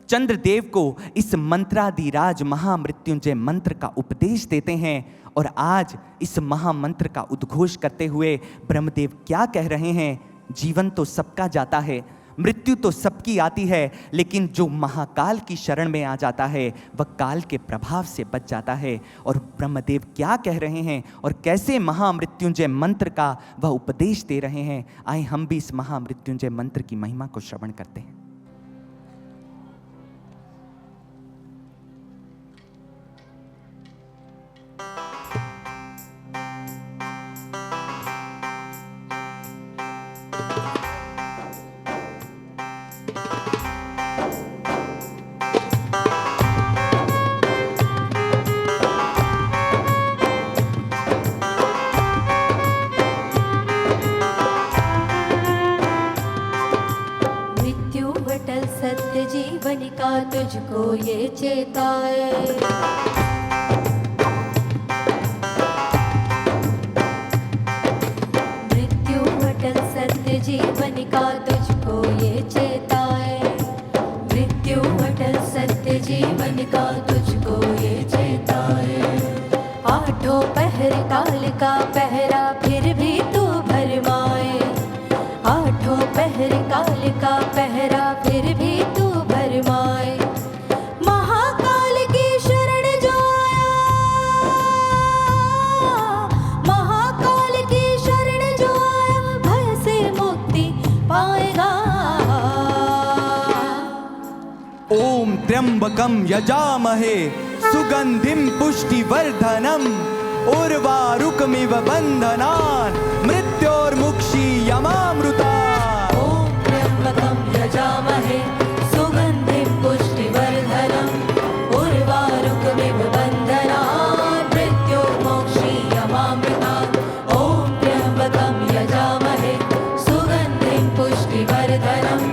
S1: चंद्रदेव को इस मंत्राधिराज महामृत्युंजय मंत्र का उपदेश देते हैं। और आज इस महामंत्र का उद्घोष करते हुए ब्रह्मदेव क्या कह रहे हैं? जीवन तो सबका जाता है, मृत्यु तो सबकी आती है, लेकिन जो महाकाल की शरण में आ जाता है वह काल के प्रभाव से बच जाता है। और ब्रह्मदेव क्या कह रहे हैं और कैसे महामृत्युंजय मंत्र का वह उपदेश दे रहे हैं, आए हम भी इस महामृत्युंजय मंत्र की महिमा को श्रवण करते हैं।
S4: सत्य जीवन का तुझको ये चेताए, मृत्यु अटल सत्य जीवन का तुझको ये चेताए, मृत्यु अटल सत्य जीवन का तुझको ये चेताए। आठों पहर काल का पहरा फिर भी तू भरमाए, आठों पहर काल का पहरा फिर भी तू भरमाए। महाकाल की शरण जो आया, महाकाल की शरण जो आया, भय से मुक्ति पाएगा।
S1: ओम त्र्यंबकम यजामहे सुगंधिम पुष्टिवर्धनम उर्वारुकमिव बंधनान् मृत्योर्मुक्षीयमामृता।
S4: ओम त्र्यंबकं यजामहे सुगंधिं पुष्टिवर्धनम् उर्वारुकमिव बन्धनान् मृत्योर्मोक्षीयमामृतात्। ओम त्र्यंबकं यजामहे सुगंधिं पुष्टिवर्धनम्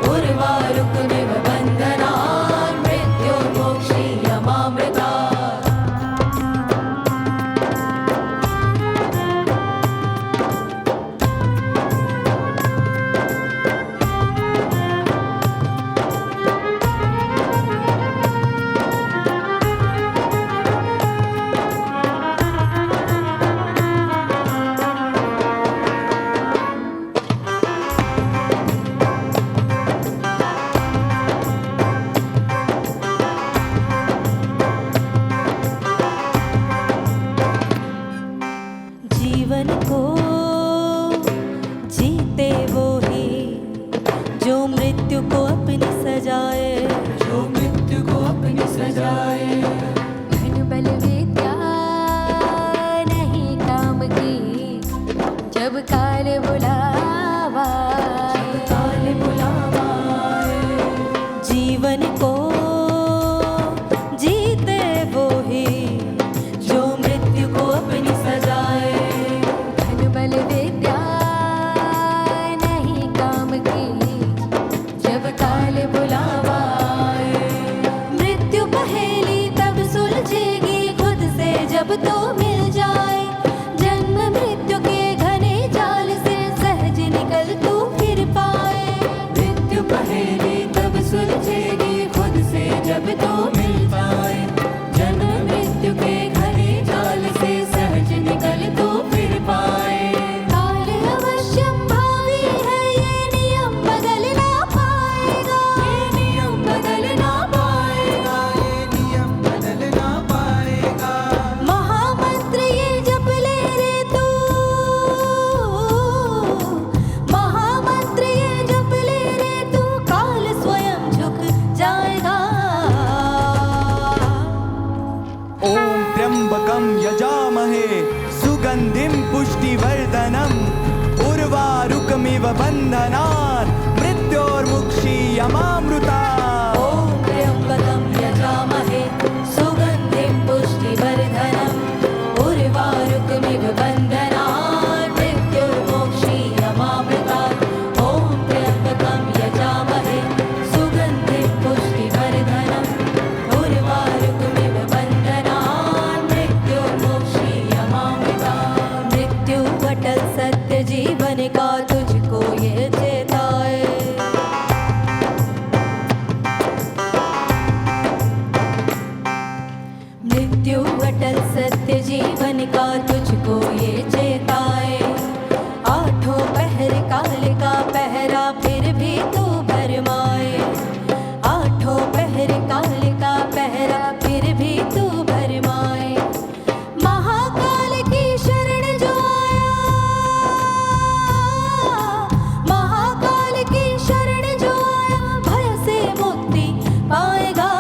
S4: उर्वारुकमिव बन्धनान् मृत्योर्मोक्षीयमामृतात्। जीवन को जीते वो ही जो मृत्यु को अपनी सजाए, जो मृत्यु को अपनी सजाए। धन बल विद्या नहीं काम की, जब काल बुलावा, जब काल बुलावा। जीवन को जीते वो ही जो मृत्यु को अपनी सजाए, तो मिल जाए, जन्म मृत्यु के घने जाल से सहज निकल तू फिर पाए।
S3: मृत्यु पहेली तब सुलझेगी खुद से जब तो मिल पाए, जन्म मृत्यु के घने जाल से सहज निकल तो फिर पाए।
S4: काल अवश्यम भावी है, ये नियम बदल ना पाएगा,
S3: ये नियम बदल ना पाएगा, ये नियम बदल ना पाएगा।
S4: महामंत्र ये जप ले रे तू, महामंत्र ये जप ले रे तू, काल स्वयं झुक जाएगा।
S1: ओम त्र्यंबकम यजामहे सुगंधिम पुष्टिवर्धनम उर्वारुकमिव बंधनात् मृत्योर्मुक्षीयमामृतात्।
S4: ॐ त्र्यम्बकं यजामहे सुगन्धिं पुष्टिवर्धनम् उर्वारुकमिव बन्धनात् मृत्युर्मोक्षीयमामृतात्। ॐ त्र्यम्बकं यजामहे सुगन्धिं पुष्टिवर्धनम् उर्वारुकमिव बन्धनात् मृत्युर्मोक्षीयमामृतात्। मृत्यु अटल सत्य जीवन का तुझको ये चेताए। मृत्यु अटल सत्य जीवन का तुझको ये चेताए। आठों पहर काल का पहरा फिर भी तू भरमाए, आठों पहर काल का पहरा फिर भी तू भरमाए। महाकाल की शरण जो आया, महाकाल की शरण जो आया, भय से मुक्ति पाएगा।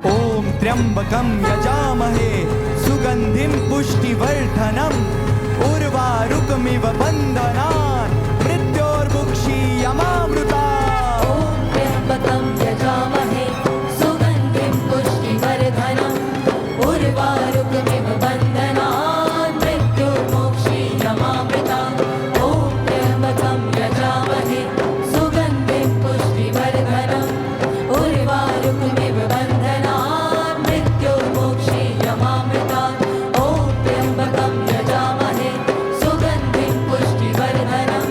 S1: ओम त्र्यंबकम यजामहे सुगंधिम पुष्टिवर्धनम उर्वारुकमिव बंधनात् मृत्योर्मुक्षीयमामृतात्।
S4: ॐ त्र्यम्बकं यजामहे सुगन्धिं पुष्टिवर्धनम् उर्वारुकमिव बन्धनात् मृत्युर्मोक्षीयमामृतात्। ॐ त्र्यम्बकं यजामहे सुगन्धिं पुष्टिवर्धनम् उर्वारुकमिव बन्धनात् मृत्युर्मोक्षीयमामृतात्। ॐ त्र्यम्बकं यजामहे सुगन्धिं पुष्टिवर्धनम्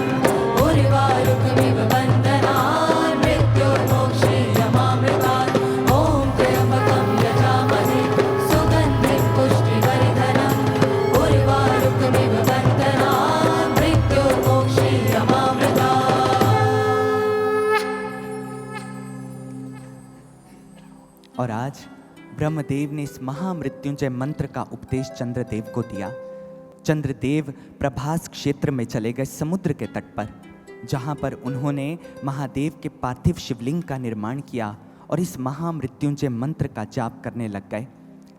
S4: उर्वारुकमिव बन्धनात् मृत्युर्मोक्षीयमामृतात्। ॐ त्र्यम्बकं यजामहे सुगन्धिं पुष्टिवर्धनम् उर्वारुकमिव बन्धनात् मृत्युर्मोक्षीयमामृतात्।
S1: और आज ब्रह्मदेव ने इस महामृत्युंजय मंत्र का उपदेश चंद्रदेव को दिया। चंद्रदेव प्रभास क्षेत्र में चले गए समुद्र के तट पर, जहां पर उन्होंने महादेव के पार्थिव शिवलिंग का निर्माण किया और इस महामृत्युंजय मंत्र का जाप करने लग गए।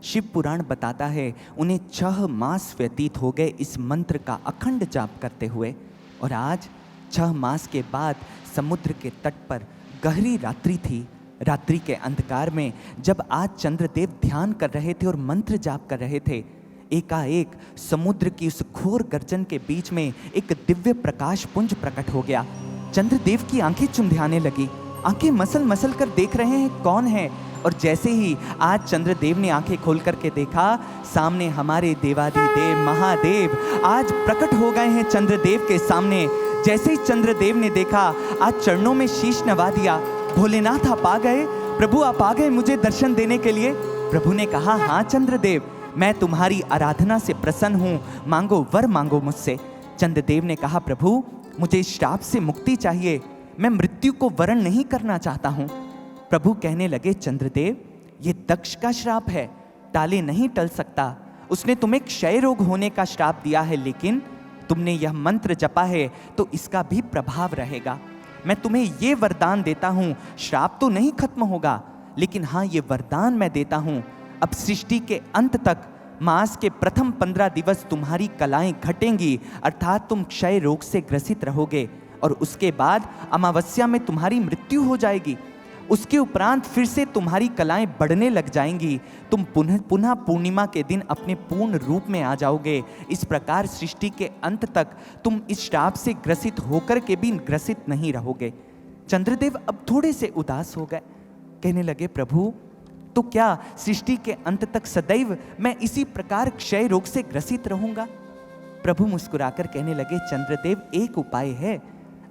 S1: शिव पुराण बताता है उन्हें 6 मास व्यतीत हो गए इस मंत्र का अखंड जाप करते हुए। और आज 6 मास के बाद समुद्र के तट पर गहरी रात्रि थी। रात्रि के अंधकार में जब आज चंद्रदेव ध्यान कर रहे थे और मंत्र जाप कर रहे थे, एकाएक समुद्र की उस घोर गर्जन के बीच में एक दिव्य प्रकाश पुंज प्रकट हो गया। चंद्रदेव की आंखें चुंधियाने लगी, आंखें मसल मसल कर देख रहे हैं कौन है। और जैसे ही आज चंद्रदेव ने आंखें खोल करके देखा, सामने हमारे देवाधिदेव महादेव आज प्रकट हो गए हैं चंद्रदेव के सामने। जैसे ही चंद्रदेव ने देखा, आज चरणों में शीश नवा दिया। भोलेनाथ आप आ गए, प्रभु आप आ गए मुझे दर्शन देने के लिए। प्रभु ने कहा, हाँ चंद्रदेव, मैं तुम्हारी आराधना से प्रसन्न हूँ, मांगो वर मांगो मुझसे। चंद्रदेव ने कहा, प्रभु मुझे इस श्राप से मुक्ति चाहिए, मैं मृत्यु को वरण नहीं करना चाहता हूँ। प्रभु कहने लगे, चंद्रदेव ये दक्ष का श्राप है, टाले नहीं टल सकता। उसने तुम्हें क्षय रोग होने का श्राप दिया है, लेकिन तुमने यह मंत्र जपा है तो इसका भी प्रभाव रहेगा। मैं तुम्हें ये वरदान देता हूँ, श्राप तो नहीं खत्म होगा, लेकिन हाँ ये वरदान मैं देता हूँ, अब सृष्टि के अंत तक मास के प्रथम 15 दिवस तुम्हारी कलाएं घटेंगी, अर्थात तुम क्षय रोग से ग्रसित रहोगे। और उसके बाद अमावस्या में तुम्हारी मृत्यु हो जाएगी। उसके उपरांत फिर से तुम्हारी कलाएं बढ़ने लग जाएंगी। तुम पुनः पूर्णिमा के दिन अपने पूर्ण रूप में आ जाओगे। इस प्रकार सृष्टि के अंत तक तुम इस श्राप से ग्रसित होकर के भी ग्रसित नहीं रहोगे। चंद्रदेव अब थोड़े से उदास हो गए, कहने लगे, प्रभु तो क्या सृष्टि के अंत तक सदैव मैं इसी प्रकार क्षय रोग से ग्रसित रहूंगा? प्रभु मुस्कुराकर कहने लगे, चंद्रदेव, एक उपाय है।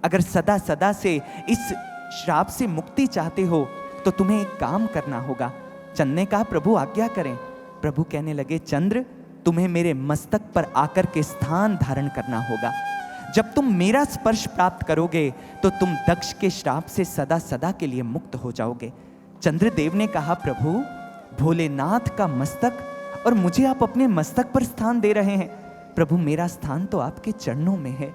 S1: अगर सदा सदा से इस श्राप से मुक्ति चाहते हो तो तुम्हें एक काम करना होगा। चंद्र ने कहा, प्रभु आज्ञा करें। प्रभु कहने लगे, चंद्र, तुम्हें मेरे मस्तक पर आकर के स्थान धारण करना होगा। जब तुम मेरा स्पर्श प्राप्त करोगे तो तुम दक्ष के श्राप से सदा सदा के लिए मुक्त हो जाओगे। चंद्रदेव ने कहा, प्रभु, भोलेनाथ का मस्तक और मुझे आप अपने मस्तक पर स्थान दे रहे हैं। प्रभु, मेरा स्थान तो आपके चरणों में है,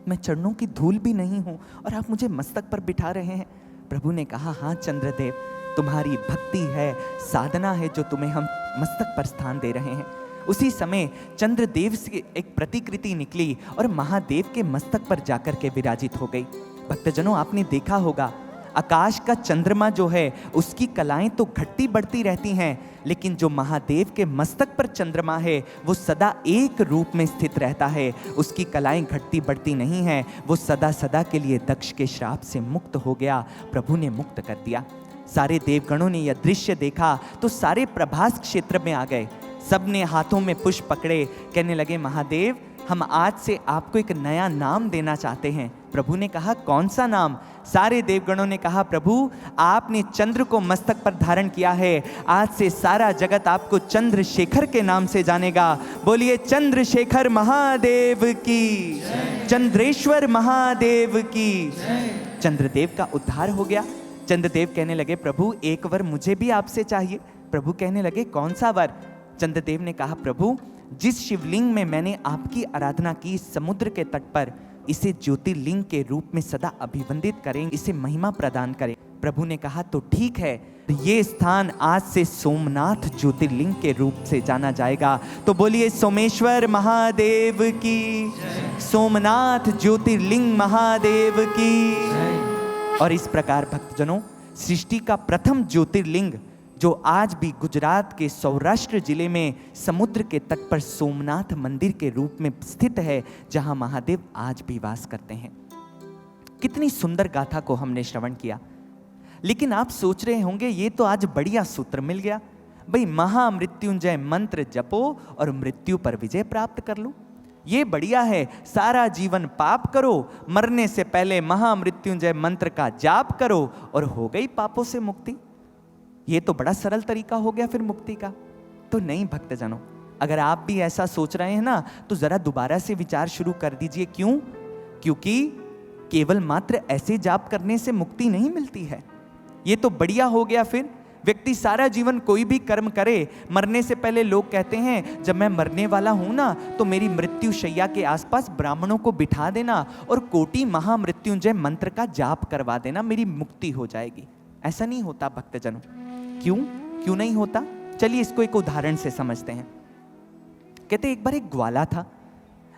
S1: मैं चरणों की धूल भी नहीं हूं और आप मुझे मस्तक पर बिठा रहे हैं। प्रभु ने कहा, हाँ चंद्रदेव, तुम्हारी भक्ति है, साधना है जो तुम्हें हम मस्तक पर स्थान दे रहे हैं। उसी समय चंद्रदेव से एक प्रतिकृति निकली और महादेव के मस्तक पर जाकर के विराजित हो गई। भक्तजनों, आपने देखा होगा, आकाश का चंद्रमा जो है उसकी कलाएं तो घटती बढ़ती रहती हैं, लेकिन जो महादेव के मस्तक पर चंद्रमा है वो सदा एक रूप में स्थित रहता है। उसकी कलाएं घटती बढ़ती नहीं हैं, वो सदा सदा के लिए दक्ष के श्राप से मुक्त हो गया। प्रभु ने मुक्त कर दिया। सारे देवगणों ने यह दृश्य देखा तो सारे प्रभास क्षेत्र में आ गए। सबने हाथों में पुष्प पकड़े, कहने लगे, महादेव, हम आज से आपको एक नया नाम देना चाहते हैं। प्रभु ने कहा, कौन सा नाम? सारे देवगणों ने कहा, प्रभु, आपने चंद्र को मस्तक पर धारण किया है, आज से सारा जगत आपको चंद्रशेखर के नाम से जानेगा। बोलिए चंद्रशेखर महादेव की, चंद्रेश्वर महादेव की। चंद्रदेव का उद्धार हो गया। चंद्रदेव कहने लगे, प्रभु, एक वर मुझे भी आपसे चाहिए। प्रभु कहने लगे, कौन सा वर? चंद्रदेव ने कहा, प्रभु, जिस शिवलिंग में मैंने आपकी आराधना की समुद्र के तट पर, इसे ज्योतिर्लिंग के रूप में सदा अभिवंदित करें, इसे महिमा प्रदान करें। प्रभु ने कहा, तो ठीक है, ये स्थान आज से सोमनाथ ज्योतिर्लिंग के रूप से जाना जाएगा। तो बोलिए सोमेश्वर महादेव की, सोमनाथ ज्योतिर्लिंग महादेव की। और इस प्रकार भक्तजनों, सृष्टि का प्रथम ज्योतिर्लिंग जो आज भी गुजरात के सौराष्ट्र जिले में समुद्र के तट पर सोमनाथ मंदिर के रूप में स्थित है, जहां महादेव आज भी वास करते हैं। कितनी सुंदर गाथा को हमने श्रवण किया। लेकिन आप सोच रहे होंगे, ये तो आज बढ़िया सूत्र मिल गया भाई, महामृत्युंजय मंत्र जपो और मृत्यु पर विजय प्राप्त कर लो। ये बढ़िया है, सारा जीवन पाप करो, मरने से पहले महामृत्युंजय मंत्र का जाप करो और हो गई पापों से मुक्ति। ये तो बड़ा सरल तरीका हो गया फिर मुक्ति का। तो नहीं भक्तजनों, अगर आप भी ऐसा सोच रहे हैं ना, तो जरा दोबारा से विचार शुरू कर दीजिए। क्यों? क्योंकि केवल मात्र ऐसे जाप करने से मुक्ति नहीं मिलती है। ये तो बढ़िया हो गया, फिर व्यक्ति सारा जीवन कोई भी कर्म करे, मरने से पहले लोग कहते हैं, जब मैं मरने वाला हूं ना, तो मेरी मृत्यु शैया के आसपास ब्राह्मणों को बिठा देना और कोटि महामृत्युंजय मंत्र का जाप करवा देना, मेरी मुक्ति हो जाएगी। ऐसा नहीं होता भक्तजनों। क्यों नहीं होता? चलिए इसको एक उदाहरण से समझते हैं। कहते एक बार एक ग्वाला था।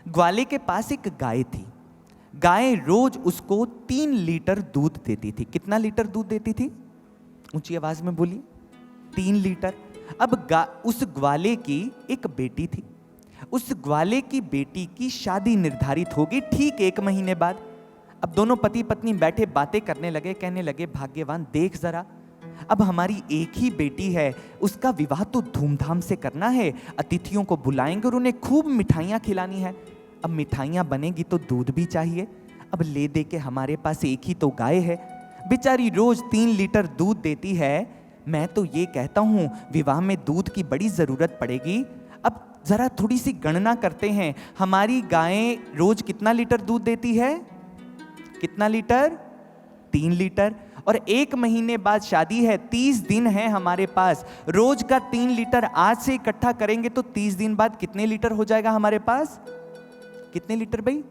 S1: ग्वाले के पास एक गाय थी। गाय रोज उसको 3 लीटर दूध देती थी। कितना लीटर दूध देती थी? ऊंची आवाज में बोलिए। 3 लीटर। अब उस ग्वाले की एक बेटी थी। उस ग्वाले की बेटी की शादी निर्धारित होगी ठीक 1 महीने बाद। अब दोनों पति पत्नी बैठे बातें करने लगे, कहने लगे, भाग्यवान, देख जरा, अब हमारी एक ही बेटी है, उसका विवाह तो धूमधाम से करना है, अतिथियों को बुलाएंगे और उन्हें खूब मिठाइयाँ खिलानी है। अब मिठाइयाँ बनेगी तो दूध भी चाहिए। अब ले दे के हमारे पास एक ही तो गाय है, बेचारी रोज 3 लीटर दूध देती है। मैं तो ये कहता हूँ विवाह में दूध की बड़ी ज़रूरत पड़ेगी। अब ज़रा थोड़ी सी गणना करते हैं, हमारी गाय रोज कितना लीटर दूध देती है? कितना लीटर? 3 लीटर। और 1 महीने बाद शादी है, 30 दिन है हमारे पास। रोज का 3 लीटर आज से इकट्ठा करेंगे तो 30 दिन बाद कितने लीटर हो जाएगा हमारे पास? कितने लीटर भाई?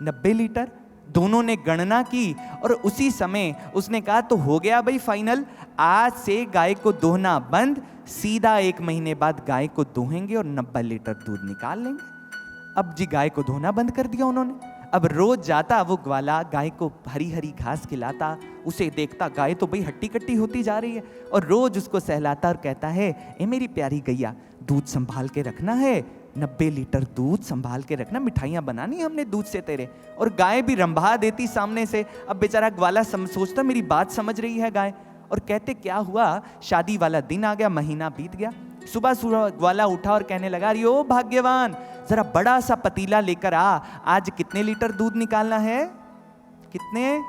S1: 90 लीटर। दोनों ने गणना की और उसी समय उसने कहा, तो हो गया भाई फाइनल, आज से गाय को दोहना बंद, सीधा 1 महीने बाद गाय को दोहेंगे और 90 लीटर दूध निकाल लेंगे। अब जी गाय को धोना बंद कर दिया उन्होंने। अब रोज जाता वो ग्वाला, गाय को हरी हरी घास खिलाता, उसे देखता गाय तो भाई हट्टी कट्टी होती जा रही है, और रोज उसको सहलाता और कहता है, ए मेरी प्यारी गैया, दूध संभाल के रखना है, 90 लीटर दूध संभाल के रखना, मिठाइयाँ बनानी हमने दूध से तेरे। और गाय भी रंभा देती सामने से। अब बेचारा ग्वाला सोचता मेरी बात समझ रही है गाय, और कहते क्या हुआ, शादी वाला दिन आ गया, महीना बीत गया। सुबह सुबह वाला उठा और कहने लगा, अरे ओ भाग्यवान, जरा बड़ा सा पतीला लेकर आ, आज कितने लीटर दूध निकालना है? कितने?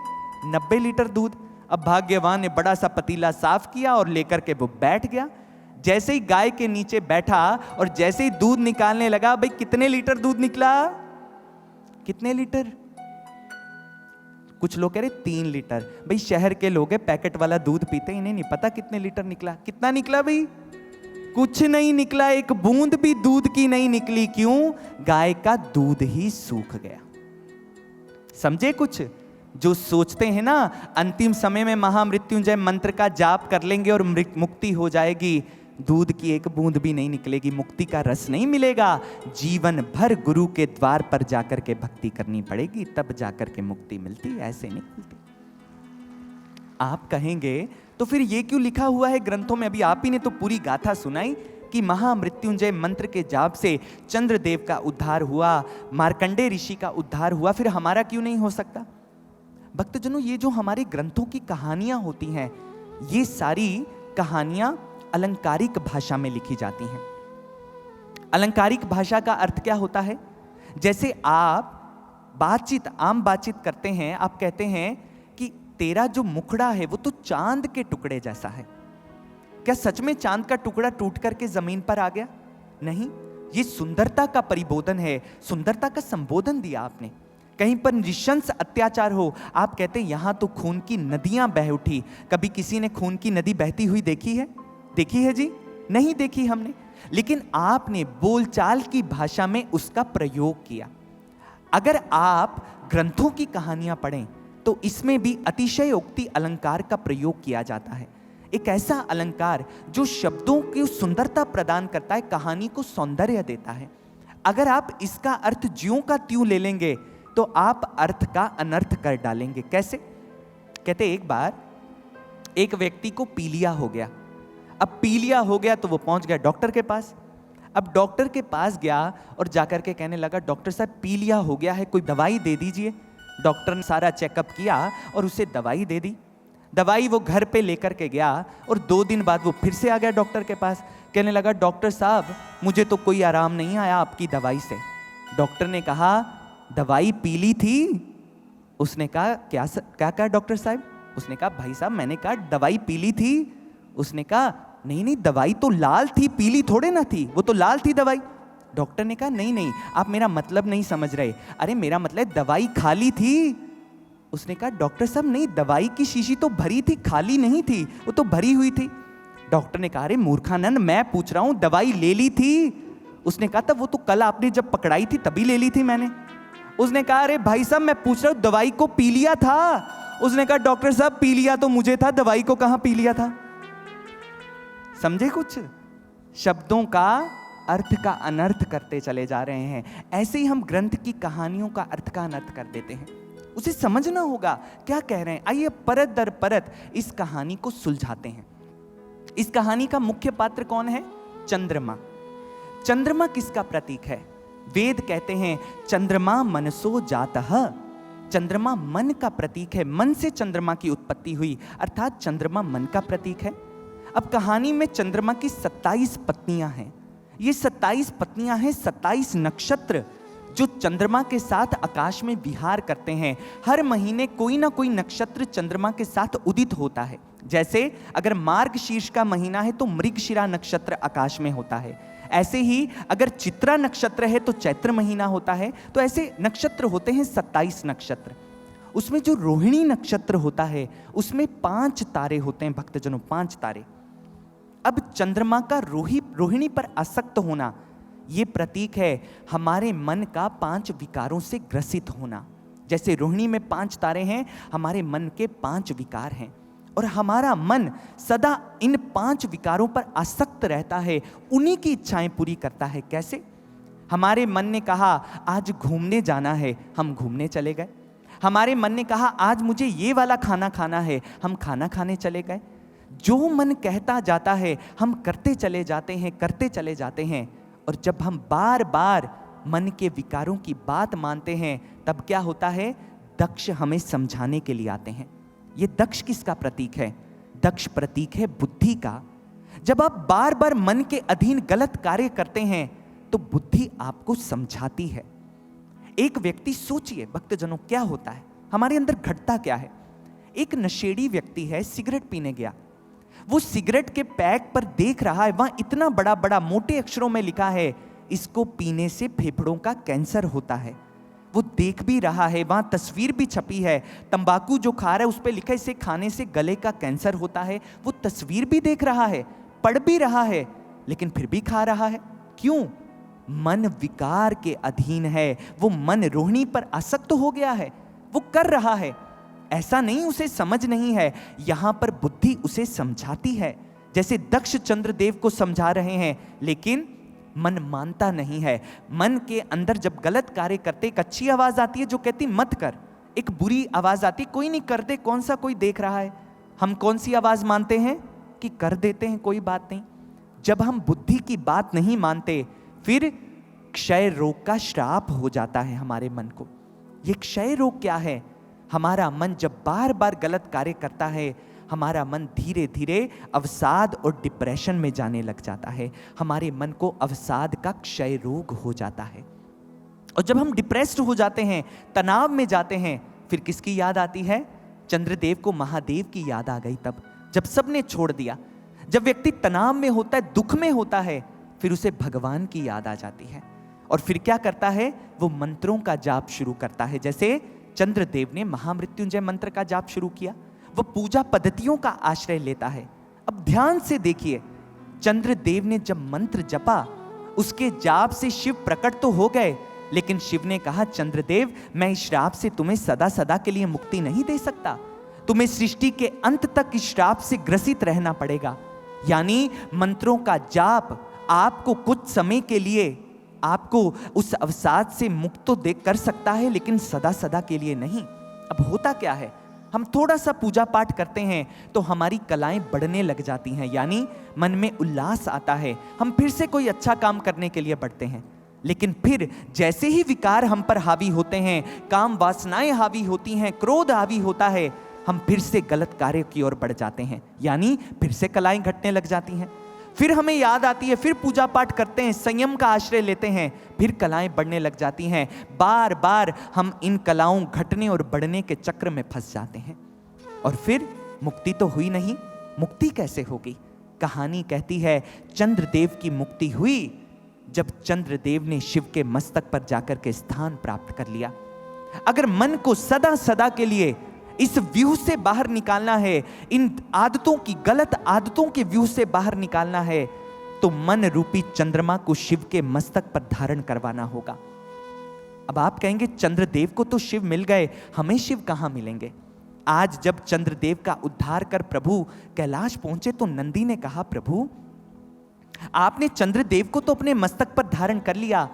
S1: 90 लीटर दूध। अब भाग्यवान ने बड़ा सा पतीला साफ किया और लेकर के वो बैठ गया। जैसे ही गाय के नीचे बैठा और जैसे ही दूध निकालने लगा, भाई कितने लीटर दूध निकला? कितने लीटर? कुछ लोग कह रहे 3 लीटर। भाई शहर के लोग हैं, पैकेट वाला दूध पीते, इन्हें नहीं पता कितने लीटर निकला। कितना निकला भाई? कुछ नहीं निकला, एक बूंद भी दूध की नहीं निकली। क्यों? गाय का दूध ही सूख गया। समझे कुछ? जो सोचते हैं ना अंतिम समय में महामृत्युंजय मंत्र का जाप कर लेंगे और मुक्ति हो जाएगी, दूध की एक बूंद भी नहीं निकलेगी, मुक्ति का रस नहीं मिलेगा। जीवन भर गुरु के द्वार पर जाकर के भक्ति करनी पड़ेगी, तब जाकर के मुक्ति मिलती, ऐसे नहीं मिलती। आप कहेंगे तो फिर ये क्यों लिखा हुआ है ग्रंथों में? अभी आप ही ने तो पूरी गाथा सुनाई कि महामृत्युंजय मंत्र के जाप से चंद्रदेव का उद्धार हुआ, मार्कंडेय ऋषि का उद्धार हुआ, फिर हमारा क्यों नहीं हो सकता? भक्तजनों, ये जो हमारे ग्रंथों की कहानियां होती हैं, ये सारी कहानियां अलंकारिक भाषा में लिखी जाती हैं। अलंकारिक भाषा का अर्थ क्या होता है? जैसे आप आम बातचीत करते हैं, आप कहते हैं कि तेरा जो मुखड़ा है वो तो चांद के टुकड़े जैसा है। क्या सच में चांद का टुकड़ा टूट करके जमीन पर आ गया? नहीं, ये सुंदरता का परिबोधन है, सुंदरता का संबोधन दिया आपने। कहीं पर नृशंस अत्याचार हो, आप कहते हैं यहां तो खून की नदियां बह उठी। कभी किसी ने खून की नदी बहती हुई देखी है? देखी है जी? नहीं देखी हमने। लेकिन आपने बोलचाल की भाषा में उसका प्रयोग किया। अगर आप ग्रंथों की कहानियां पढ़ें तो इसमें भी अतिशयोक्ति अलंकार का प्रयोग किया जाता है। एक ऐसा अलंकार जो शब्दों की सुंदरता प्रदान करता है, कहानी को सौंदर्य देता है। अगर आप इसका अर्थ ज्यों का त्यों ले लेंगे तो आप अर्थ का अनर्थ कर डालेंगे। कैसे? कहते एक बार एक व्यक्ति को पीलिया हो गया। अब पीलिया हो गया तो वो पहुंच गया डॉक्टर के पास। अब डॉक्टर के पास गया और जाकर के कहने लगा, डॉक्टर साहब पीलिया हो गया है, कोई दवाई दे दीजिए। डॉक्टर ने सारा चेकअप किया और उसे दवाई दे दी। दवाई वो घर पे लेकर के गया और 2 दिन बाद वो फिर से आ गया डॉक्टर के पास। कहने लगा, डॉक्टर साहब मुझे तो कोई आराम नहीं आया आपकी दवाई से। डॉक्टर ने कहा, दवाई पीली थी? उसने कहा क्या कहा डॉक्टर साहब? उसने कहा, भाई साहब मैंने कहा दवाई पीली थी। उसने कहा नहीं दवाई तो लाल थी, पीली थोड़े ना थी, वो तो लाल थी दवाई। डॉक्टर ने कहा नहीं आप मेरा मतलब नहीं समझ रहे। अरे मेरा मतलब दवाई खाली थी। उसने कहा डॉक्टर साहब नहीं, दवाई की शीशी तो भरी थी, खाली नहीं थी, वो तो भरी हुई थी। डॉक्टर ने कहा, अरे मूर्खानंद मैं पूछ रहा हूं दवाई ले ली थी? उसने कहा तब वो तो कल आपने जब पकड़ाई थी तभी ले ली थी मैंने। उसने कहा, अरे भाई साहब मैं पूछ रहा हूं दवाई को पी लिया था? उसने कहा, डॉक्टर साहब पी लिया तो मुझे था, दवाई को कहां पी लिया था? समझे कुछ? शब्दों का अर्थ का अनर्थ करते चले जा रहे हैं। ऐसे ही हम ग्रंथ की कहानियों का अर्थ का अनर्थ कर देते हैं। उसे समझना होगा क्या कह रहे हैं। आइए परत दर परत इस कहानी को सुलझाते हैं। इस कहानी का मुख्य पात्र कौन है? चंद्रमा। चंद्रमा किसका प्रतीक है? वेद कहते हैं चंद्रमा मनसो जातः। चंद्रमा मन का प्रतीक है, मन से चंद्रमा की उत्पत्ति हुई, अर्थात चंद्रमा मन का प्रतीक है। अब कहानी में चंद्रमा की 27 पत्नियां हैं। ये 27 पत्नियां हैं, 27 नक्षत्र जो चंद्रमा के साथ आकाश में विहार करते हैं। हर महीने कोई ना कोई नक्षत्र चंद्रमा के साथ उदित होता है। जैसे अगर मार्गशीर्ष का महीना है तो मृगशिरा नक्षत्र आकाश में होता है। ऐसे ही अगर चित्रा नक्षत्र है तो चैत्र महीना होता है। तो ऐसे नक्षत्र होते हैं 27 नक्षत्र। उसमें जो रोहिणी नक्षत्र होता है उसमें 5 तारे होते हैं भक्तजनों, 5 तारे। अब चंद्रमा का रोहिणी पर आसक्त होना ये प्रतीक है हमारे मन का 5 विकारों से ग्रसित होना। जैसे रोहिणी में 5 तारे हैं, हमारे मन के 5 विकार हैं और हमारा मन सदा इन 5 विकारों पर आसक्त रहता है, उन्हीं की इच्छाएं पूरी करता है। कैसे? हमारे मन ने कहा आज घूमने जाना है, हम घूमने चले गए। हमारे मन ने कहा आज मुझे ये वाला खाना खाना है, हम खाना खाने चले गए। जो मन कहता जाता है हम करते चले जाते हैं, करते चले जाते हैं। और जब हम बार बार मन के विकारों की बात मानते हैं तब क्या होता है? दक्ष हमें समझाने के लिए आते हैं। ये दक्ष किसका प्रतीक है? दक्ष प्रतीक है बुद्धि का। जब आप बार बार मन के अधीन गलत कार्य करते हैं तो बुद्धि आपको समझाती है। एक व्यक्ति, सोचिए भक्तजनों, क्या होता है, हमारे अंदर घटता क्या है। एक नशेड़ी व्यक्ति है, सिगरेट पीने गया। वो सिगरेट के पैक पर देख रहा है, वहां इतना बड़ा बड़ा मोटे अक्षरों में लिखा है, इसको पीने से फेफड़ों का कैंसर होता है। वो देख भी रहा है, वहां तस्वीर भी छपी है, तंबाकू जो खा रहा है उस पर लिखा है इसे खाने से गले का कैंसर होता है। वो तस्वीर भी देख रहा है, पढ़ भी रहा है, लेकिन फिर भी खा रहा है। क्यों? मन विकार के अधीन है, वो मन रोहिणी पर आसक्त हो गया है, वो कर रहा है। ऐसा नहीं उसे समझ नहीं है, यहां पर बुद्धि उसे समझाती है, जैसे दक्ष चंद्रदेव को समझा रहे हैं, लेकिन मन मानता नहीं है। मन के अंदर जब गलत कार्य करते एक अच्छी आवाज आती है जो कहती मत कर, एक बुरी आवाज आती कोई नहीं कर दे, कौन सा कोई देख रहा है। हम कौन सी आवाज मानते हैं कि कर देते हैं, कोई बात नहीं। जब हम बुद्धि की बात नहीं मानते फिर क्षय रोग का श्राप हो जाता है हमारे मन को। ये क्षय रोग क्या है? हमारा मन जब बार बार गलत कार्य करता है, हमारा मन धीरे धीरे अवसाद और डिप्रेशन में जाने लग जाता है। हमारे मन को अवसाद का क्षय रोग हो जाता है। और जब हम डिप्रेस्ड हो जाते हैं, तनाव में जाते हैं, फिर किसकी याद आती है? चंद्रदेव को महादेव की याद आ गई तब जब सबने छोड़ दिया। जब व्यक्ति तनाव में होता है, दुख में होता है, फिर उसे भगवान की याद आ जाती है। और फिर क्या करता है? वो मंत्रों का जाप शुरू करता है। जैसे चंद्रदेव ने महामृत्युंजय मंत्र का जाप शुरू किया, वो पूजा पद्धतियों का आश्रय लेता है। अब ध्यान से देखिए, चंद्रदेव ने जब मंत्र जपा, उसके जाप से शिव प्रकट तो हो गए, लेकिन शिव ने कहा चंद्रदेव, मैं इस श्राप से तुम्हें सदा सदा के लिए मुक्ति नहीं दे सकता, तुम्हें सृष्टि के अंत तक इस श्राप से ग्रसित रहना पड़ेगा। यानी मंत्रों का जाप आपको कुछ समय के लिए आपको उस अवसाद से मुक्त तो दे कर सकता है, लेकिन सदा सदा के लिए नहीं। अब होता क्या है, हम थोड़ा सा पूजा पाठ करते हैं तो हमारी कलाएं बढ़ने लग जाती हैं, यानी मन में उल्लास आता है, हम फिर से कोई अच्छा काम करने के लिए बढ़ते हैं। लेकिन फिर जैसे ही विकार हम पर हावी होते हैं, काम वासनाएं हावी होती हैं, क्रोध हावी होता है, हम फिर से गलत कार्य की ओर बढ़ जाते हैं, यानी फिर से कलाएं घटने लग जाती हैं। फिर हमें याद आती है, फिर पूजा पाठ करते हैं, संयम का आश्रय लेते हैं, फिर कलाएं बढ़ने लग जाती हैं। बार बार हम इन कलाओं घटने और बढ़ने के चक्र में फंस जाते हैं। और फिर मुक्ति तो हुई नहीं। मुक्ति कैसे होगी? कहानी कहती है चंद्रदेव की मुक्ति हुई जब चंद्रदेव ने शिव के मस्तक पर जाकर के स्थान प्राप्त कर लिया। अगर मन को सदा सदा के लिए इस व्यूह से बाहर निकालना है, इन आदतों की, गलत आदतों के व्यूह से बाहर निकालना है, तो मन रूपी चंद्रमा को शिव के मस्तक पर धारण करवाना होगा। अब आप कहेंगे चंद्रदेव को तो शिव मिल गए, हमें शिव कहां मिलेंगे? आज जब चंद्रदेव का उद्धार कर प्रभु कैलाश पहुंचे तो नंदी ने कहा, प्रभु आपने चंद्रदेव को तो अपने मस्तक पर धारण कर लिया,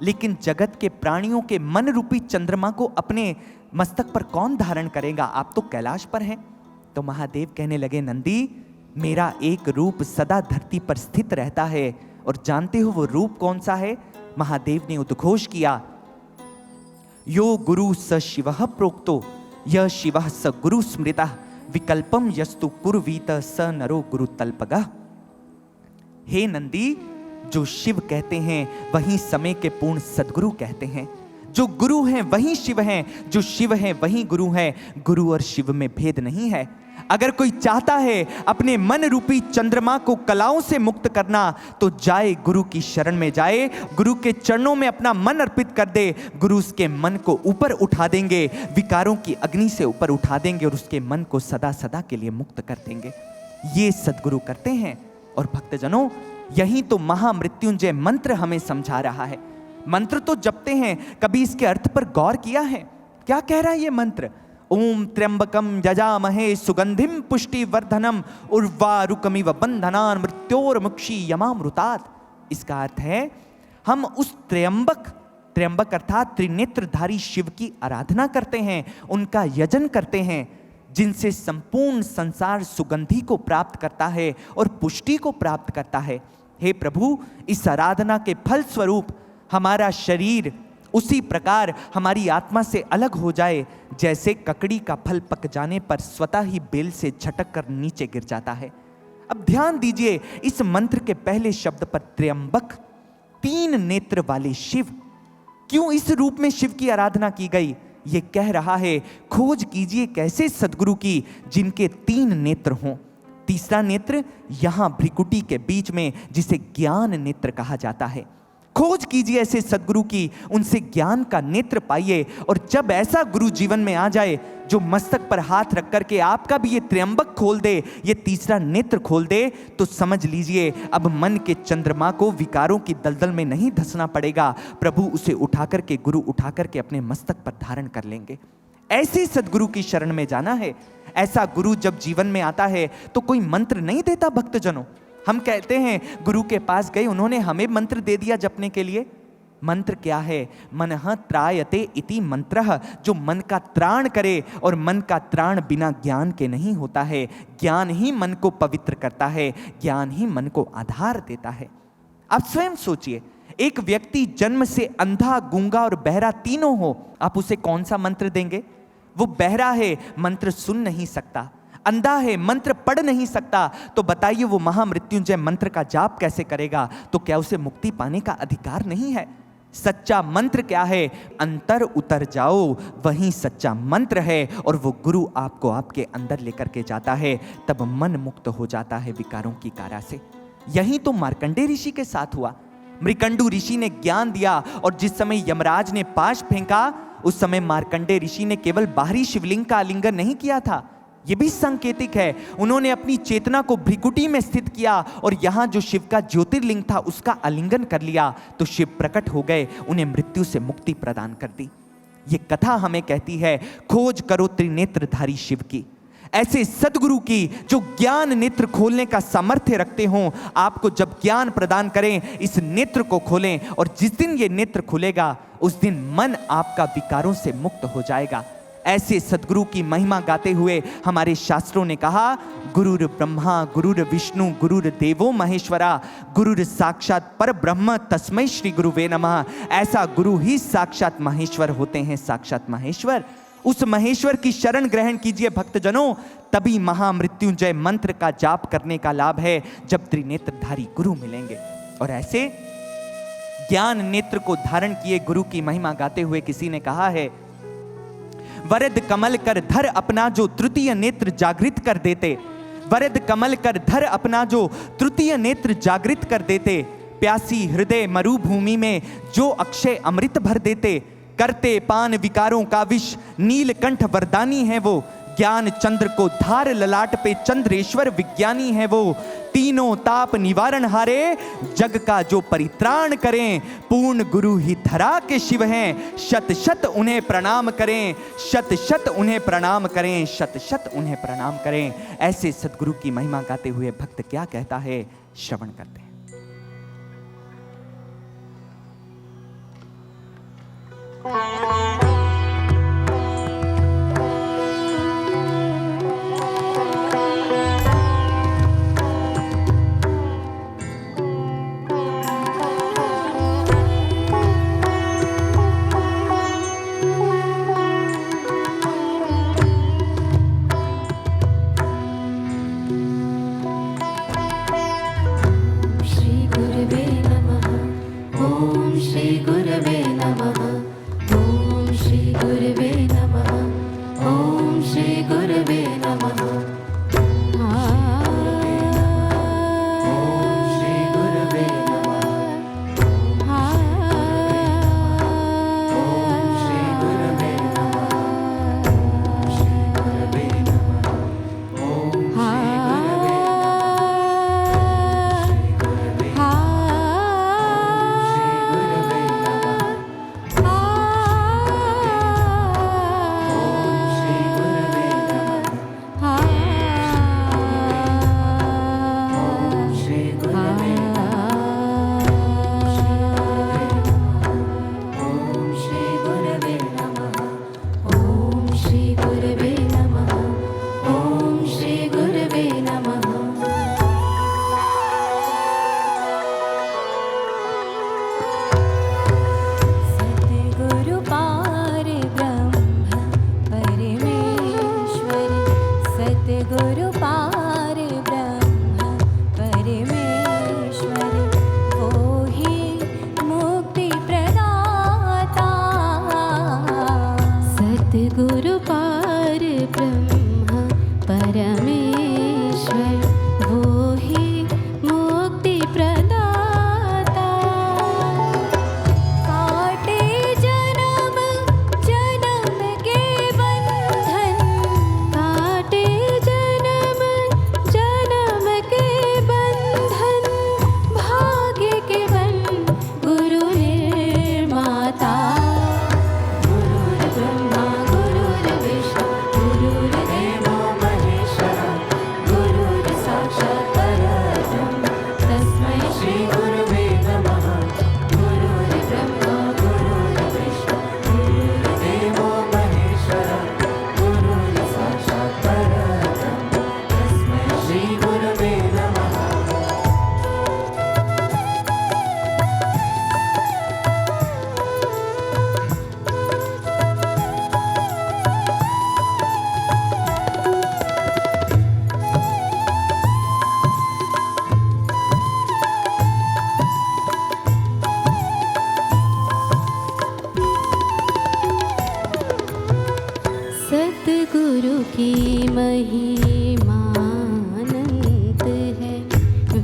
S1: लेकिन जगत के प्राणियों के मन रूपी चंद्रमा को अपने मस्तक पर कौन धारण करेगा? आप तो कैलाश पर हैं। तो महादेव कहने लगे, नंदी मेरा एक रूप सदा धरती पर स्थित रहता है, और जानते हो वो रूप कौन सा है? महादेव ने उद्घोष किया, यो गुरु स शिवः प्रोक्तो य शिवः स गुरु स्मृतः विकल्पम यस्तु कुर्वीत स नरो गुरु तल्पगः। हे नंदी, जो शिव कहते हैं वही समय के पूर्ण सदगुरु कहते हैं। जो गुरु हैं वही शिव हैं, जो शिव हैं वही गुरु हैं। गुरु और शिव में भेद नहीं है। अगर कोई चाहता है अपने मन रूपी चंद्रमा को कलाओं से मुक्त करना, तो जाए गुरु की शरण में जाए, गुरु के चरणों में अपना मन अर्पित कर दे। गुरु उसके मन को ऊपर उठा देंगे, विकारों की अग्नि से ऊपर उठा देंगे और उसके मन को सदा सदा के लिए मुक्त कर देंगे। ये सदगुरु करते हैं। और भक्तजनों, यही तो महामृत्युंजय मंत्र हमें समझा रहा है। मंत्र तो जपते हैं, कभी इसके अर्थ पर गौर किया है? क्या कह रहा है ये मंत्र? ओम त्र्यंबकम यजामहे सुगंधिम पुष्टिवर्धनम उर्वारुकमिव बंधनान मृत्योर्मुक्षी यमामृतात्। इसका अर्थ है हम उस त्र्यंबक अर्थात त्रिनेत्रधारी शिव की आराधना करते हैं, उनका यजन करते हैं, जिनसे संपूर्ण संसार सुगंधि को प्राप्त करता है और पुष्टि को प्राप्त करता है। हे प्रभु, इस आराधना के फल स्वरूप हमारा शरीर उसी प्रकार हमारी आत्मा से अलग हो जाए, जैसे ककड़ी का फल पक जाने पर स्वतः ही बेल से झटक कर नीचे गिर जाता है। अब ध्यान दीजिए इस मंत्र के पहले शब्द पर, त्र्यंबक, 3 नेत्र वाले शिव। क्यों इस रूप में शिव की आराधना की गई? ये कह रहा है खोज कीजिए कैसे सद्गुरु की जिनके 3 नेत्र हों। तीसरा नेत्र यहां भ्रिकुटी के बीच में, जिसे ज्ञान नेत्र कहा जाता है। खोज कीजिए ऐसे सद्गुरु की, उनसे ज्ञान का नेत्र पाइए। और जब ऐसा गुरु जीवन में आ जाए जो मस्तक पर हाथ रख करके आपका भी ये त्र्यंबक खोल दे, ये तीसरा नेत्र खोल दे, तो समझ लीजिए अब मन के चंद्रमा को विकारों की दलदल में नहीं धंसना पड़ेगा। प्रभु उसे उठा करके, गुरु उठा करके अपने मस्तक पर धारण कर लेंगे। ऐसे सद्गुरु की शरण में जाना है। ऐसा गुरु जब जीवन में आता है तो कोई मंत्र नहीं देता भक्तजनों। हम कहते हैं गुरु के पास गए, उन्होंने हमें मंत्र दे दिया जपने के लिए। मंत्र क्या है? मनः त्रायते इति मंत्रः, जो मन का त्राण करे। और मन का त्राण बिना ज्ञान के नहीं होता है। ज्ञान ही मन को पवित्र करता है, ज्ञान ही मन को आधार देता है। आप स्वयं सोचिए, एक व्यक्ति जन्म से अंधा, गूंगा और बहरा तीनों हो, आप उसे कौन सा मंत्र देंगे? वो बहरा है, मंत्र सुन नहीं सकता। अंधा है, मंत्र पढ़ नहीं सकता। तो बताइए वो महामृत्युंजय मंत्र का जाप कैसे करेगा? तो क्या उसे मुक्ति पाने का अधिकार नहीं है? सच्चा मंत्र क्या है? अंतर उतर जाओ, वही सच्चा मंत्र है। और वो गुरु आपको आपके अंदर लेकर के जाता है, तब मन मुक्त हो जाता है विकारों की कारा से। यही तो मार्कंडेय ऋषि के साथ हुआ। मृकंडू ऋषि ने ज्ञान दिया और जिस समय यमराज ने पाश फेंका, उस समय मार्कंडेय ऋषि ने केवल बाहरी शिवलिंग का आलिंगन नहीं किया था, यह भी सांकेतिक है। उन्होंने अपनी चेतना को भ्रिकुटी में स्थित किया और यहां जो शिव का ज्योतिर्लिंग था उसका आलिंगन कर लिया, तो शिव प्रकट हो गए, उन्हें मृत्यु से मुक्ति प्रदान कर दी। ये कथा हमें कहती है खोज करो त्रिनेत्रधारी शिव की, ऐसे सदगुरु की जो ज्ञान नेत्र खोलने का सामर्थ्य रखते हों। आपको जब ज्ञान प्रदान करें, इस नेत्र को खोलें और जिस दिन ये नेत्र खुलेगा उस दिन मन आपका विकारों से मुक्त हो जाएगा। ऐसे सदगुरु की महिमा गाते हुए हमारे शास्त्रों ने कहा, गुरुर ब्रह्मा गुरुर विष्णु गुरुर देवो महेश्वरा, गुरुर साक्षात पर ब्रह्म तस्मै श्री गुरुवे नमः। ऐसा गुरु ही साक्षात महेश्वर होते हैं, साक्षात महेश्वर। उस महेश्वर की शरण ग्रहण कीजिए भक्तजनों, तभी महामृत्युंजय मंत्र का जाप करने का लाभ है, जब त्रिनेत्रधारी गुरु मिलेंगे। और ऐसे ज्ञान नेत्र को धारण किए गुरु की महिमा गाते हुए किसी ने कहा है, वरद कमल कर धर अपना जो तृतीय नेत्र जागृत कर देते, वरद कमल कर धर अपना जो तृतीय नेत्र जागृत कर देते, प्यासी हृदय मरुभूमि में जो अक्षय अमृत भर देते, करते पान विकारों का विष नीलकंठ वरदानी है वो, ज्ञान चंद्र को धार ललाट पे चंद्रेश्वर विज्ञानी है वो, तीनों ताप निवारण हारे जग का जो परित्राण करें, पूर्ण गुरु ही धरा के शिव हैं, शत शत उन्हें प्रणाम करें, शत शत उन्हें प्रणाम करें, शत शत उन्हें प्रणाम करें। ऐसे सदगुरु की महिमा गाते हुए भक्त क्या कहता है, श्रवण करते हैं।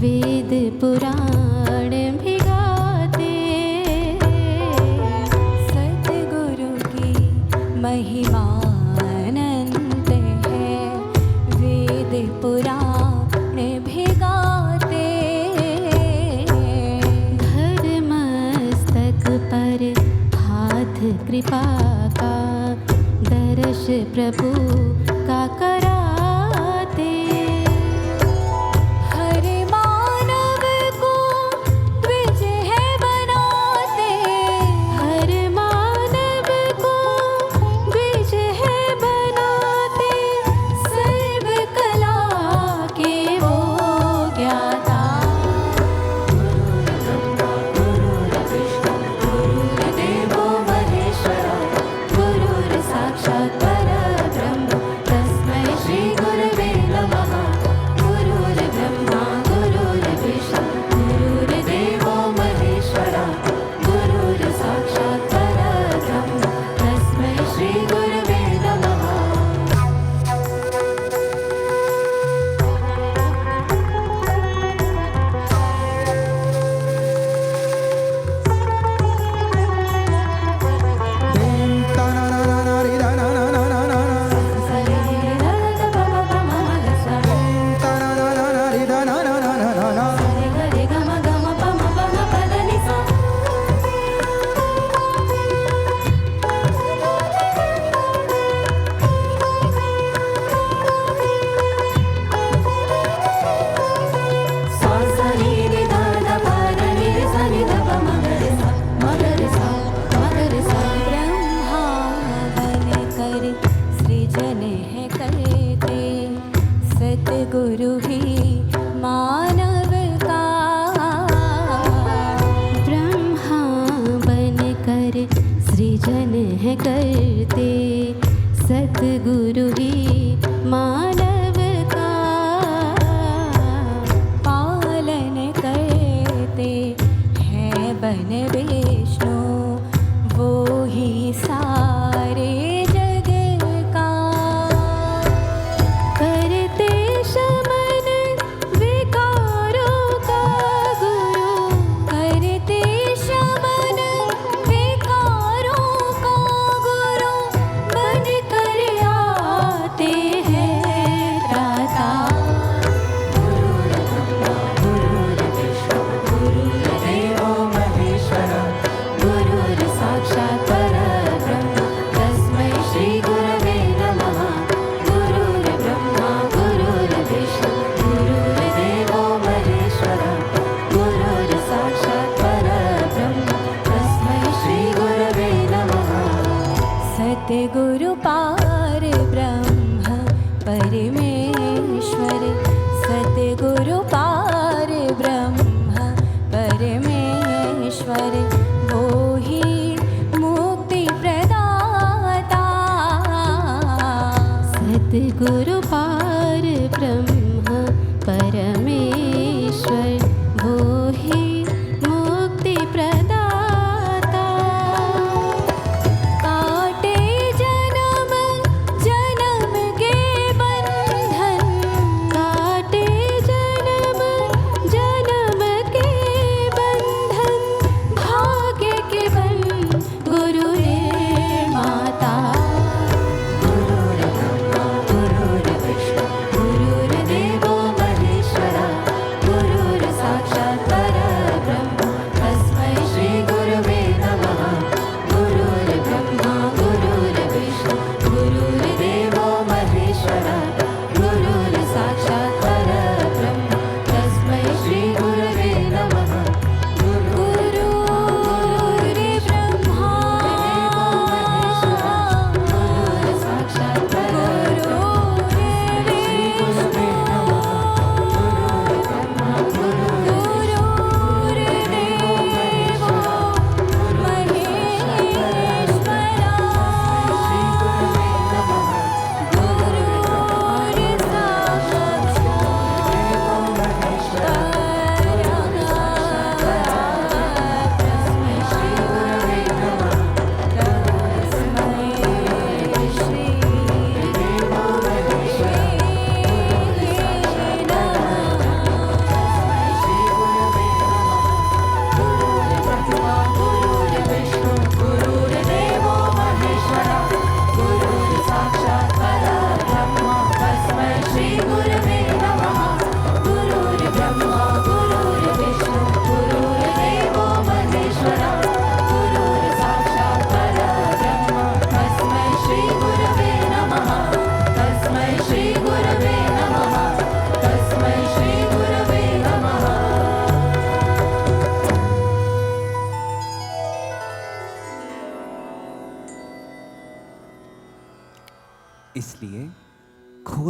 S4: वेद पुराण भी गाते, सतगुरु की महिमा अनंत है, वेद पुराण भी गाते। धर्मस्तक पर हाथ कृपा का, दर्श प्रभु का कराते। हर मानव को द्विज है बनाते, हर मानव को द्विज है बनाते, सर्व कला के वो ज्ञाता। गुरुर्देवो महेश्वरा, गुरुर्साक्षात् परब्रह्म, तस्मै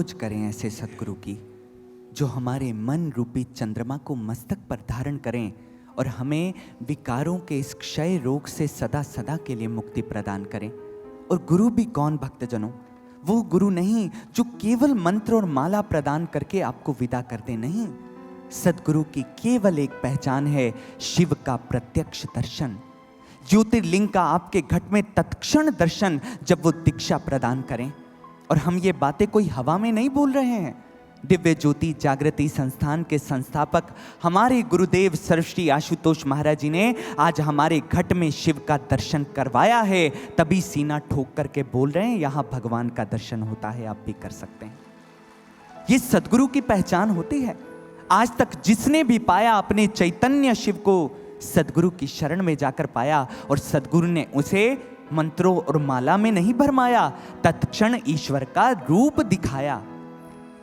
S1: खोज करें ऐसे सद्गुरु की जो हमारे मन रूपी चंद्रमा को मस्तक पर धारण करें और हमें विकारों के इस क्षय रोग से सदा सदा के लिए मुक्ति प्रदान करें। और गुरु भी कौन भक्तजनों? वो गुरु नहीं जो केवल मंत्र और माला प्रदान करके आपको विदा कर दे, नहीं। सद्गुरु की केवल एक पहचान है, शिव का प्रत्यक्ष दर्शन, ज्योतिर्लिंग का आपके घट में तत्क्षण दर्शन, जब वो दीक्षा प्रदान करें। और हम ये बातें कोई हवा में नहीं बोल रहे हैं। दिव्य ज्योति जागृति संस्थान के संस्थापक हमारे गुरुदेव सर्वश्री आशुतोष महाराज जी ने आज हमारे घट में शिव का दर्शन करवाया है, तभी सीना ठोक करके बोल रहे हैं यहां भगवान का दर्शन होता है, आप भी कर सकते हैं। ये सद्गुरु की पहचान होती है। आज तक जिसने भी पाया अपने चैतन्य शिव को सद्गुरु की शरण में जाकर पाया, और सद्गुरु ने उसे मंत्रों और माला में नहीं भरमाया, तत्क्षण ईश्वर का रूप दिखाया।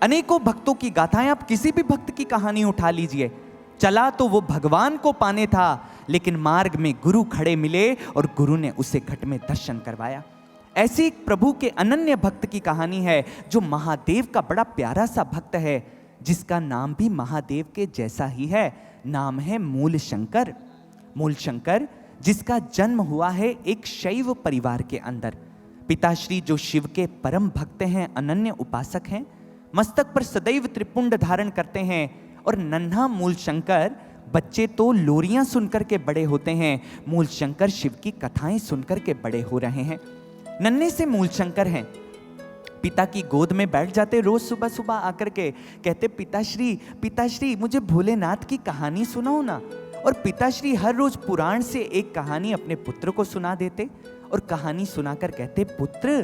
S1: अनेकों भक्तों की गाथाएं, आप किसी भी भक्त की कहानी उठा लीजिए, चला तो वो भगवान को पाने था, लेकिन मार्ग में गुरु खड़े मिले और गुरु ने उसे घट में दर्शन करवाया। ऐसी एक प्रभु के अनन्य भक्त की कहानी है जो महादेव का बड़ा प्यारा सा भक्त है, जिसका नाम भी महादेव के जैसा ही है। नाम है मूल शंकर। मूल शंकर जिसका जन्म हुआ है एक शैव परिवार के अंदर। पिताश्री जो शिव के परम भक्त हैं, अनन्य उपासक हैं, मस्तक पर सदैव त्रिपुंड धारण करते हैं। और नन्हा मूल शंकर, बच्चे तो लोरियां सुनकर के बड़े होते हैं, मूल शंकर शिव की कथाएं सुनकर के बड़े हो रहे हैं। नन्हे से मूल शंकर हैं, पिता की गोद में बैठ जाते, रोज सुबह सुबह आकर के कहते, पिताश्री पिताश्री मुझे भोलेनाथ की कहानी सुनाओ ना। और पिताश्री हर रोज पुराण से एक कहानी अपने पुत्र को सुना देते और कहानी सुनाकर कहते, पुत्र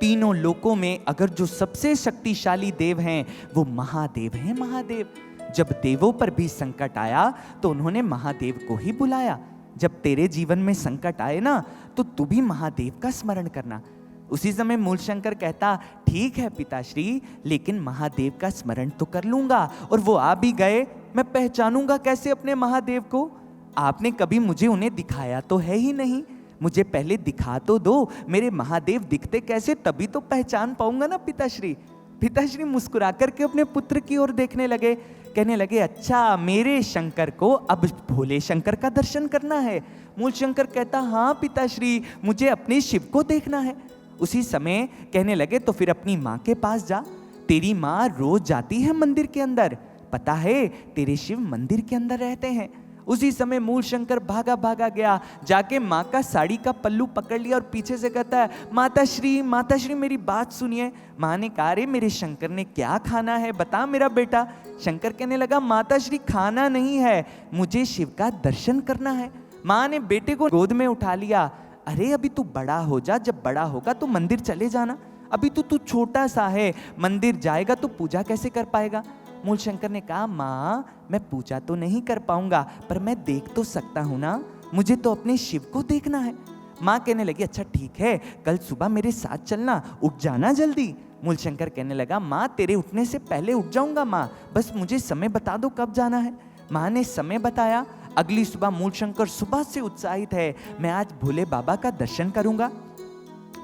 S1: तीनों लोकों में अगर जो सबसे शक्तिशाली देव हैं वो महादेव हैं, महादेव। जब देवों पर भी संकट आया तो उन्होंने महादेव को ही बुलाया। जब तेरे जीवन में संकट आए ना तो तू भी महादेव का स्मरण करना। उसी समय मूलशंकर कहता, ठीक है पिताश्री, लेकिन महादेव का स्मरण तो कर लूंगा। और वो आ भी गए, मैं पहचानूंगा कैसे अपने महादेव को? आपने कभी मुझे उन्हें दिखाया तो है ही नहीं, मुझे पहले दिखा तो दो, मेरे महादेव दिखते कैसे, तभी तो पहचान पाऊंगा ना पिताश्री। पिताश्री मुस्कुरा करके अपने पुत्र की ओर देखने लगे, कहने लगे, अच्छा मेरे शंकर को अब भोले शंकर का दर्शन करना है। मूल शंकर कहता, हाँ पिताश्री, मुझे अपने शिव को देखना है। उसी समय कहने लगे, तो फिर अपनी माँ के पास जा, तेरी माँ रोज जाती है मंदिर के अंदर, पता है तेरे शिव मंदिर के अंदर रहते हैं। उसी समय मूल शंकर भागा भागा गया, जाके माँ का साड़ी का पल्लू पकड़ लिया और पीछे से कहता है, माताश्री मेरी बात सुनिए। माँ ने कहा, अरे मेरे शंकर ने क्या खाना है, बता मेरा बेटा। शंकर कहने लगा, माताश्री खाना नहीं है, मुझे शिव का दर्शन करना है। माँ ने बेटे को गोद में उठा लिया, अरे अभी तू बड़ा हो जा, जब बड़ा होगा तो मंदिर चले जाना, अभी तो तू छोटा सा है, मंदिर जाएगा तो पूजा कैसे कर पाएगा। मूल शंकर ने कहा, माँ मैं पूजा तो नहीं कर पाऊंगा, पर मैं देख तो सकता हूं ना, मुझे तो अपने शिव को देखना है। माँ कहने लगी, अच्छा ठीक है, कल सुबह मेरे साथ चलना, उठ जाना जल्दी। मूल शंकर कहने लगा, माँ तेरे उठने से पहले उठ जाऊंगा माँ, बस मुझे समय बता दो कब जाना है। माँ ने समय बताया। अगली सुबह मूल शंकर सुबह से उत्साहित है, मैं आज भोले बाबा का दर्शन करूंगा।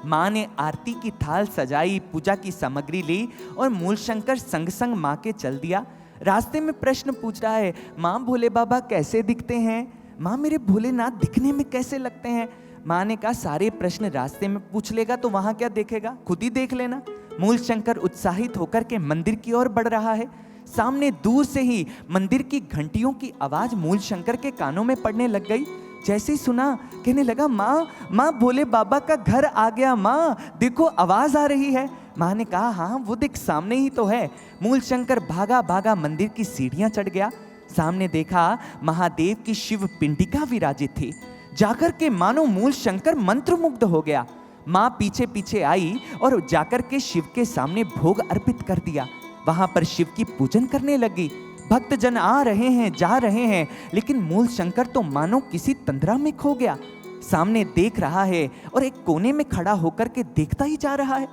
S1: माँ ने आरती की थाल सजाई, पूजा की सामग्री ली और मूल शंकर संग संग माँ के चल दिया। रास्ते में प्रश्न पूछ रहा है, माँ भोले बाबा कैसे दिखते हैं, माँ मेरे भोलेनाथ दिखने में कैसे लगते हैं। माँ ने कहा, सारे प्रश्न रास्ते में पूछ लेगा तो वहां क्या देखेगा, खुद ही देख लेना। मूल शंकर उत्साहित होकर के मंदिर की ओर बढ़ रहा है। सामने दूर से ही मंदिर की घंटियों की आवाज मूल शंकर के कानों में पड़ने लग गई। जैसे ही सुना, कहने लगा, माँ भोले बाबा का घर आ गया, माँ देखो आवाज आ रही है। माँ ने कहा, हाँ वो देख सामने ही तो है। मूल शंकर भागा भागा मंदिर की सीढ़ियां चढ़ गया। सामने देखा महादेव की शिव पिंडिका विराजित थी। जाकर के मानो मूल शंकर मंत्रमुग्ध हो गया। माँ पीछे पीछे आई और जाकर के शिव के सामने भोग अर्पित कर दिया। वहां पर शिव की पूजन करने लगी। भक्तजन आ रहे हैं, जा रहे हैं, लेकिन मूल शंकर तो मानो किसी तंद्रा में खो गया। सामने देख रहा है और एक कोने में खड़ा होकर के देखता ही जा रहा है।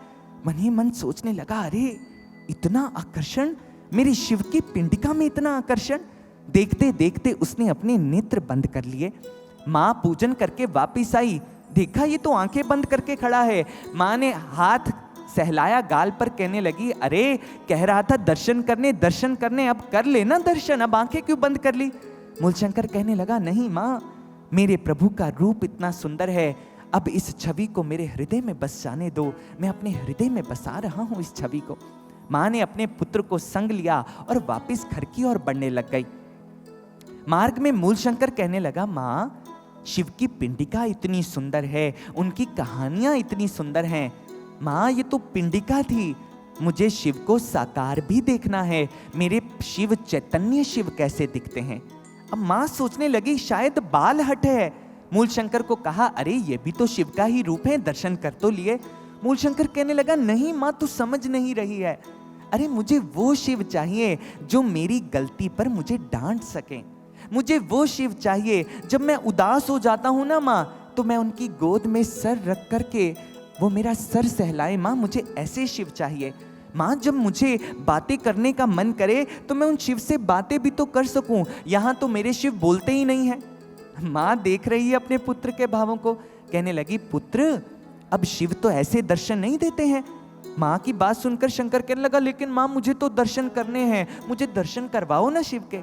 S1: मन ही मन सोचने लगा, अरे इतना आकर्षण, मेरे शिव की पिंडिका में इतना आकर्षण। देखते देखते उसने अपने नेत्र बंद कर लिए। माँ पूजन करके वापिस आई, देखा ये तो आंखें बंद करके खड़ा है। माँ ने हाथ सहलाया गाल पर, कहने लगी अरे कह रहा था दर्शन करने, अब कर लेना दर्शन, अब आंखें क्यों बंद कर ली? मूलशंकर कहने लगा नहीं माँ, मेरे प्रभु का रूप इतना सुंदर है, अब इस छवि को मेरे हृदय में बस जाने दो, मैं अपने हृदय में बसा रहा हूं इस छवि को। माँ ने अपने पुत्र को संग लिया और वापस घर की ओर बढ़ने लग गई। मार्ग में मूलशंकर कहने लगा माँ, शिव की पिंडिका इतनी सुंदर है, उनकी कहानियां इतनी सुंदर हैं। माँ ये तो पिंडिका थी, मुझे शिव को साकार भी देखना है, मेरे शिव चैतन्य शिव कैसे दिखते हैं। अब माँ सोचने लगी शायद बाल हट है। मूलशंकर को कहा अरे ये भी तो शिव का ही रूप है, दर्शन कर तो लिए। मूलशंकर कहने लगा नहीं माँ, तू समझ नहीं रही है, अरे मुझे वो शिव चाहिए जो मेरी गलती पर मुझे डांट सके, मुझे वो शिव चाहिए जब मैं उदास हो जाता हूं ना माँ, तो मैं उनकी गोद में सर रख करके वो मेरा सर सहलाए। माँ मुझे ऐसे शिव चाहिए। माँ जब मुझे बातें करने का मन करे तो मैं उन शिव से बातें भी तो कर सकूं, यहाँ तो मेरे शिव बोलते ही नहीं है। माँ देख रही है अपने पुत्र के भावों को, कहने लगी पुत्र अब शिव तो ऐसे दर्शन नहीं देते हैं। माँ की बात सुनकर शंकर कहने लगा लेकिन माँ मुझे तो दर्शन करने हैं, मुझे दर्शन करवाओ ना शिव के।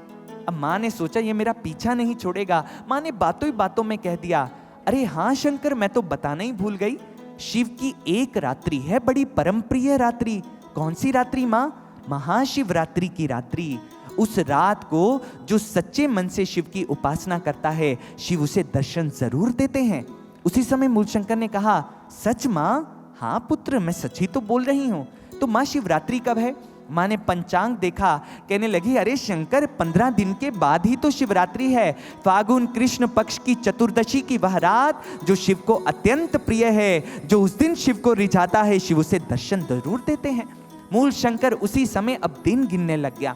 S1: अब माँ ने सोचा ये मेरा पीछा नहीं छोड़ेगा। माँ ने बातों ही बातों में कह दिया अरे हाँ शंकर, मैं तो बताना ही भूल गई, शिव की एक रात्रि है बड़ी परम प्रिय रात्रि। कौन सी रात्रि माँ? महाशिवरात्रि की रात्रि। उस रात को जो सच्चे मन से शिव की उपासना करता है, शिव उसे दर्शन जरूर देते हैं। उसी समय मूलशंकर ने कहा सच माँ? हाँ पुत्र, मैं सच ही तो बोल रही हूँ। तो माँ शिवरात्रि कब है? माँ ने पंचांग देखा, कहने लगी अरे शंकर 15 दिन के बाद ही तो शिवरात्रि है। फागुन कृष्ण पक्ष की चतुर्दशी की वह रात जो शिव को अत्यंत प्रिय है, जो उस दिन शिव को रिझाता है, शिव उसे दर्शन जरूर देते हैं। मूलशंकर उसी समय अब दिन गिनने लग गया,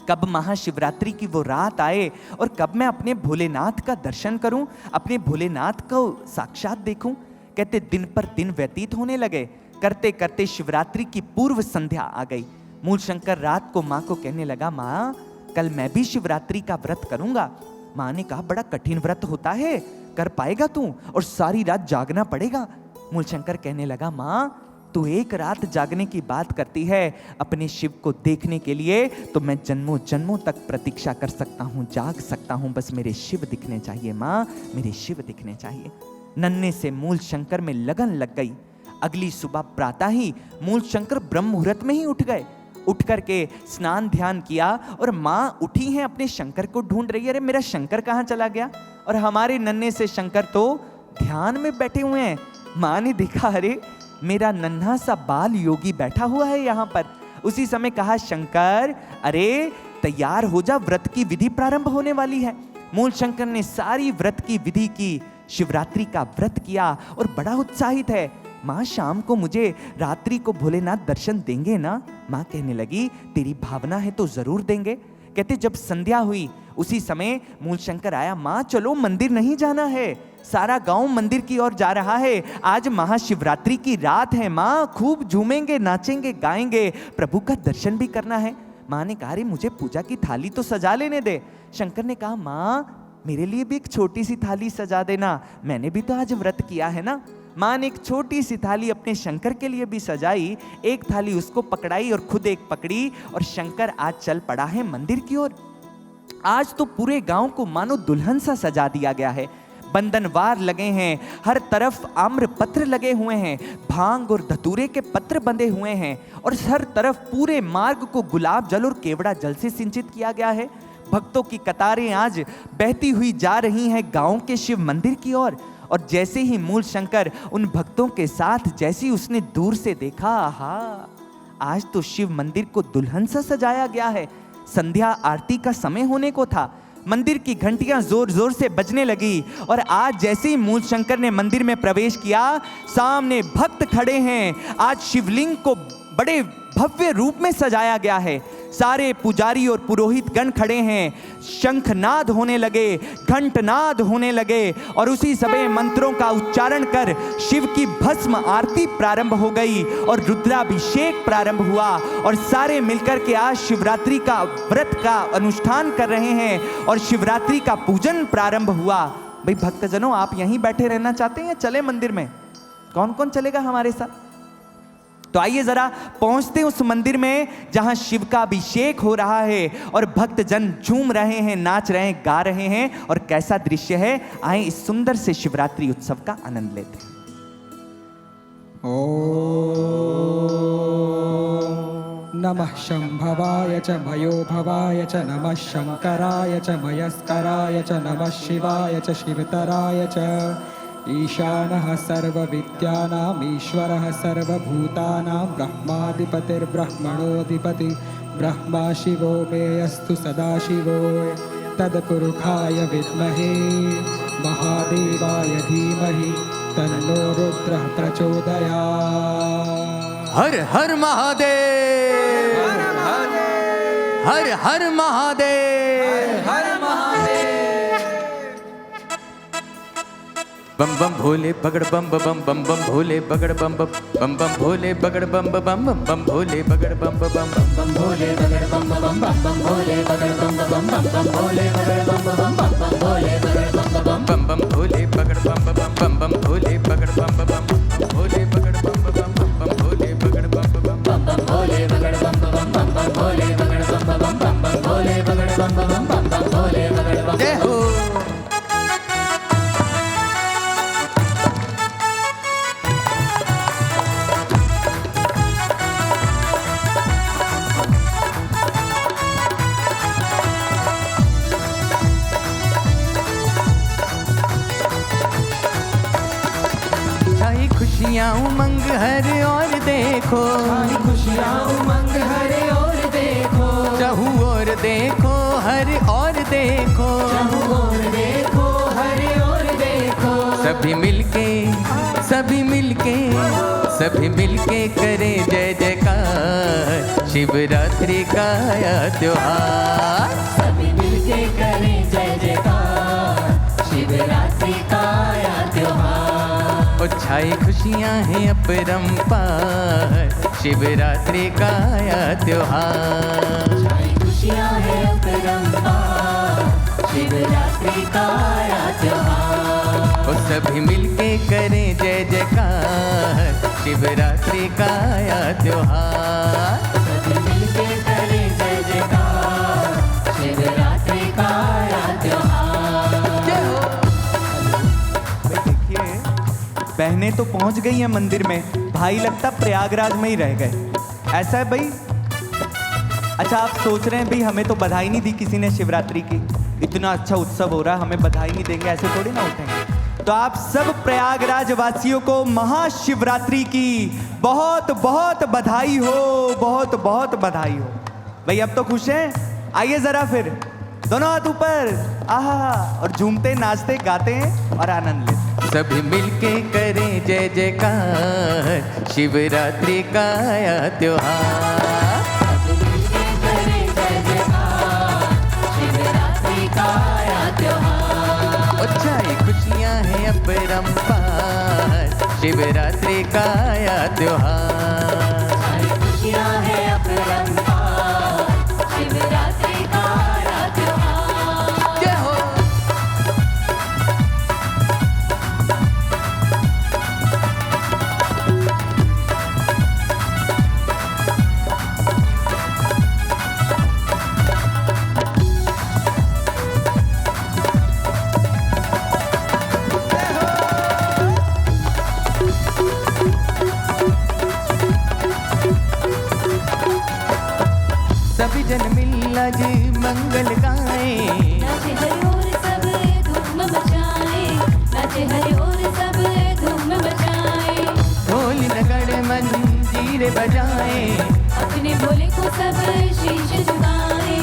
S1: कब महाशिवरात्रि की वो रात आए और कब मैं अपने भोलेनाथ का दर्शन करूं, अपने भोलेनाथ को साक्षात देखूं। कहते दिन पर दिन व्यतीत होने लगे, करते करते शिवरात्रि की पूर्व संध्या आ गई। मूलशंकर रात को माँ को कहने लगा माँ कल मैं भी शिवरात्रि का व्रत करूंगा। माँ ने कहा बड़ा कठिन व्रत होता है, कर पाएगा तू? और सारी रात जागना पड़ेगा। मूलशंकर कहने लगा माँ तू एक रात जागने की बात करती है, अपने शिव को देखने के लिए तो मैं जन्मों जन्मों तक प्रतीक्षा कर सकता हूँ, जाग सकता हूँ, बस मेरे शिव दिखने चाहिए माँ, मेरे शिव दिखने चाहिए। नन्हे से मूलशंकर में लगन लग गई। अगली सुबह प्रातः ही मूलशंकर ब्रह्म मुहूर्त में ही उठ गए। उठ करके स्नान ध्यान किया और माँ उठी हैं अपने शंकर को ढूंढ रही है, अरे मेरा शंकर कहाँ चला गया? और हमारे नन्हे से शंकर तो ध्यान में बैठे हुए हैं। माँ ने देखा अरे मेरा नन्हा सा बाल योगी बैठा हुआ है यहाँ पर। उसी समय कहा शंकर अरे तैयार हो जा, व्रत की विधि प्रारंभ होने वाली है। मूलशंकर ने सारी व्रत की विधि की, शिवरात्रि का व्रत किया और बड़ा उत्साहित है। माँ शाम को मुझे रात्रि को भोलेनाथ दर्शन देंगे ना? माँ कहने लगी तेरी भावना है तो जरूर देंगे। कहते जब संध्या हुई उसी समय मूलशंकर आया, माँ चलो मंदिर नहीं जाना है, सारा गांव मंदिर की ओर जा रहा है, आज महाशिवरात्रि की रात है माँ, खूब झूमेंगे नाचेंगे गाएंगे, प्रभु का दर्शन भी करना है। माँ ने कहा मुझे पूजा की थाली तो सजा लेने दे। शंकर ने कहा माँ मेरे लिए भी एक छोटी सी थाली सजा देना, मैंने भी तो आज व्रत किया है ना। माँ ने एक छोटी सी थाली अपने शंकर के लिए भी सजाई, एक थाली उसको पकड़ाई और खुद एक पकड़ी, और शंकर आज चल पड़ा है मंदिर की ओर। आज तो पूरे गांव को मानो दुल्हन सा सजा दिया गया है। बंधनवार लगे हैं, हर तरफ आम्र पत्र लगे हुए हैं, भांग और धतूरे के पत्र बंधे हुए हैं, और हर तरफ पूरे मार्ग को गुलाब जल और केवड़ा जल से सिंचित किया गया है। भक्तों की कतारें आज बहती हुई जा रही हैं गांव के शिव मंदिर की ओर। और जैसे ही मूलशंकर उन भक्तों के साथ, जैसे ही उसने दूर से देखा, आहा आज तो शिव मंदिर को दुल्हन सा सजाया गया है। संध्या आरती का समय होने को था, मंदिर की घंटियां जोर जोर से बजने लगी, और आज जैसे ही मूलशंकर ने मंदिर में प्रवेश किया, सामने भक्त खड़े हैं। आज शिवलिंग को बड़े भव्य रूप में सजाया गया है। सारे पुजारी और पुरोहित गण खड़े हैं, शंखनाद होने लगे, घंटनाद होने लगे, और उसी समय मंत्रों का उच्चारण कर शिव की भस्म आरती प्रारंभ हो गई और रुद्राभिषेक प्रारंभ हुआ, और सारे मिलकर के आज शिवरात्रि का व्रत का अनुष्ठान कर रहे हैं और शिवरात्रि का पूजन प्रारंभ हुआ। भाई भक्तजनों, आप यहीं बैठे रहना चाहते हैं या चले मंदिर में? कौन कौन चलेगा हमारे साथ? तो आइए जरा पहुंचते हैं उस मंदिर में जहां शिव का अभिषेक हो रहा है और भक्त जन झूम रहे हैं, नाच रहे हैं, गा रहे हैं। और कैसा दृश्य है, आए इस सुंदर से शिवरात्रि उत्सव का आनंद लेते हैं।
S6: नमः शंभवाय च मयोभवाय च नमः शंकराय च मयस्कराय च नमः शिवाय च शिवतराय च ईशानः सर्वविद्यानाम् ईश्वरः सर्वभूतानां ब्रह्माधिपतिर्ब्रह्मणोऽधिपति ब्रह्मा शिवो मेऽस्तु सदाशिवो तत्पुरुषाय विद्महे महादेवाय धीमहि तन्नो रुद्रः प्रचोदयात्।
S1: हर हर महादेव, हर हर महादेव, हर महादेव। बम बम भोले बगड़ बम बम बम बम भोले बगड़ बम बम बम बम भोले बगड़ बम बम बम बम भोले बगड़ बम बम बम भोले बगड़ बम बम बम भोले बगड़ बम बम बम भोले बगड़ बम बम बम भोले बगड़ बम बम बम भोले बगड़ बम बम बम भोले बगड़ बम बम भोले बगड़ बम बम बम भोले बगड़ बम बम भोले बगड़ बम बम भोले बगड़ बम बम भोले बगड़ बम बम भोले बगड़ बम। जय हो। खुशियाँ उमंग हर और देखो,
S3: खुशियाँ उमंग हर और देखो,
S1: चहु और देखो हर और देखो,
S3: चहु और देखो हर और देखो।
S1: सभी मिलके सभी मिलके सभी मिलके करे जय जयकार, शिवरात्रि का आया त्योहार।
S3: सभी मिलके करे जय जयकार, शिवरात्रि का आया त्योहार।
S1: और छाई खुशियाँ हैं अपरंपार, शिवरात्रि का आया त्योहार।
S3: छाई खुशियाँ हैं अपरंपार, शिवरात्रि का आया त्योहार।
S1: और सभी मिलके करें जय जयकार, शिवरात्रि का आया त्योहार।
S3: सभी मिलके करें जय जयकार, शिवरात्रि का आया त्योहार।
S1: देखिए बहनें तो पहुंच गई हैं मंदिर में, भाई लगता प्रयागराज में ही रह गए। ऐसा है भाई? अच्छा आप सोच रहे हैं भाई हमें तो बधाई नहीं दी किसी ने शिवरात्रि की, इतना अच्छा उत्सव हो रहा है हमें बधाई नहीं देंगे, ऐसे थोड़ी ना उठेंगे। तो आप सब प्रयागराज वासियों को महाशिवरात्रि की बहुत बहुत बधाई हो, बहुत बहुत बधाई हो। भाई अब तो खुश हैं? आइए जरा फिर दोनों हाथ ऊपर, आहा, और झूमते नाचते गाते हैं और आनंद लेते। सभी मिलके करें जय जयकार, शिवरात्रि का आया त्योहार।
S3: सभी मिलके करें जय जयकार, शिवरात्रि का आया त्योहार।
S1: अच्छा ये खुशियाँ हैं अपरंपार, शिवरात्रि का आया त्योहार।
S3: सारी खुशियाँ हैं अपरंपार, शिवरात्रि का आया त्योहार।
S1: जय हो। सभी जन मिल आज मंगल गाए,
S4: नाचे हरि और सब धूम मचाए, नाचे हरि और सब धूम मचाए।
S1: ढोल नगड़ मंजीर बजाए,
S4: अपने भोले को सब शीश झुकाए,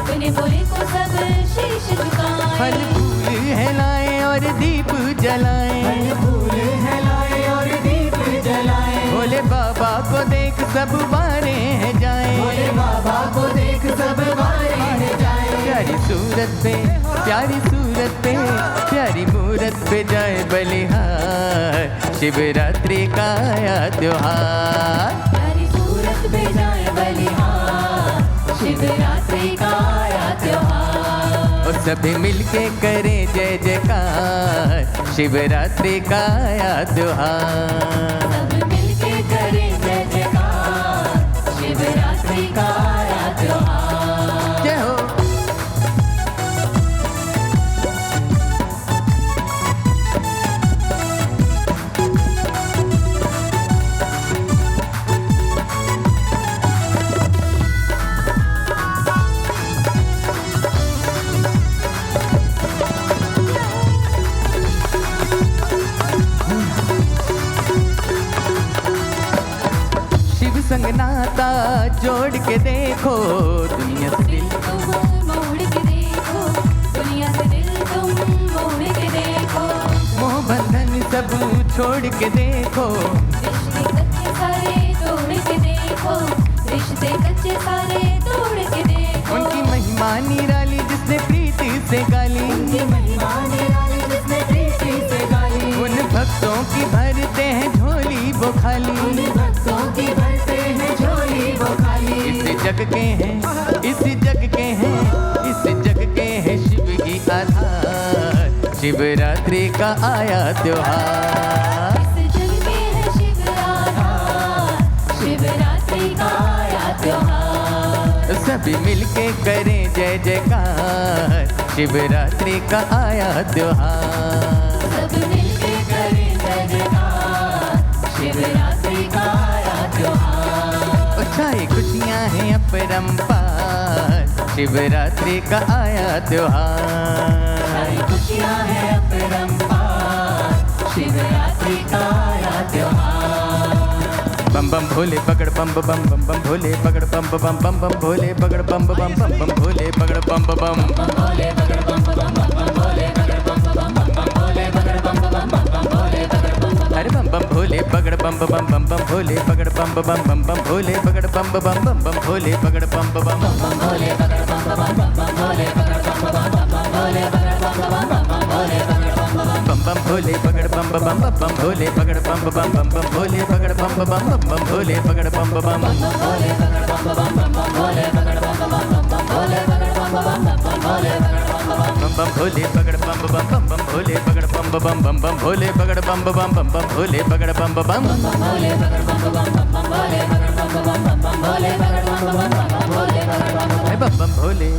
S4: अपने भोले को सब शीश झुकाए।
S1: फल फूल हिलाए और दीप जलाए,
S3: फल फूल हिलाए और दीप जलाए।
S1: भोले बाबा को देख सब बारे हैं जाए,
S3: भोले बाबा को देख सब बारे हैं जाए।
S1: प्यारी सूरत पे प्यारी सूरत पे प्यारी मूरत पे जाए बलिहार, शिवरात्रि का आया त्योहार।
S4: प्यारी
S3: सूरत पे जाए बलिहार, शिवरात्रि का आया त्योहार।
S1: और सभी मिलके करें जय जयकार, शिवरात्रि का आया त्योहार।
S3: सब मिलके करें जय जयकार, का आया त्योहार।
S1: जय हो। संग नाता जोड़ के देखो, दुनिया से दिल
S4: तुम मोड़ के देखो, दुनिया से दिल तुम मोड़ के देखो।
S1: मोह बंधन सब छोड़ के देखो,
S4: रिश्ते कच्चे सारे तोड़ के देखो, रिश्ते कच्चे सारे तोड़ के देखो।
S1: उनकी महिमा निराली जिसने प्रीति से गाली,
S3: उनकी महिमा निराली जिसने प्रीति से गाली।
S1: उन भक्तों की भरते हैं झोली वो खाली,
S3: उन भक्तों की भरते हैं झोली वो खाली।
S1: इस जग के हैं, इस जग के हैं, इस जग के हैं शिव की आधार, शिवरात्रि का आया त्योहार।
S4: इस जग के है शिव आधार, शिवरात्रि का आया त्योहार।
S1: सभी मिलके करें जय जयकार, शिवरात्रि का आया त्योहार।
S4: सब मिलके करें जय जयकार, शिवरात्रि का आया त्योहार।
S1: छाई खुशियाँ हैं अपरंपार, शिवरात्रि का आया त्योहार।
S3: सारी खुशियाँ हैं अपरंपार, शिवरात्रि का आया त्योहार।
S1: बम बम भोले पकड़ बम बम बम बम भोले पकड़ बम बम बम बम भोले पकड़ बम बम बम बम भोले पकड़ बम बम
S3: भोले पकड़ बम बम बम भोले पकड़ बम बम बम भोले पकड़ बम बम बम भोले पकड़ बम बम।
S1: अरे बम बम भोले पकड़ बम बम बम बम भोले पकड़ बम बम बम भोले पकड़ बम बम बम भोले पकड़ बम बम
S3: भोले पकड़ बम बम भोले पकड़ बम बम भोले पकड़ बम बम भोले पकड़
S1: बम बम भोले पकड़ बम बम बम भोले पकड़ बम बम भोले पकड़ बम बम भोले पकड़ बम बम
S3: भोले पकड़ बम बम भोले पकड़ बम बम भोले पकड़ बम बम भोले पकड़ बम
S1: बम भोले पकड़ बम बम भोले पकड़ बम बम भोले पकड़ बम बम भोले पकड़ बम बम
S3: भोले पकड़ बम बम भोले पकड़ बम बम भोले पकड़ बम भोले पकड़ बम
S1: बम बम भोले।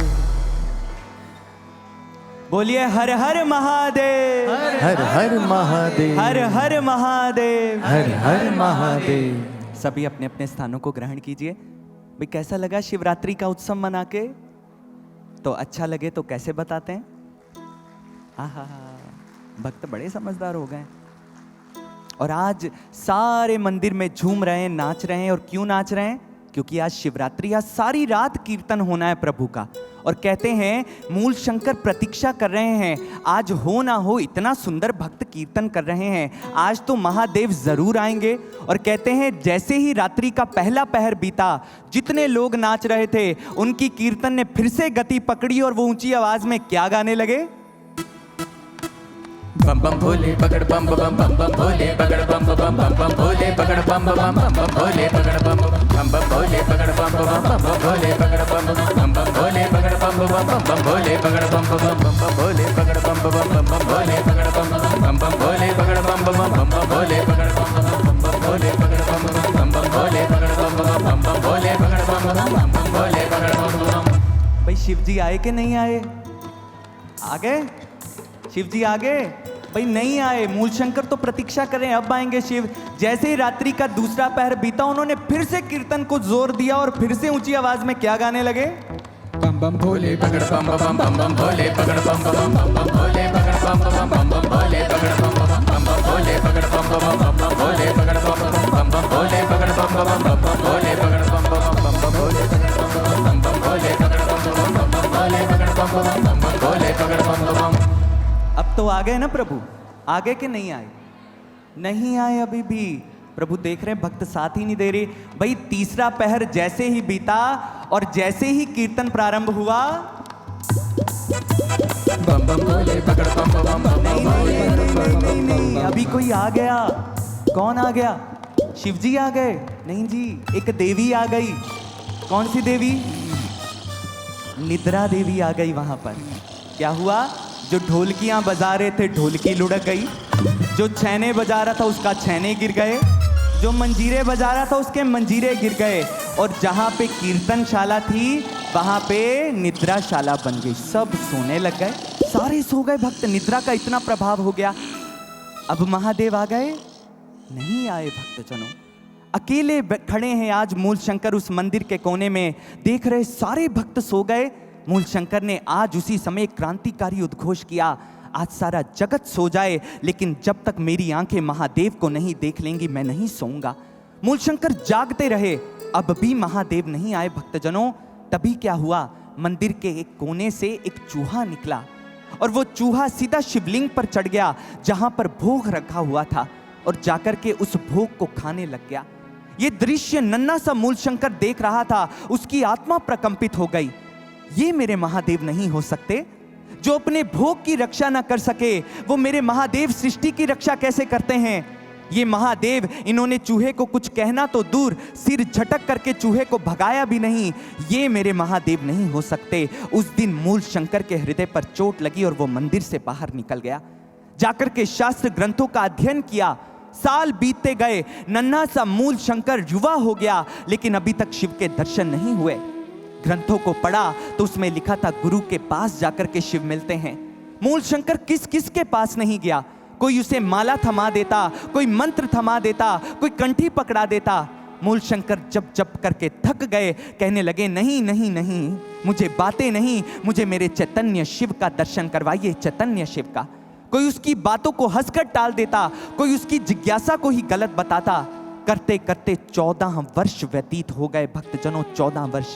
S1: बोलिए हर हर महादेव, हर हर महादेव, हर हर महादेव, हर हर महादेव। सभी अपने अपने स्थानों को ग्रहण कीजिए। भाई कैसा लगा शिवरात्रि का उत्सव मना के? तो अच्छा लगे तो कैसे बताते हैं? आहा, भक्त बड़े समझदार हो गए और आज सारे मंदिर में झूम रहे हैं, नाच रहे हैं। और क्यों नाच रहे हैं? क्योंकि आज शिवरात्रि, आज सारी रात कीर्तन होना है प्रभु का। और कहते हैं मूल शंकर प्रतीक्षा कर रहे हैं, आज हो ना हो इतना सुंदर भक्त कीर्तन कर रहे हैं, आज तो महादेव जरूर आएंगे। और कहते हैं जैसे ही रात्रि का पहला पहर बीता, जितने लोग नाच रहे थे उनकी कीर्तन ने फिर से गति पकड़ी और वो ऊंची आवाज में क्या गाने लगे? बम बम भोले पकड़ बम बम बम बम भोले पकड़ बम बम बम बम भोले पकड़ बम बम बम बम भोले पकड़ बम बम भोले पकड़ बम बम बम भोले पकड़ बम बम भोले पकड़ बम बम बम भोले पकड़ बम बम भोले पकड़ बम बम भोले पकड़ बम बम भोले पकड़ बम बम भोले पकड़ बम भोले पकड़ बम भोले पकड़ बम भोले पकड़ बम भोले पकड़ बम। भाई शिव जी आए कि नहीं आए? आ गए शिव जी? आ गए भाई? नहीं आए। मूल शंकर तो प्रतीक्षा कर रहे हैं, अब आएंगे शिव। जैसे ही रात्रि का दूसरा पहर बीता, उन्होंने फिर से कीर्तन को जोर दिया और फिर से ऊंची आवाज में क्या गाने लगे?
S6: बम बम भोले
S1: पकड़ बम बम बम बम भोले पकड़ बम बम बम भोले पकड़ बम बम बम भोले पकड़ बम बम भोले पकड़ बम बम भोले पकड़ बम बम भोले पकड़ बम बम भोले पकड़ बम बम भोले पकड़ बम भोले पकड़ बम भोले पकड़ बम भोले पकड़ बम। अब तो आ गए ना प्रभु? आ गए कि नहीं आए? नहीं आए अभी भी। प्रभु देख रहे हैं भक्त साथ ही नहीं दे रहे। भाई तीसरा पहर जैसे ही बीता और जैसे ही कीर्तन प्रारंभ हुआ, बम बम भोले पकड़ बम बम बम। नहीं, अभी कोई आ गया। कौन आ गया? शिव जी आ गए? नहीं जी, एक देवी आ गई। कौन सी देवी? निद्रा देवी आ गई वहां पर। क्या हुआ? जो ढोलकियां बजा रहे थे ढोलकी लुढ़क गई, जो छैने बजा रहा था उसका छैने गिर गए, जो मंजीरे बजा रहा था उसके मंजीरे गिर गए। और जहां पे कीर्तनशाला थी वहां पे निद्राशाला बन गई। सब सोने लग गए, सारे सो गए भक्त, निद्रा का इतना प्रभाव हो गया। अब महादेव आ गए? नहीं आए भक्तजनों, अकेले खड़े हैं आज मूल शंकर उस मंदिर के कोने में, देख रहे सारे भक्त सो गए। मूल शंकर ने आज उसी समय क्रांतिकारी उद्घोष किया, आज सारा जगत सो जाए लेकिन जब तक मेरी आंखें महादेव को नहीं देख लेंगी मैं नहीं सोऊंगा। मूल शंकर जागते रहे, अब भी महादेव नहीं आए भक्तजनों। तभी क्या हुआ, मंदिर के एक कोने से एक चूहा निकला और वो चूहा सीधा शिवलिंग पर चढ़ गया जहां पर भोग रखा हुआ था और जाकर के उस भोग को खाने लग गया। ये दृश्य नन्हा सा मूल शंकर देख रहा था, उसकी आत्मा प्रकंपित हो गई। ये मेरे महादेव नहीं हो सकते, जो अपने भोग की रक्षा ना कर सके वो मेरे महादेव सृष्टि की रक्षा कैसे करते हैं। ये महादेव, इन्होंने चूहे को कुछ कहना तो दूर, सिर झटक करके चूहे को भगाया भी नहीं। ये मेरे महादेव नहीं हो सकते। उस दिन मूल शंकर के हृदय पर चोट लगी और वो मंदिर से बाहर निकल गया, जाकर के शास्त्र ग्रंथों का अध्ययन किया। साल बीतते गए, नन्हा सा मूल शंकर युवा हो गया लेकिन अभी तक शिव के दर्शन नहीं हुए। ग्रंथों को पढ़ा तो उसमें लिखा था गुरु के पास जाकर के शिव मिलते हैं। मूल शंकर किस किस के पास नहीं गया, कोई उसे माला थमा देता, कोई मंत्र थमा देता, कोई कंठी पकड़ा देता। मूल शंकर जब जब करके थक गए, कहने लगे नहीं नहीं नहीं, मुझे बातें नहीं, मुझे मेरे चैतन्य शिव का दर्शन करवाइए, चैतन्य शिव का। कोई उसकी बातों को हंसकर टाल देता, कोई उसकी जिज्ञासा को ही गलत बताता। करते करते 14 वर्ष व्यतीत हो गए भक्तजनों, 14 वर्ष,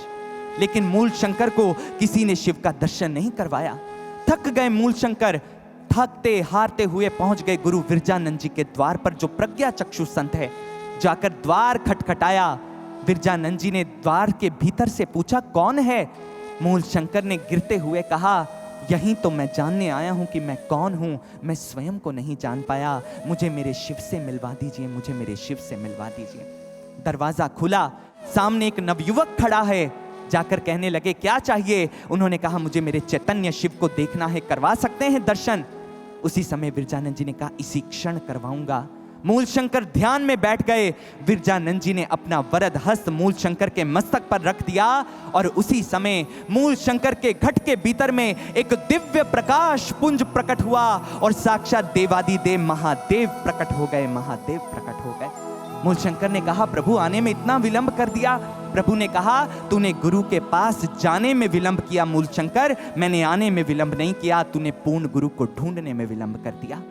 S1: लेकिन मूल शंकर को किसी ने शिव का दर्शन नहीं करवाया। थक गए मूल शंकर, थकते हारते हुए पहुंच गए गुरु विरजानंद जी के द्वार पर, जो प्रज्ञा चक्षु संत है। जाकर द्वार खटखटाया, विरजानंद जी ने द्वार के भीतर से पूछा कौन है। मूल शंकर ने गिरते हुए कहा यहीं तो मैं जानने आया हूं कि मैं कौन हूं, मैं स्वयं को नहीं जान पाया, मुझे मेरे शिव से मिलवा दीजिए, मुझे मेरे शिव से मिलवा दीजिए। दरवाजा खुला, सामने एक नवयुवक खड़ा है। जाकर कहने लगे क्या चाहिए। उन्होंने कहा मुझे मेरे चैतन्य शिव को देखना है, करवा सकते हैं दर्शन। उसी समय विरजानंद जी ने कहा इसी क्षण करवाऊंगा। मूल शंकर ध्यान में बैठ गए। विरजानंद जी ने अपना वरद हस्त मूल शंकर के मस्तक पर रख दिया और उसी समय मूल शंकर के घट के भीतर में एक दिव्य प्रकाश पुंज प्रकट हुआ और साक्षात देवादिदेव महादेव प्रकट हो गए, महादेव प्रकट हो गए। मूल शंकर ने कहा प्रभु आने में इतना विलंब कर दिया। प्रभु ने कहा तूने गुरु के पास जाने में विलंब किया मूल शंकर, मैंने आने में विलंब नहीं किया, तूने पूर्ण गुरु को ढूंढने में विलंब कर दिया।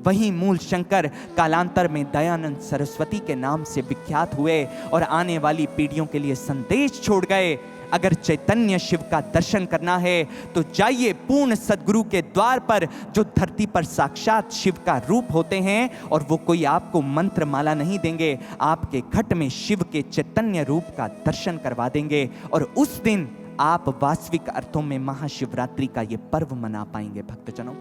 S1: वहीं मूल शंकर कालांतर में दयानंद सरस्वती के नाम से विख्यात हुए और आने वाली पीढ़ियों के लिए संदेश छोड़ गए। अगर चैतन्य शिव का दर्शन करना है तो जाइए पूर्ण सदगुरु के द्वार पर, जो धरती पर साक्षात शिव का रूप होते हैं, और वो कोई आपको मंत्र माला नहीं देंगे, आपके घट में शिव के चैतन्य रूप का दर्शन करवा देंगे और उस दिन आप वास्तविक अर्थों में महाशिवरात्रि का ये पर्व मना पाएंगे। भक्तजनों,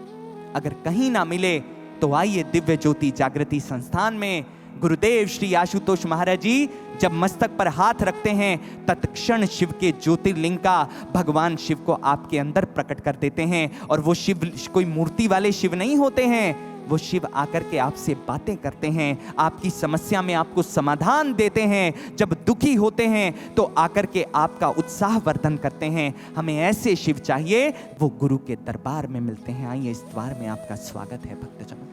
S1: अगर कहीं ना मिले तो आइए दिव्य ज्योति जागृति संस्थान में गुरुदेव श्री आशुतोष महाराज जी जब मस्तक पर हाथ रखते हैं तत्क्षण शिव के ज्योतिर्लिंग का भगवान शिव को आपके अंदर प्रकट कर देते हैं। और वो शिव कोई मूर्ति वाले शिव नहीं होते हैं, वो शिव आकर के आपसे बातें करते हैं, आपकी समस्या में आपको समाधान देते हैं। जब दुखी होते हैं तो आकर के आपका उत्साह वर्धन करते हैं। हमें ऐसे शिव चाहिए, वो गुरु के दरबार में मिलते हैं। आइए इस द्वार में आपका स्वागत है भक्तजनों।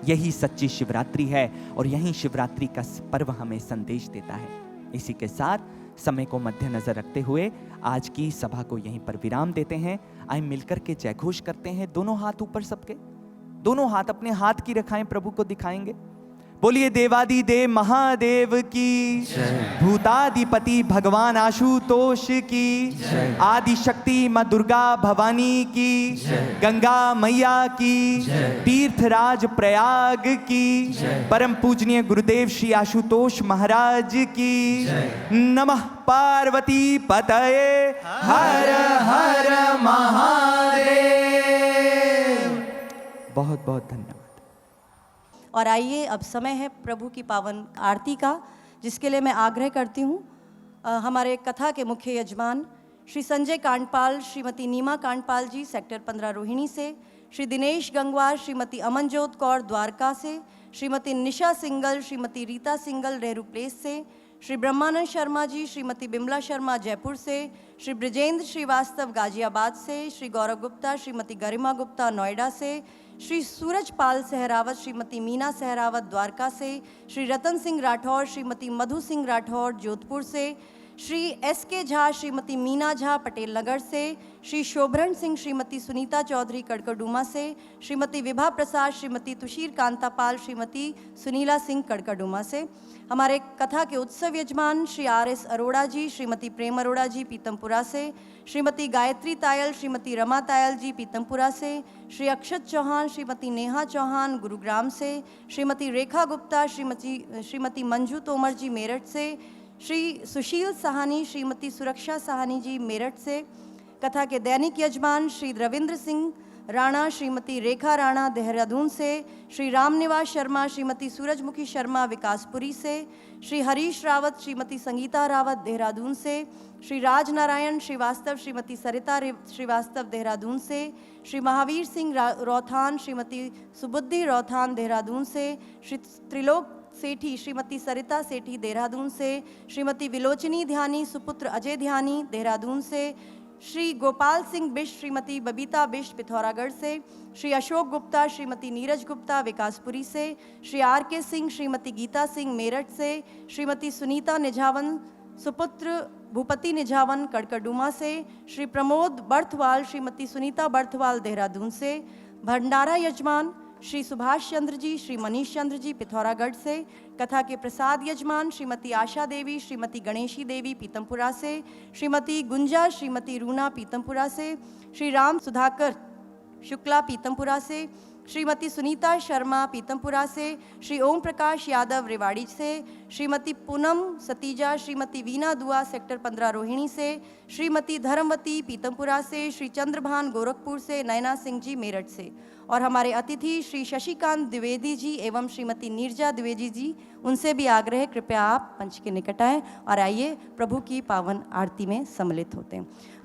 S1: यही सच्ची शिवरात्रि है और यही शिवरात्रि का पर्व हमें संदेश देता है। इसी के साथ समय को मद्देनजर रखते हुए आज की सभा को यहीं पर विराम देते हैं। आइए मिलकर के जयघोष करते हैं। दोनों हाथ ऊपर, सबके दोनों हाथ अपने हाथ की रखाएं, प्रभु को दिखाएंगे। बोलिए देवादिदेव महादेव की, भूताधिपति भगवान आशुतोष की, आदि शक्ति मां दुर्गा भवानी की, गंगा मैया की, तीर्थराज प्रयाग की, परम पूजनीय गुरुदेव श्री आशुतोष महाराज की। नमः पार्वती पतये हर हर महादेव। बहुत बहुत धन्यवाद।
S5: और आइए अब समय है प्रभु की पावन आरती का, जिसके लिए मैं आग्रह करती हूँ हमारे कथा के मुख्य यजमान श्री संजय कांडपाल, श्रीमती नीमा कांडपाल जी सेक्टर 15 रोहिणी से, श्री दिनेश गंगवार, श्रीमती अमनजोत कौर द्वारका से, श्रीमती निशा सिंगल, श्रीमती रीता सिंगल रेहरू प्लेस से, श्री ब्रह्मानंद शर्मा जी, श्रीमती बिमला शर्मा जयपुर से, श्री ब्रजेंद्र श्रीवास्तव गाजियाबाद से, श्री गौरव गुप्ता, श्रीमती गरिमा गुप्ता नोएडा से, श्री सूरजपाल सहरावत, श्रीमती मीना सहरावत द्वारका से, श्री रतन सिंह राठौर, श्रीमती मधु सिंह राठौर जोधपुर से, श्री एस के झा, श्रीमती मीना झा पटेल नगर से, श्री शोभरण सिंह, श्रीमती सुनीता चौधरी कड़कड़डूमा से, श्रीमती विभा प्रसाद, श्रीमती तुषीर कांतापाल, श्रीमती सुनीला सिंह कड़कड़डूमा से। हमारे कथा के उत्सव यजमान श्री RS अरोड़ा जी, श्रीमती प्रेम अरोड़ा जी पीतमपुरा से, श्रीमती गायत्री तायल, श्रीमती रमा तायल जी पीतमपुरा से, श्री अक्षत चौहान, श्रीमती नेहा चौहान गुरुग्राम से, श्रीमती रेखा गुप्ता, श्रीमती मंजू तोमर जी मेरठ से, श्री सुशील साहनी, श्रीमती सुरक्षा साहनी जी मेरठ से। कथा के दैनिक यजमान श्री रविंद्र सिंह राणा, श्रीमती रेखा राणा देहरादून से, श्री रामनिवास शर्मा, श्रीमती सूरजमुखी शर्मा विकासपुरी से, श्री हरीश रावत, श्रीमती संगीता रावत देहरादून से, श्री राजनारायण श्रीवास्तव, श्रीमती सरिता श्रीवास्तव देहरादून से, श्री महावीर सिंह रौथान, श्रीमती सुबुद्धि रौथान देहरादून से, श्री त्रिलोक सेठी, श्रीमती सरिता सेठी देहरादून से, श्रीमती विलोचनी ध्यानी सुपुत्र अजय ध्यानी देहरादून से, श्री गोपाल सिंह बिष्ट, श्रीमती बबीता बिष्ट पिथौरागढ़ से, श्री अशोक गुप्ता, श्रीमती नीरज गुप्ता विकासपुरी से, श्री RK सिंह, श्रीमती गीता सिंह मेरठ से, श्रीमती सुनीता निझावन सुपुत्र भूपति निझावन कड़कड़डूमा से, श्री प्रमोद बर्थवाल, श्रीमती सुनीता बर्थवाल देहरादून से। भंडारा यजमान श्री सुभाष चंद्र जी, श्री मनीष चंद्र जी पिथौरागढ़ से। कथा के प्रसाद यजमान श्रीमती आशा देवी, श्रीमती गणेशी देवी पीतमपुरा से, श्रीमती गुंजा, श्रीमती रूना पीतमपुरा से, श्री राम सुधाकर शुक्ला पीतमपुरा से, श्रीमती सुनीता शर्मा पीतमपुरा से, श्री ओम प्रकाश यादव रेवाड़ी से, श्रीमती पूनम सतीजा, श्रीमती वीना दुआ सेक्टर 15 रोहिणी से, श्रीमती धर्मवती पीतमपुरा से, श्री चंद्रभान गोरखपुर से, नयना सिंह जी मेरठ से। और हमारे अतिथि श्री शशिकांत द्विवेदी जी एवं श्रीमती नीरजा द्विवेदी जी, उनसे भी आग्रह कृपया आप मंच के निकट आएँ और आइए प्रभु की पावन आरती में सम्मिलित होते हैं।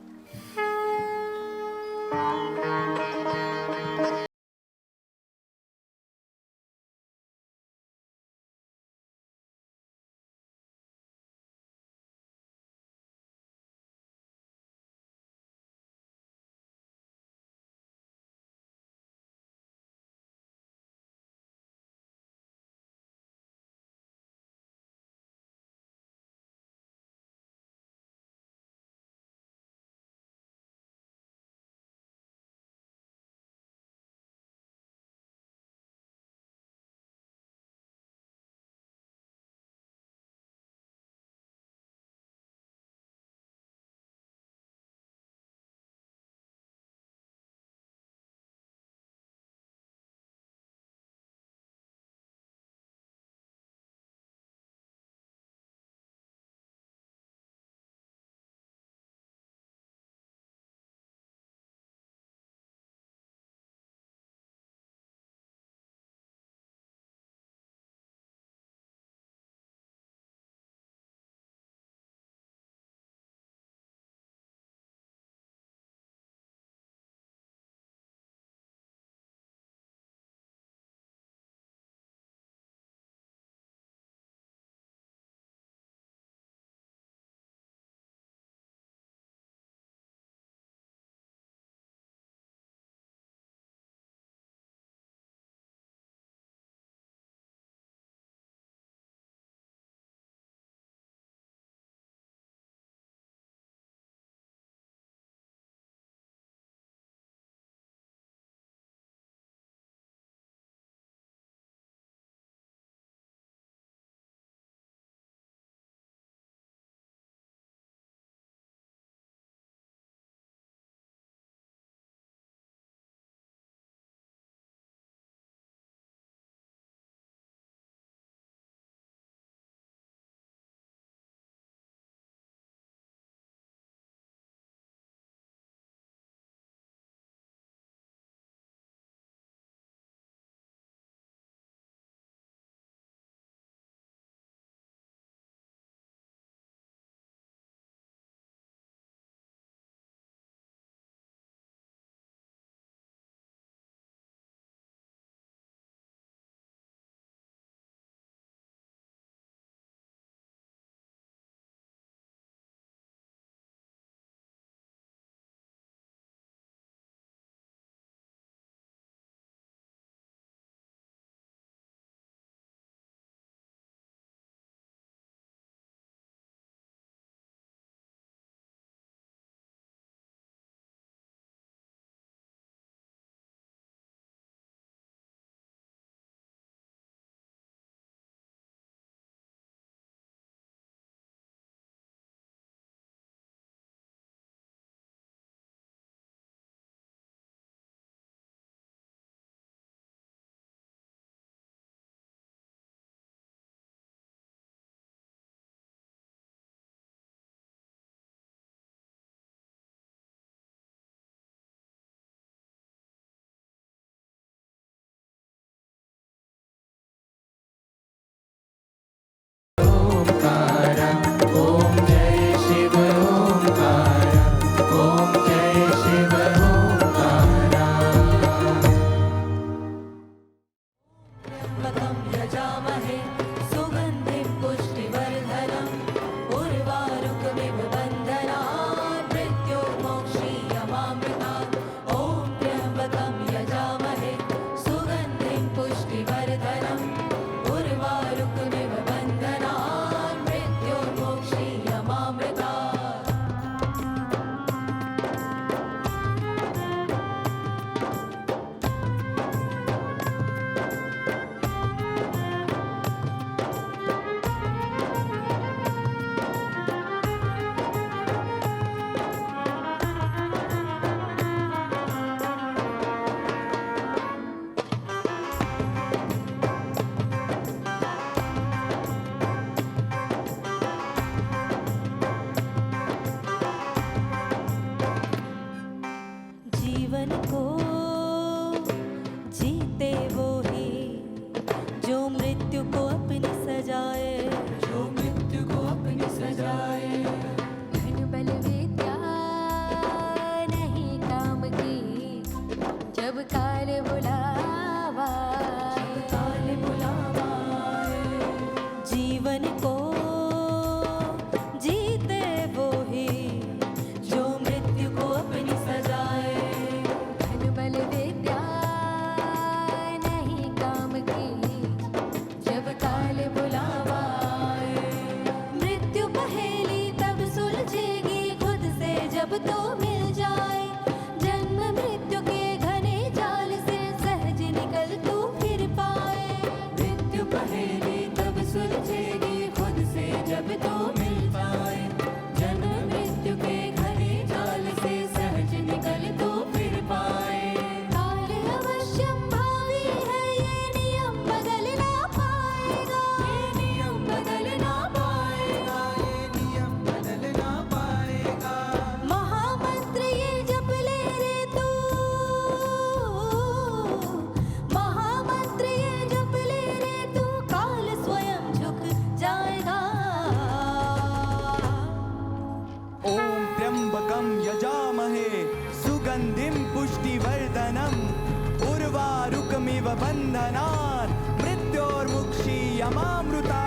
S1: बन्धनान् मृत्योर्मुक्षीयमामृता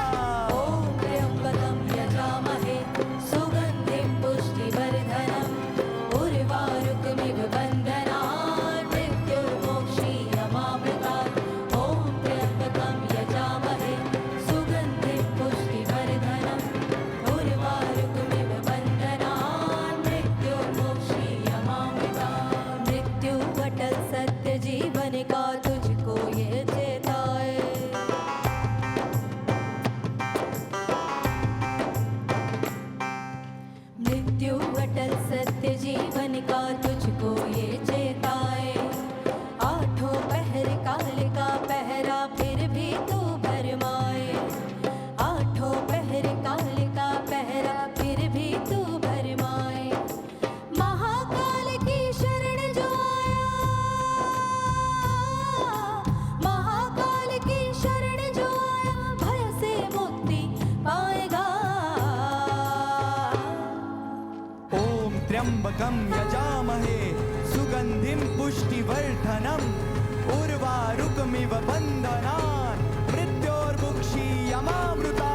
S4: ॐ त्र्यम्बकं यजामहे सुगन्धिं पुष्टिवर्धनम् उर्वारुकमिव बन्धनान् मृत्योर्मोक्षीयमामृतात् ॐ त्र्यम्बकं यजामहे सुगन्धिं पुष्टिवर्धनम् उर्वारुकमिव बन्धनान् मृत्योर्मोक्षीयमामृतात् मृत्युवटल सत्य जीवन का तुझको ये चेताए मृत्यु अटल सत्य जीवन का तुझको ये चेताए आठों पहर काल का पहरा फिर भी तू भरमाए आठों पहर काल का पहरा फिर भी तू भरमाए महाकाल की शरण जो आया महाकाल की शरण जो आया भय से मुक्ति पाएगा
S1: ॐ त्र्यम्बकं यजामहे सुगन्धिं पुष्टिवर्धनम् उर्वारुकमिव बन्धनान् मृत्योर्मुक्षीयमामृता